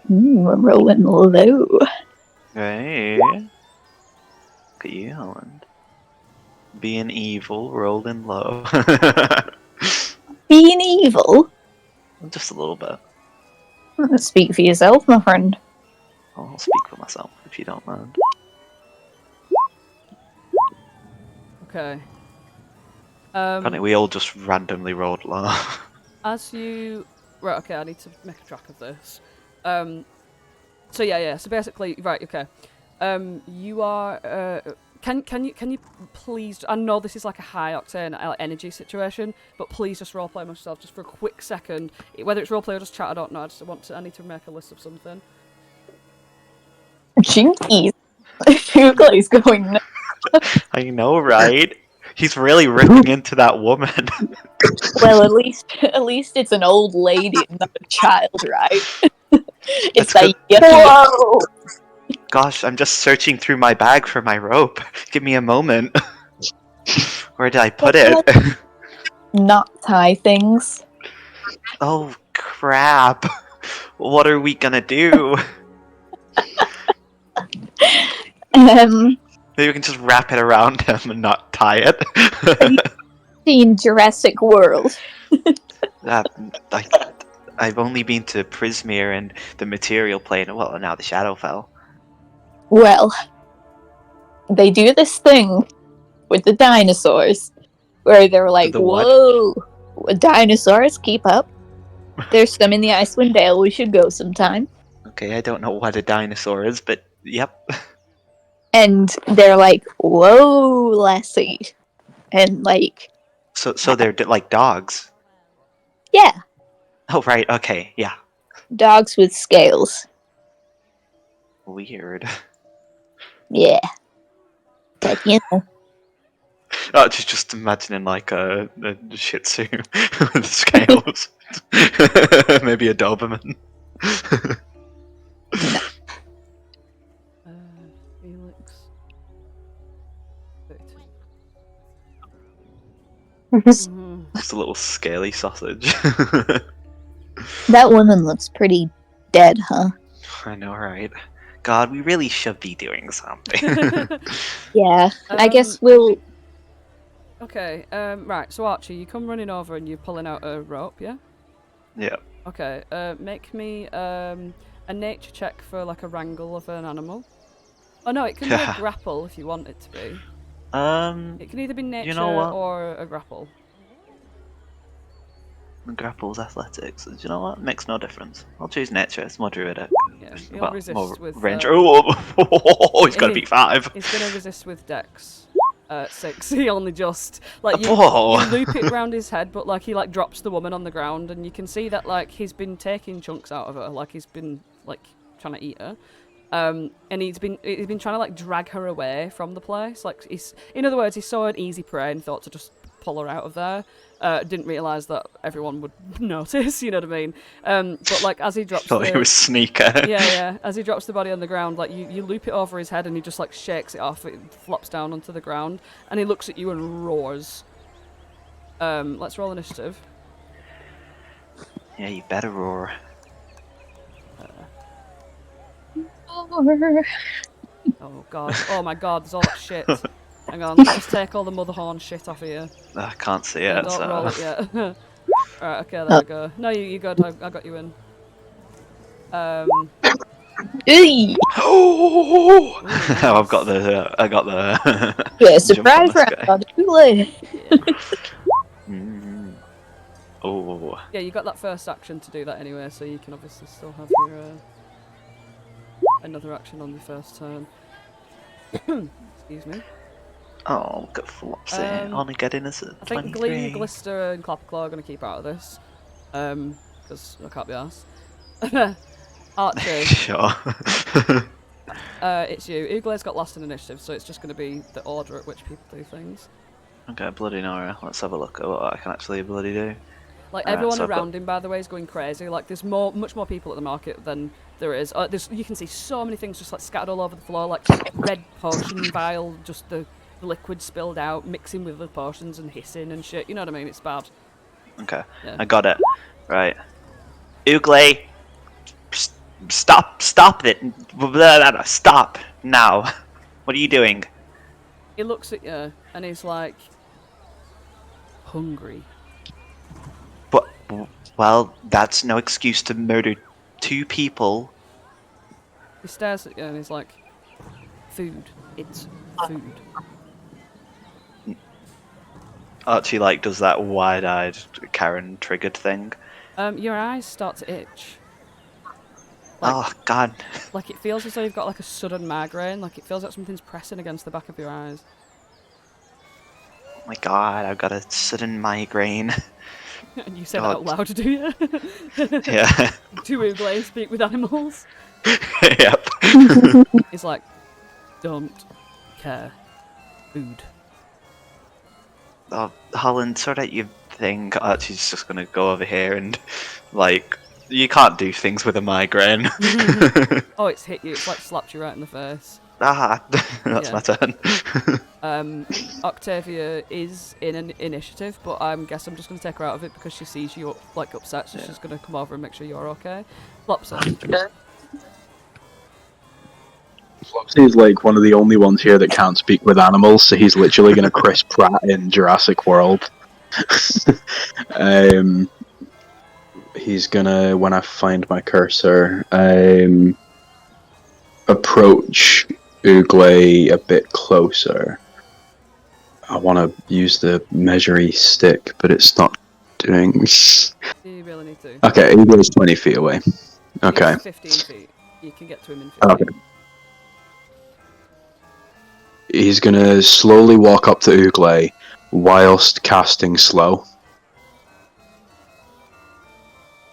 We're rolling low. Hey. Look at you, Holland. Being evil, rolling low. Being evil? Just a little bit. Speak for yourself, my friend. I'll speak for myself, if you don't mind. Okay. Apparently we all just randomly rolled low. As you... Right, okay, I need to make a track of this. So yeah, so basically, right, okay. You are... Can you please... I know this is like a high octane energy situation, but please just roleplay myself just for a quick second. Whether it's roleplay or just chat, I don't know. I need to make a list of something. Jinkies. Googly's going nuts. I know, right? He's really ripping into that woman. Well, at least it's an old lady and not a child, right? It's That's like, whoa! Gosh, I'm just searching through my bag for my rope. Give me a moment. Where did I put it? Not tie things. Oh, crap. What are we gonna do? Maybe we can just wrap it around him and not tie it. Have you seen Jurassic World? I've only been to Prismere and the Material Plane. Well, and now the Shadowfell. Well, they do this thing with the dinosaurs where they're like, The what? whoa, dinosaurs, keep up. There's some in the Icewind Dale, we should go sometime. Okay, I don't know what a dinosaur is, but yep. And they're like, whoa, lassie. And like, So they're like dogs. yeah, Oh right, okay, yeah. dogs with scales. Weird. Yeah. But, you know. Oh, just imagining like a Shih Tzu with scales. Maybe a Doberman. Felix. 32. Mhm. Just a little scaly sausage. That woman looks pretty dead, huh? I know, right? God, we really should be doing something. Yeah. I guess we'll. Okay, right, so Archie, you come running over and you're pulling out a rope, yeah? Yeah. Okay, make me a nature check for like a wrangle of an animal. Oh no, it can be a grapple if you want it to be. It can either be nature what? or a grapple. Grapples athletics. Do you know what? Makes no difference. I'll choose nature. It's more druidic. Yeah, he'll Well, resist more with... range. Oh, he's got to be 5. He's going to resist with dex. 6. He only just... Like, you Oh. loop it round his head, but, like, he, like, drops the woman on the ground, and you can see that, like, he's been taking chunks out of her. Like, he's been, like, trying to eat her. And he's been trying to, like, drag her away from the place. Like, in other words, he saw an easy prey and thought to just pull her out of there. Didn't realise that everyone would notice, you know what I mean? But, like, as he drops Thought he was sneaker. Yeah. As he drops the body on the ground, like, you loop it over his head and he just, like, shakes it off. It flops down onto the ground. And he looks at you and roars. Let's roll initiative. Yeah, you better roar. Oh, God. Oh, my God, there's all that shit. Hang on, let's just take all the mother horn shit off of you. I can't see Yeah, it. don't So. roll it yet. Alright, okay, there we go. No, you're good. I got you in. Eey! Oh, nice. I've got the. I got the. Yeah, jump on surprise this guy. round. Hooray. Oh. Yeah, you got that first action to do that anyway, so you can obviously still have your another action on your first turn. Excuse me. Oh, look at Flopsy. Only getting us at I think 23. Gleam, Glister, and Clapperclaw are going to keep out of this. Because I can't be arsed. Archie, Sure. it's you. Ooglay's got last in initiative, so it's just going to be the order at which people do things. Okay, bloody Nora. Let's have a look at what I can actually bloody do. Like, Alright, everyone so I've around him, by the way, is going crazy. Like, there's much more people at the market than there is. You can see so many things just, like, scattered all over the floor, like red potion vial, just the liquid spilled out, mixing with the potions and hissing and shit. You know what I mean? It's bad. Okay, Yeah. I got it. Right. Ooglay! Stop it! Stop now! What are you doing? He looks at you and he's like, hungry. But, well, that's no excuse to murder 2 people. He stares at you and he's like, food. It's food. Archie, like, does that wide-eyed Karen triggered thing. Your eyes start to itch. Like, Oh, God. Like, it feels as though you've got, like, a sudden migraine. Like, it feels like something's pressing against the back of your eyes. Oh my God, I've got a sudden migraine. And you say that out loud, do you? Yeah. Do Ooglays speak with animals? Yep. He's like, don't care. Food. Oh, Holland, sort out your thing. Archie's just gonna go over here and, like, you can't do things with a migraine. Oh, it's hit you. It's like slapped you right in the face. Ah, that's my turn. Octavia is in an initiative, but I guess I'm just going to take her out of it because she sees you like upset, so she's going to come over and make sure you're okay. Flopsy. Flopsy is like one of the only ones here that can't speak with animals, so he's literally going to Chris Pratt in Jurassic World. he's gonna, when I find my cursor, approach Uglay a bit closer. I want to use the measury stick, but it's not doing. Do you really need to? Okay, Uglay's 20 feet away. Okay. He's 15 feet. You can get to him in 15. Okay. He's gonna slowly walk up to Uglay whilst casting slow.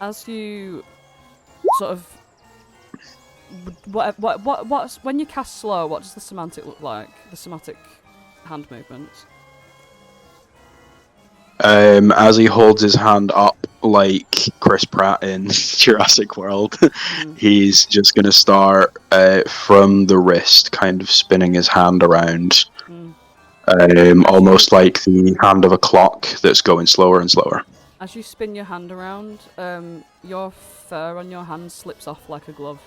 As you sort of what's when you cast slow, what does the semantic look like? The semantic hand movements. As he holds his hand up like Chris Pratt in Jurassic World, he's just gonna start from the wrist, kind of spinning his hand around, almost like the hand of a clock that's going slower and slower. As you spin your hand around, your fur on your hand slips off like a glove.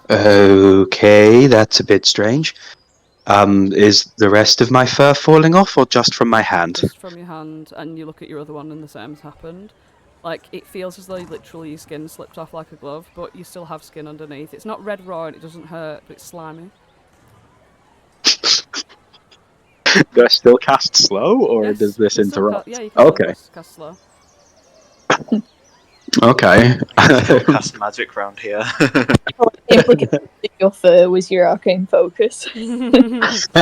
Okay, that's a bit strange. Is the rest of my fur falling off, or just from my hand? Just from your hand, and you look at your other one, and the same's happened. Like, it feels as though literally your skin slipped off like a glove, but you still have skin underneath. It's not red raw and it doesn't hurt, but it's slimy. Do I still cast slow, or Yes, does this you still interrupt? yeah, you can Okay. cast slow. Okay. Don't cast magic round here. The implication that your fur was your arcane focus. Yeah, I'm just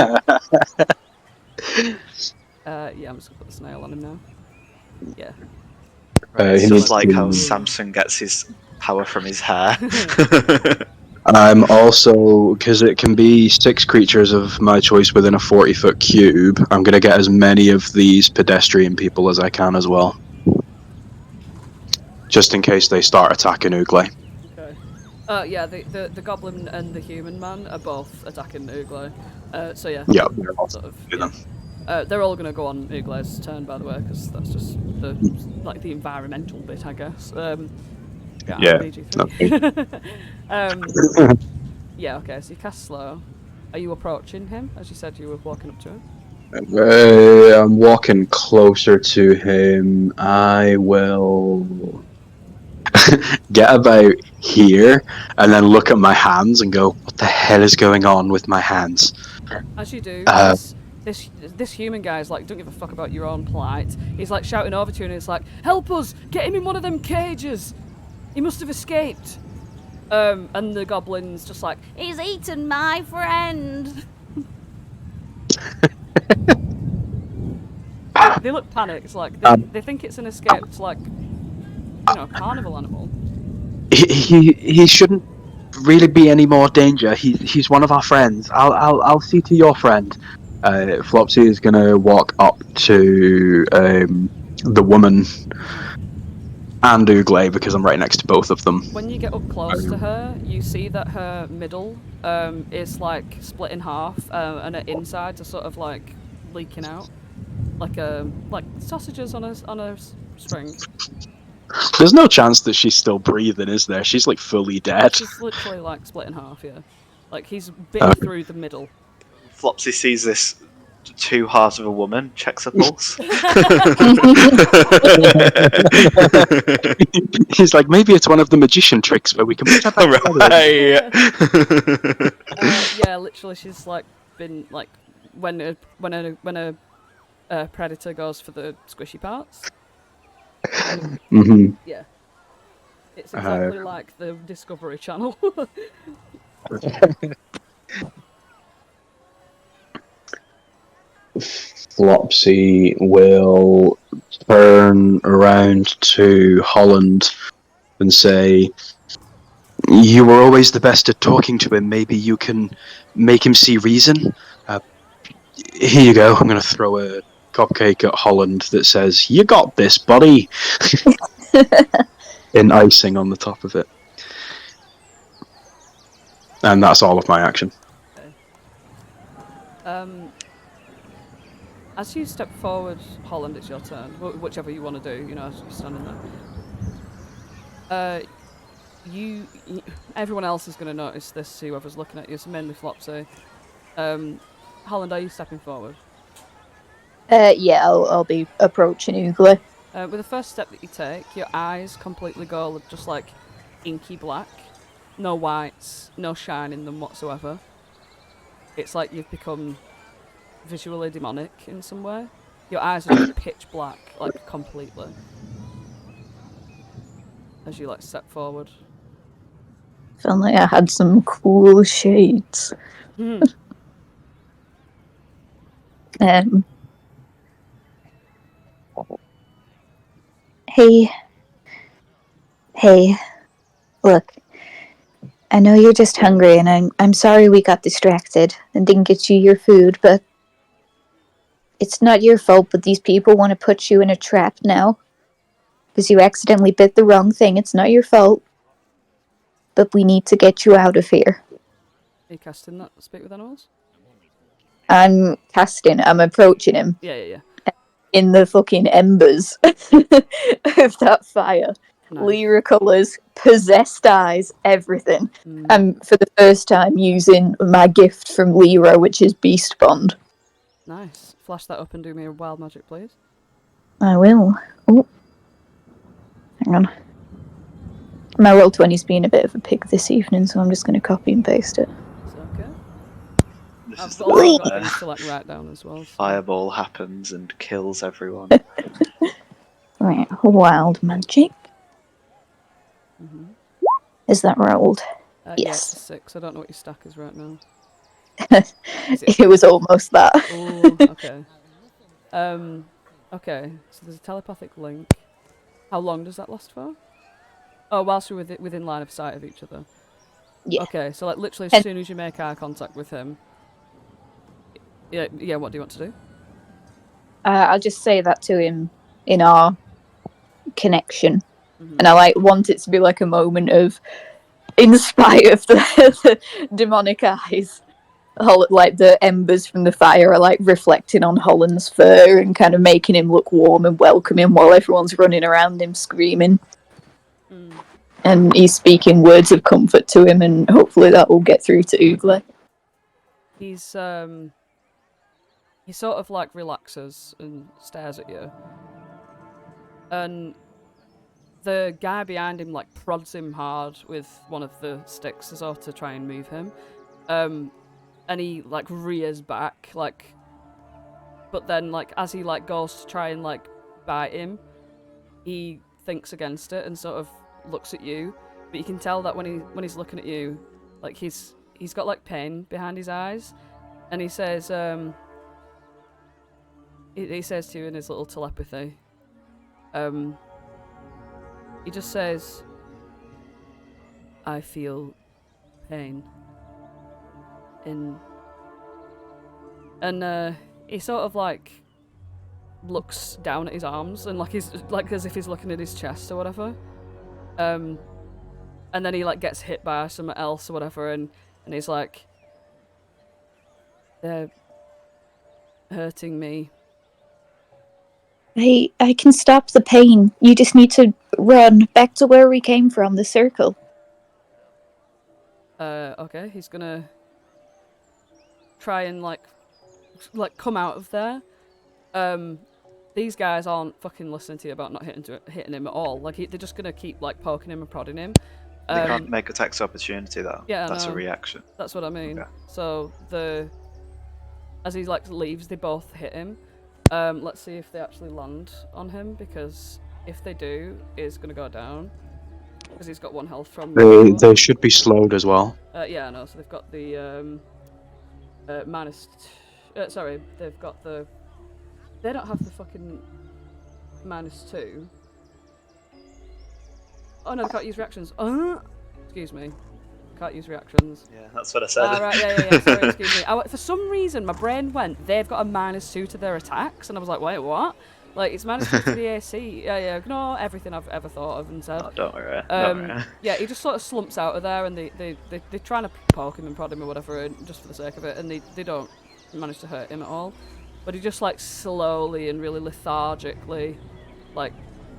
gonna put the snail on him now. Yeah. It's he just needs like to- how Samson gets his power from his hair. I'm also, because it can be 6 creatures of my choice within a 40-foot cube, I'm going to get as many of these pedestrian people as I can as well. Just in case they start attacking Uglay. Okay. Yeah, the goblin and the human man are both attacking Uglay. So yeah. Yeah, they're all Sort of. do them. They're all gonna go on Uglay's turn, by the way, because that's just the environmental bit, I guess. Yeah, BG3. Yeah. Okay. So you cast slow. Are you approaching him? As you said, you were walking up to him. I'm walking closer to him. I will get about here and then look at my hands and go, what the hell is going on with my hands? As you do, this human guy is like, don't give a fuck about your own plight. He's like shouting over to you, and it's like, help us! Get him in one of them cages! He must have escaped. And the goblin's just like, he's eaten my friend. They look panicked, like they think it's an escaped, like, carnival animal. He shouldn't really be any more danger. He's one of our friends. I'll see to your friend. Flopsy is gonna walk up to the woman and Uglay because I'm right next to both of them. When you get up close to her, you see that her middle is like split in half, and her insides are sort of like leaking out, like sausages on a string. There's no chance that she's still breathing, is there? She's like fully dead. She's literally like split in half, yeah. Like he's bitten through the middle. Flopsy sees this two halves of a woman, checks her pulse. He's like, maybe it's one of the magician tricks where we can put her back together. Yeah, literally, she's like been like when a predator goes for the squishy parts. Mm-hmm. Yeah, it's exactly like the Discovery Channel. Flopsy will turn around to Holland and say, you were always the best at talking to him. Maybe you can make him see reason. Here you go. I'm going to throw a cupcake at Holland that says, you got this, buddy. In icing on the top of it. And that's all of my action. Okay. As you step forward, Holland, it's your turn. Whichever you want to do, as you're standing there. Everyone else is going to notice this, whoever's looking at you, so mainly Flopsy. Holland, are you stepping forward? Yeah, I'll be approaching Oogly. With the first step that you take, your eyes completely go just like inky black. No whites, no shine in them whatsoever. It's like you've become visually demonic in some way. Your eyes are just pitch black, like completely. As you like step forward. Felt like I had some cool shades. Um, hey, look, I know you're just hungry, and I'm sorry we got distracted and didn't get you your food, but it's not your fault, but these people want to put you in a trap now. Because you accidentally bit the wrong thing, it's not your fault. But we need to get you out of here. Are you casting that Speak with Animals? I'm approaching him. Yeah. In the fucking embers of that fire. Nice. Lyra colours, possessed eyes, everything. I'm for the first time using my gift from Lyra, which is Beast Bond. Nice. Flash that up and do me a wild magic, please. I will. Oh, hang on. My Roll20's been a bit of a pig this evening, so I'm just going to copy and paste it. It's okay. This I've is the also one got where things to like write down as well. So. fireball happens and kills everyone. Right, wild magic. Is that rolled? Yeah, Yes. it's 6. I don't know what your stack is right now. It was almost that. Ooh, okay. Okay, so there's a telepathic link. How long does that last for? Oh, whilst we're within line of sight of each other. Yeah. Okay, so like literally as soon as you make eye contact with him. Yeah. What do you want to do? I'll just say that to him in our connection, and I want it to be like a moment of, in spite of the demonic eyes, like the embers from the fire are like reflecting on Holland's fur and kind of making him look warm and welcoming while everyone's running around him screaming. And he's speaking words of comfort to him, and hopefully that will get through to Oogly. He sort of like relaxes and stares at you. And the guy behind him like prods him hard with one of the sticks as well to try and move him. And he like rears back, like, but then like as he like goes to try and like bite him, he thinks against it and sort of looks at you. But you can tell that when he's looking at you, like he's got like pain behind his eyes, and he says he says to you in his little telepathy, he just says, "I feel pain." And he sort of like looks down at his arms and like he's like as if he's looking at his chest or whatever. And then he like gets hit by something else or whatever, and he's like, "They're hurting me." I can stop the pain. You just need to run back to where we came from, the circle. Okay, he's gonna try and like come out of there. These guys aren't fucking listening to you about not hitting him at all. Like they're just gonna keep like poking him and prodding him. They can't make attacks opportunity though. Yeah, that's no, a reaction. That's what I mean. Okay. So as he like leaves, they both hit him. Let's see if they actually land on him, because if they do, he's gonna go down because he's got 1 health from. They should be slowed as well. Yeah, I know. So they've got the minus. Sorry, they've got the. They don't have the fucking -2. Oh no, they can't use reactions. Excuse me. Can't use reactions. Yeah, that's what I said. Right, yeah. Sorry, excuse me. For some reason, my brain went, they've got a -2 to their attacks, and I was like, wait, what? Like, it's -2 to the AC. Yeah, ignore everything I've ever thought of and said. Oh, don't worry. Yeah, he just sort of slumps out of there, and they're trying to poke him and prod him or whatever, and just for the sake of it, and they don't manage to hurt him at all. But he just, like, slowly and really lethargically, like,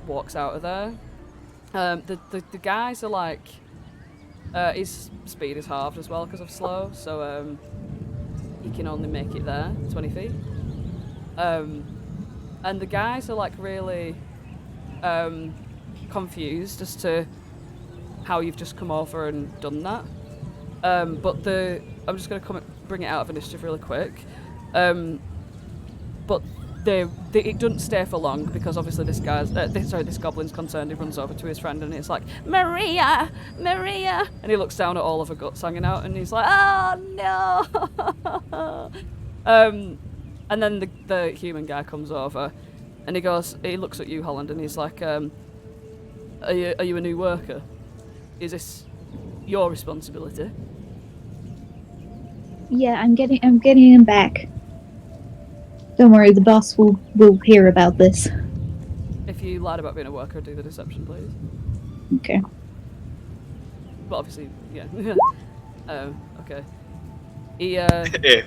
walks out of there. The guys are, like... his speed is halved as well because of slow, so he can only make it there, 20 feet. And the guys are like really confused as to how you've just come over and done that. But I'm just going to bring it out of initiative really quick. But it doesn't stay for long because obviously this goblin's concerned. He runs over to his friend and it's like, Maria, Maria, and he looks down at all of her guts hanging out and he's like, oh no. And then the human guy comes over and he looks at you, Holland, and he's like, are you a new worker? Is this your responsibility? Yeah, I'm getting him back. Don't worry, the boss will hear about this. If you lied about being a worker, do the deception, please. Okay. But obviously, yeah. Okay. He If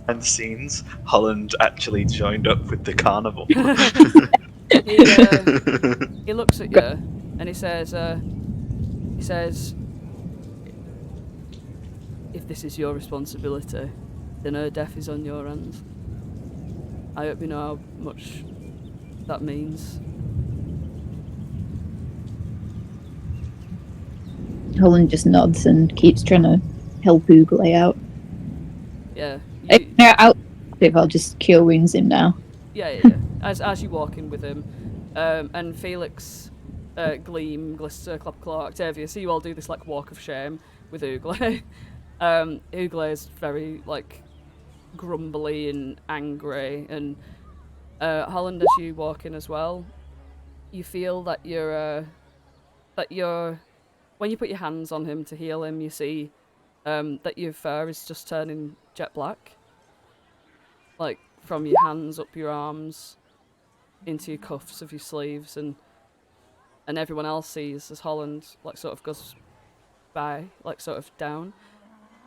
and scenes, Holland actually joined up with the carnival. he looks at you and he says, if this is your responsibility, then her death is on your hands. I hope you know how much that means. Holland just nods and keeps trying to help Oogle out. Yeah. I'll just cure wounds him now. Yeah. As you walk in with him, and Felix, Gleam, Glister, Clapclaw, Octavia, so you all do this like walk of shame with Oogle. Oogle is very like grumbly and angry, and Holland, as you walk in as well, you feel that you're when you put your hands on him to heal him, you see that your fur is just turning jet black, like from your hands up your arms into your cuffs of your sleeves, and everyone else sees as Holland like sort of goes by, like sort of down,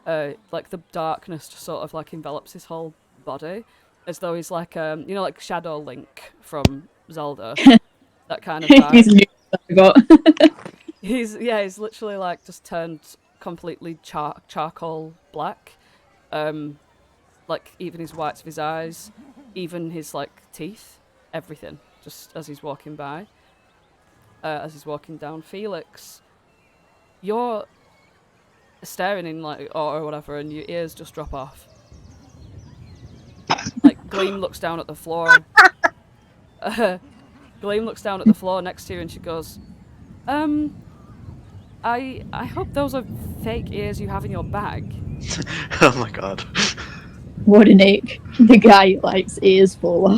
like the darkness just sort of like envelops his whole body, as though he's like like Shadow Link from Zelda, that kind of vibe. He's literally like just turned completely charcoal black, like even his whites of his eyes, even his like teeth, everything, just as he's walking by, as he's walking down. Felix, you're staring in like or whatever, and your ears just drop off. Like Gleam looks down at the floor. Gleam looks down at the floor next to you, and she goes, I hope those are fake ears you have in your bag. Oh my god. What an ache. The guy likes ears full.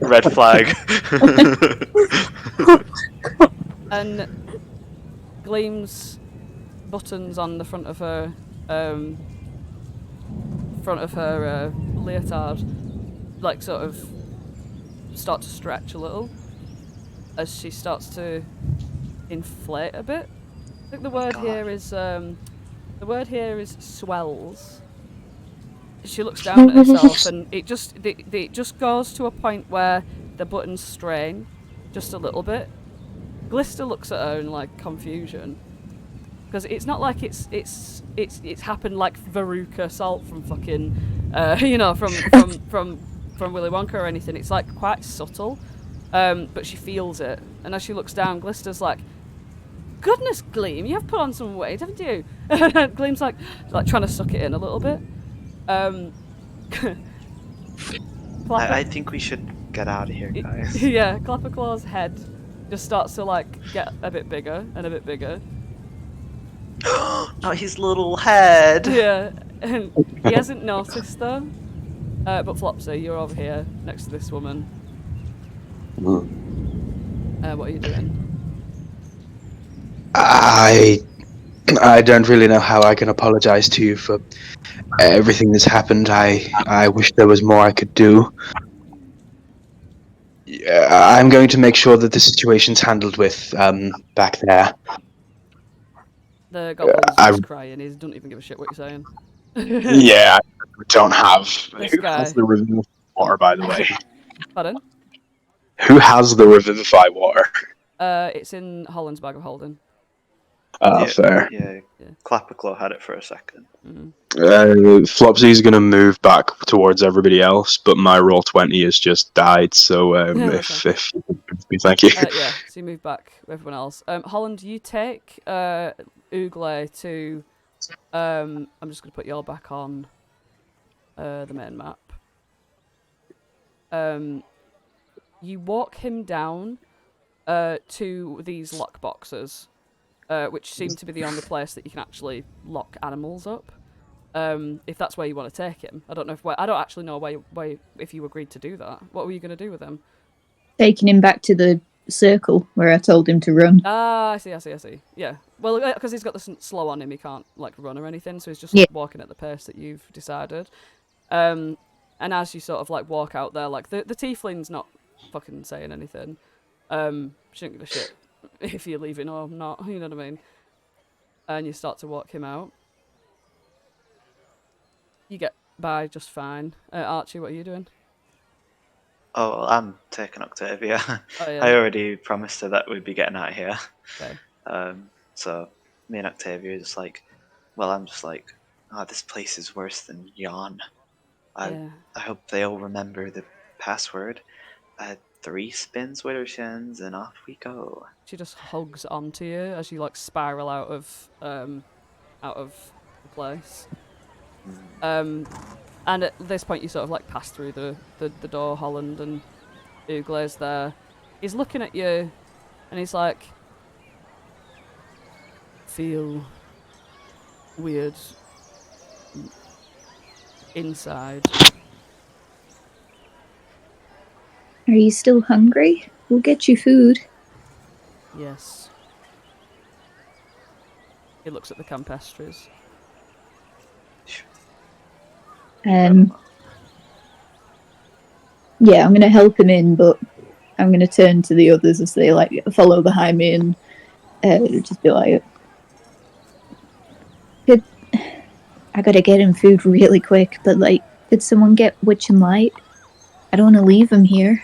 Red flag. And Gleam's buttons on the front of her leotard like sort of start to stretch a little as she starts to inflate a bit. I think the word here is swells. She looks down at herself and it just goes to a point where the buttons strain just a little bit. Glister looks at her in like confusion, because it's not like it's happened like Veruca Salt from fucking from Willy Wonka or anything. It's like quite subtle, but she feels it, and as she looks down, Glister's like, goodness, Gleam, you have put on some weight, haven't you? Gleam's like trying to suck it in a little bit. I think we should get out of here, guys. Yeah, Clapperclaw's head just starts to like get a bit bigger and a bit bigger. Not his little head. Yeah, and he hasn't noticed though. But Flopsy, you're over here next to this woman. What are you doing? I don't really know how I can apologize to you for everything that's happened. I wish there was more I could do. I'm going to make sure that the situation's handled with back there. The goblin's just crying. He doesn't even give a shit what you're saying. Yeah, I don't have. This Who guy. has the Revivify water, by the way? Pardon? Who has the Revivify water? It's in Holland's bag of holding. Ah, fair. Yeah. Yeah. Clapperclaw had it for a second. Flopsy's going to move back towards everybody else, but my roll 20 has just died, so if thank you. Yeah, so you move back with everyone else. Holland, you take Ooglay to. I'm just going to put you all back on the main map. You walk him down to these lock boxes, which seem to be the only place that you can actually lock animals up. If that's where you want to take him, I don't know I don't actually know why if you agreed to do that. What were you going to do with him? Taking him back to the circle where I told him to run. Ah, I see. Yeah. Well, because he's got the slow on him, he can't like run or anything, so he's just Yeah. walking at the pace that you've decided. And as you sort of like walk out there, like the tiefling's not fucking saying anything. She don't give a shit if you're leaving or not. You know what I mean? And you start to walk him out. You get by just fine. Archie, what are you doing? Oh, well, I'm taking Octavia. Oh, yeah. I already promised her that we'd be getting out of here. Okay. So me and Octavia are just like, well, I'm just like, oh, this place is worse than Yon. Yeah. I hope they all remember the password. 3 spins with her shins, and off we go. She just hugs onto you as you like spiral out of the place. And at this point, you sort of like pass through the door, Holland, and Ooglay's there. He's looking at you, and he's like, feel weird inside. Are you still hungry? We'll get you food. Yes. He looks at the campestries. Yeah, I'm gonna help him in, but I'm gonna turn to the others as they like follow behind me and just be like, I gotta get him food really quick, but like, could someone get Witch and Light? I don't want to leave him here.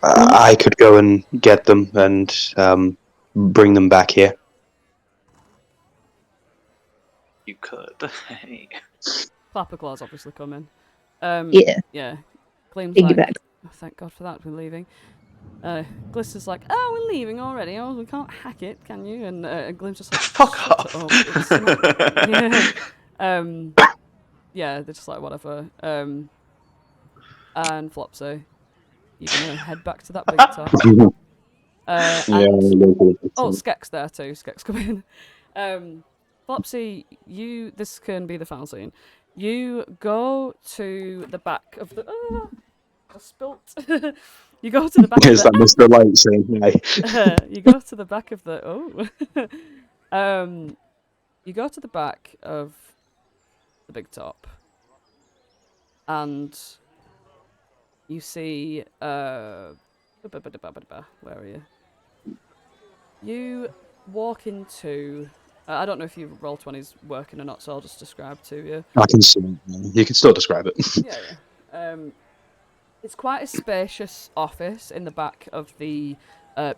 I could go and get them and bring them back here. You could. Clapperclaw's obviously coming. Yeah. Yeah. Gleam's Piggyback. like, oh, thank God for that, we're leaving. Glister's like, oh, we're leaving already. Oh, we can't hack it, can you? And Gleam's just like, Fuck off. It's not... Yeah. Yeah, they're just like, whatever. And Flopsy, you're gonna head back to that big top. Oh, Skek's there too. Skek's coming. Flopsy, this can be the final scene. You go to the back of the. I spilt. You go to the back. Is that Mr. Light saying hi? You go to the back of the. You go to the back of the big top, and you see. Where are you? You walk into. I don't know if your roll 20's working or not, so I'll just describe to you. I can see it. You can still describe it. Yeah. It's quite a spacious office in the back of the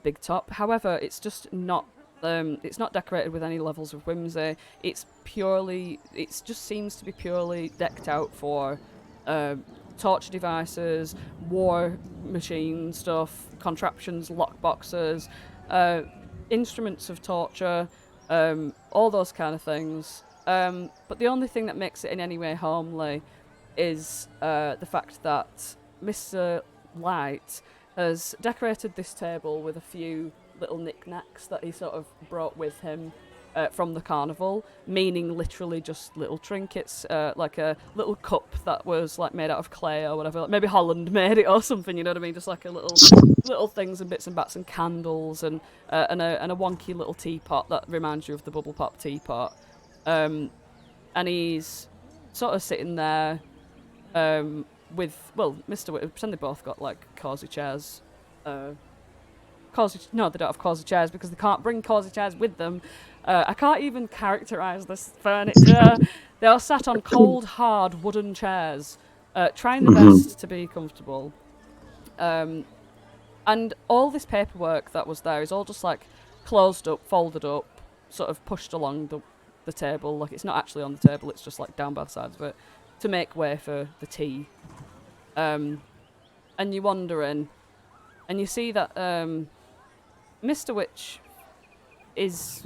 big top. However, it's just not. It's not decorated with any levels of whimsy. It just seems to be purely decked out for torture devices, war machine stuff, contraptions, lockboxes, instruments of torture, all those kind of things. But the only thing that makes it in any way homely is the fact that Mr. Light has decorated this table with a few little knickknacks that he sort of brought with him from the carnival, meaning literally just little trinkets, like a little cup that was like made out of clay or whatever. Like maybe Holland made it or something, you know what I mean? Just like a little things and bits and bats and candles and a wonky little teapot that reminds you of the bubble pop teapot. And he's sort of sitting there with, well, pretend they both got like cosy chairs. No, they don't have cosy chairs because they can't bring cosy chairs with them. I can't even characterise this furniture. They are sat on cold, hard wooden chairs, trying their best to be comfortable. And And all this paperwork that was there is all just like closed up, folded up, sort of pushed along the table. Like it's not actually on the table, it's just like down both sides of it to make way for the tea. And you're wandering, and you see that Mr. Witch is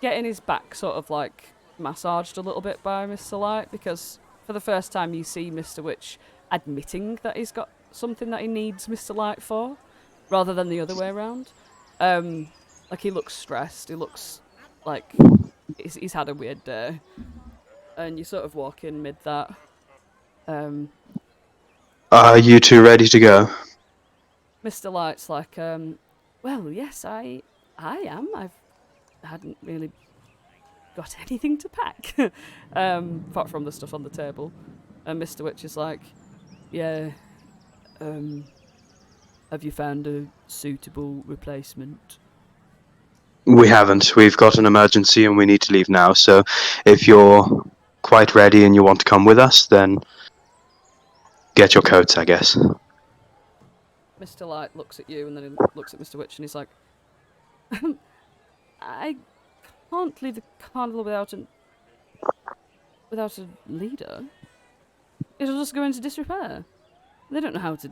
getting his back sort of like massaged a little bit by Mr. Light, because for the first time you see Mr. Witch admitting that he's got something that he needs Mr. Light for, rather than the other way around. Like he looks stressed, he looks like he's had a weird day, and you sort of walk in mid that. Are you two ready to go? Mr. Light's like, well, yes, I am. I hadn't really got anything to pack, apart from the stuff on the table. And Mr. Witch is like, yeah, have you found a suitable replacement? We haven't. We've got an emergency and we need to leave now, so if you're quite ready and you want to come with us, then get your coats, I guess. Mr. Light looks at you and then he looks at Mr. Witch and he's like, I can't leave the carnival without a leader. It'll just go into disrepair. They don't know how to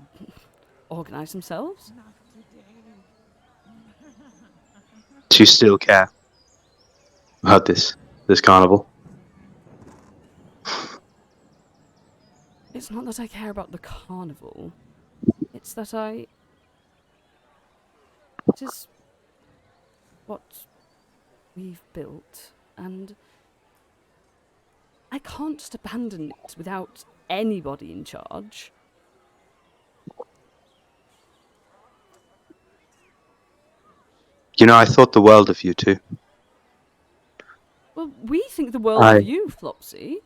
organise themselves. Do you still care about this carnival? It's not that I care about the carnival. It's that it is what we've built, and I can't just abandon it without anybody in charge. You know, I thought the world of you two. Well, we think the world of you, Flopsy.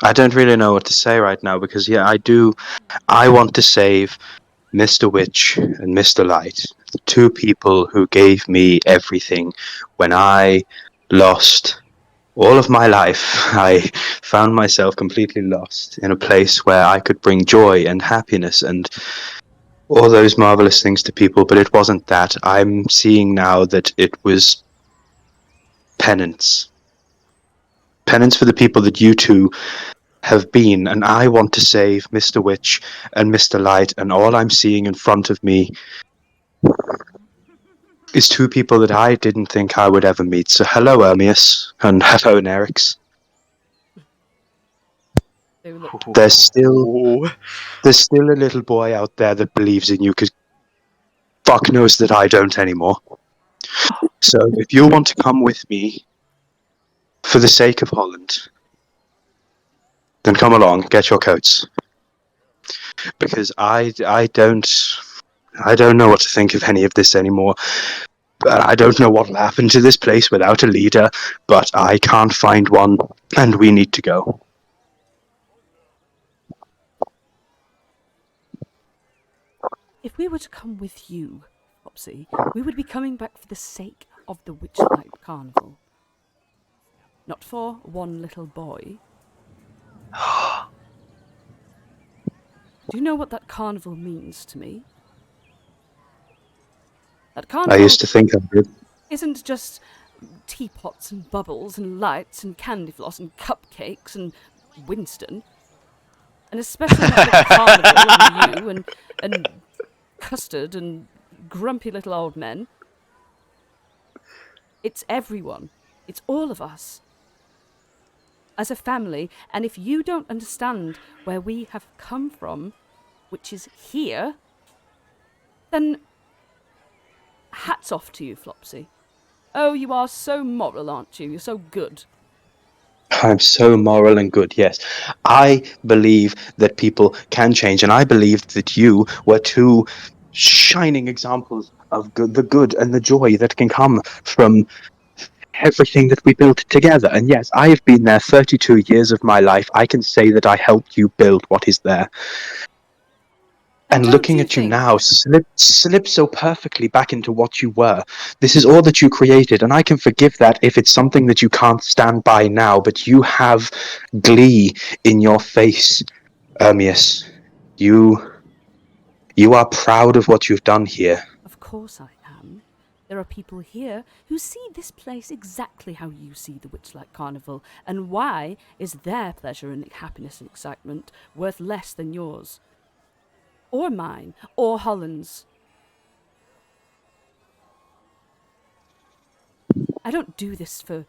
I don't really know what to say right now because, yeah, I want to save Mr. Witch and Mr. Light, the two people who gave me everything when I lost all of my life. I found myself completely lost in a place where I could bring joy and happiness and all those marvelous things to people, but it wasn't that. I'm seeing now that it was penance. Penance for the people that you two have been, and I want to save Mr. Witch and Mr. Light, and all I'm seeing in front of me is two people that I didn't think I would ever meet. So hello, Ermias, and hello, Nerix. There's still a little boy out there that believes in you, because fuck knows that I don't anymore. So if you want to come with me for the sake of Holland, then come along, get your coats. Because I don't know what to think of any of this anymore. I don't know what will happen to this place without a leader, but I can't find one, and we need to go. If we were to come with you, Flopsy, we would be coming back for the sake of the Witchlight Carnival. Not for one little boy. Do you know what that carnival means to me? That carnival I used to think I did. isn't just teapots and bubbles and lights and candy floss and cupcakes and Winston. And especially not the carnival and you and custard and grumpy little old men. It's everyone. It's all of us. As a family, and if you don't understand where we have come from, which is here, then hats off to you, Flopsy. Oh, you are so moral, aren't you? You're so good. I'm so moral and good, yes. I believe that people can change, and I believe that you were two shining examples of the good and the joy that can come from everything that we built together. And yes, I have been there 32 years of my life. I can say that I helped you build what is there. And looking at you now, slip so perfectly back into what you were. This is all that you created, and I can forgive that if it's something that you can't stand by now, but you have glee in your face, Ermias. You are proud of what you've done here. Of course I am. There are people here who see this place exactly how you see the Witchlight Carnival, and why is their pleasure and happiness and excitement worth less than yours? Or mine, or Holland's? I don't do this for,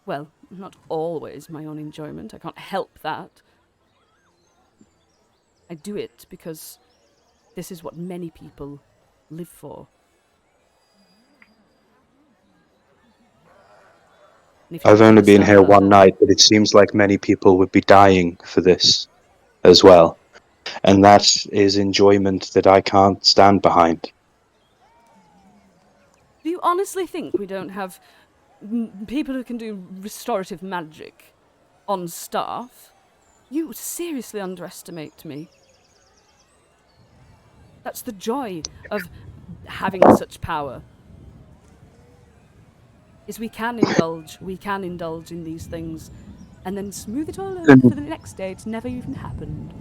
well, not always my own enjoyment. I can't help that. I do it because this is what many people live for. And if you I've only been understand here that- one night, but it seems like many people would be dying for this as well. And that is enjoyment that I can't stand behind. Do you honestly think we don't have people who can do restorative magic on staff? You seriously underestimate me. That's the joy of having such power. Is we can indulge in these things, and then smooth it all over for the next day. It's never even happened.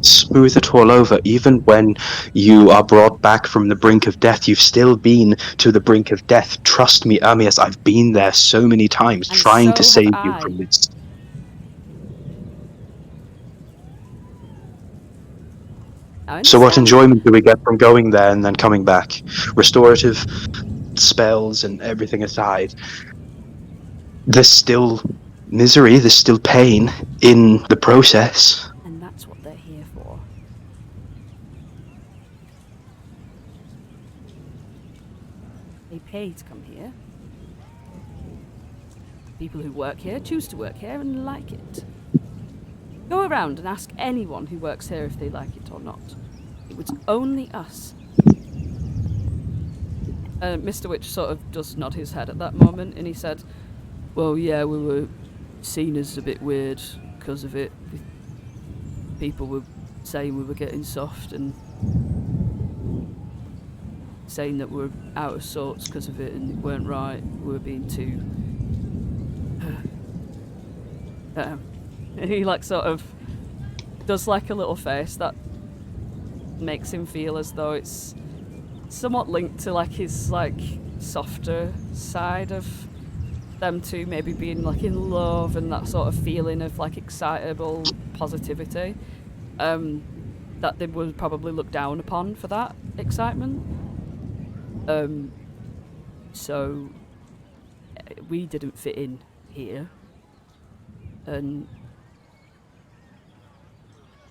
Smooth it all over. Even when you are brought back from the brink of death, you've still been to the brink of death. Trust me, Amias, I've been there so many times And trying so to save have you I. from this. So what enjoyment do we get from going there and then coming back? Restorative spells and everything aside, there's still misery, there's still pain in the process. And that's what they're here for. They pay to come here. People who work here choose to work here and like it. Go around and ask anyone who works here if they like it or not. It was only us. Mr. Witch sort of does nod his head at that moment, and he said, well, yeah, we were seen as a bit weird because of it. People were saying we were getting soft and saying that we're out of sorts because of it, and it weren't right. We were being too... and he, like, sort of does, like, a little face that makes him feel as though it's somewhat linked to, like, his, like, softer side of them two maybe being, like, in love and that sort of feeling of, like, excitable positivity. That they would probably look down upon for that excitement. So we didn't fit in here. And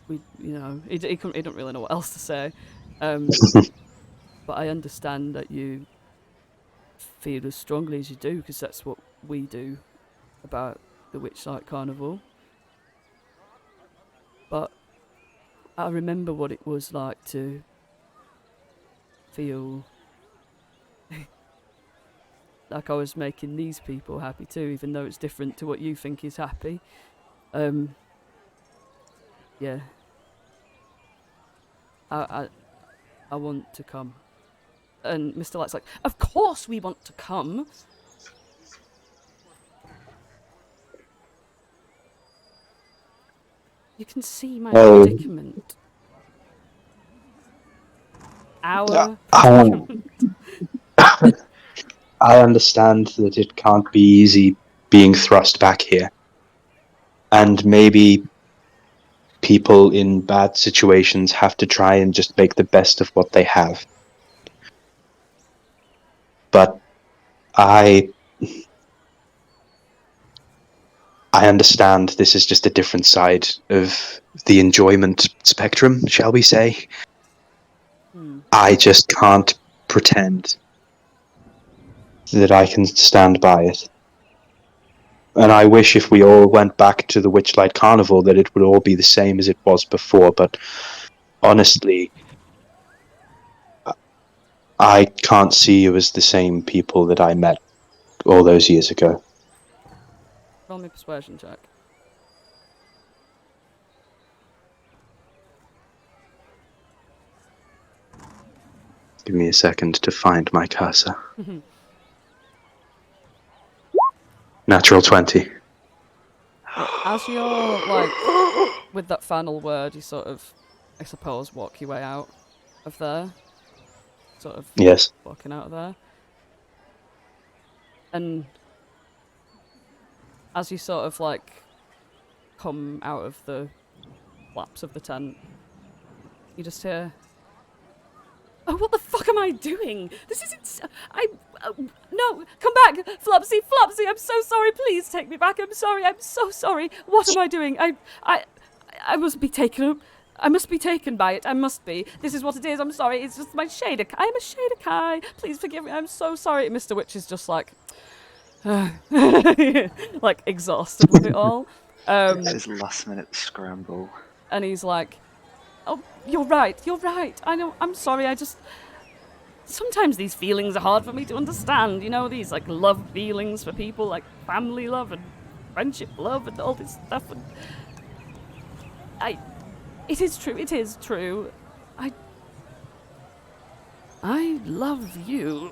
we, you know, he don't really know what else to say. But I understand that you feel as strongly as you do, because that's what we do about the Witchlight Carnival. But I remember what it was like to feel like I was making these people happy too, even though it's different to what you think is happy. Yeah. I want to come. And Mr. Light's like, of course we want to come. You can see my predicament. Our predicament. I understand that it can't be easy being thrust back here. And maybe people in bad situations have to try and just make the best of what they have. But I understand this is just a different side of the enjoyment spectrum, shall we say. I just can't pretend that I can stand by it. And I wish if we all went back to the Witchlight Carnival that it would all be the same as it was before, but honestly, I can't see you as the same people that I met all those years ago. Roll me a persuasion check. Give me a second to find my cursor. Natural 20. As you're, like, with that final word, you sort of I suppose, walk your way out of there. Sort of Yes. walking out of there. And as you sort of like come out of the flaps of the tent, you just hear, "Oh, what the fuck am I doing? This is no, come back, Flopsy, Flopsy, I'm so sorry, please take me back, I'm so sorry, what am I doing? I must be taken up, I must be taken by it, I must be, this is what it is, I'm sorry, it's just my shader, I'm a shader Kai, please forgive me, I'm so sorry." Mr. Witch is just like, like exhausted with it all. It's his last minute scramble. And he's like, "Oh, you're right, I know, I'm sorry, I just... Sometimes these feelings are hard for me to understand, you know, these, like, love feelings for people, like family love and friendship love and all this stuff, and... It is true, I love you.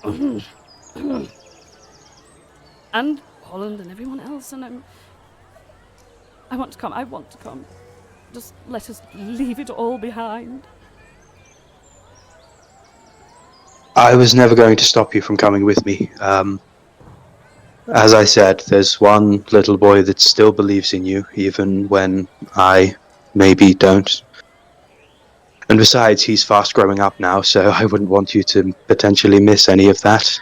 And Holland and everyone else, and I want to come. Just let us leave it all behind." I was never going to stop you from coming with me. As I said, there's one little boy that still believes in you, even when I maybe don't. And besides, he's fast growing up now, so I wouldn't want you to potentially miss any of that.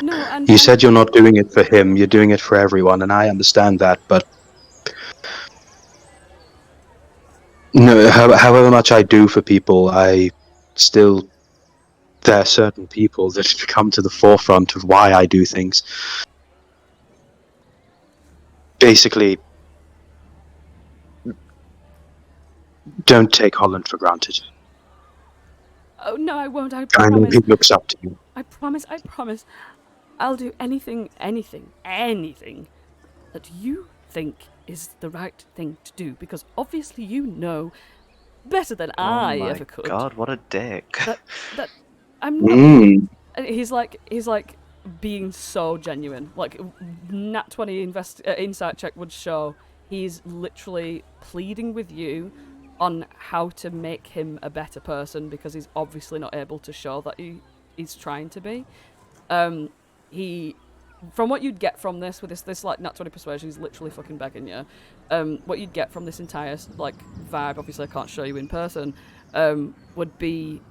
No, and You said you're not doing it for him, you're doing it for everyone, and I understand that, but... No, however much I do for people, I still... There are certain people that come to the forefront of why I do things. Basically, don't take Holland for granted. Oh, no, I won't, I I know promise. he looks up to you. I promise. I'll do anything that you think is the right thing to do, because obviously you know better than I ever could. Oh my god, what a dick. That I'm not... Mm. He's like being so genuine. Like, Nat 20 insight check would show he's literally pleading with you on how to make him a better person, because he's obviously not able to show that he's trying to be. He, from what you'd get from this, with this like Nat 20 persuasion, he's literally fucking begging you. What you'd get from this entire like vibe, obviously I can't show you in person, would be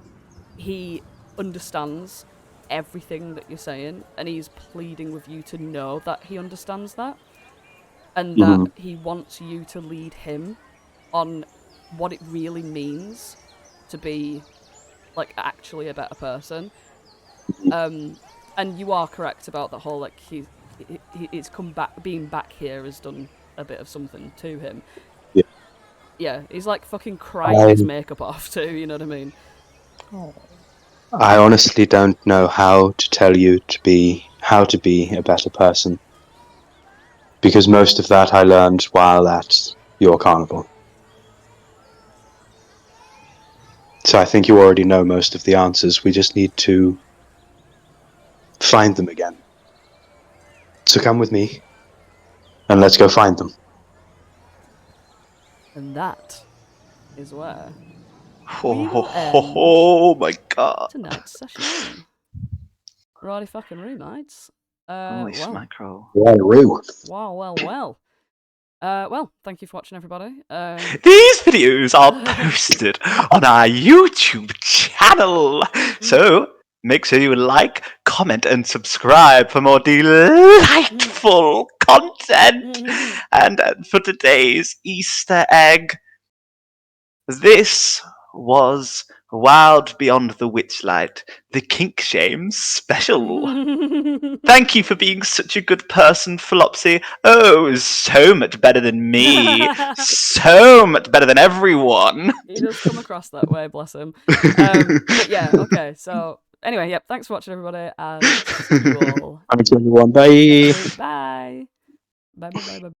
he understands everything that you're saying, and he's pleading with you to know that he understands that, and that he wants you to lead him on what it really means to be like actually a better person. And you are correct about the whole, like, it's come back, being back here has done a bit of something to him. Yeah. Yeah, he's like fucking crying his makeup off too, you know what I mean? I honestly don't know how to tell you how to be a better person. Because most of that I learned while at your carnival. So I think you already know most of the answers, we just need to find them again. So come with me, and let's go find them. And that is where Oh my god. tonight's session. Righty fucking roommates. Holy well, smackerel. well. Well, thank you for watching, everybody. These videos are posted on our YouTube channel. So make sure you like, comment, and subscribe for more delightful content. And for today's Easter egg, this was Wild Beyond the Witchlight, the Kink Shame special. Thank you for being such a good person, Flopsy. Oh, so much better than me. So much better than everyone. He does come across that way, bless him. But yeah, okay, so anyway, yep, thanks for watching, everybody, and see you all. Thanks everyone, bye! Bye. Bye.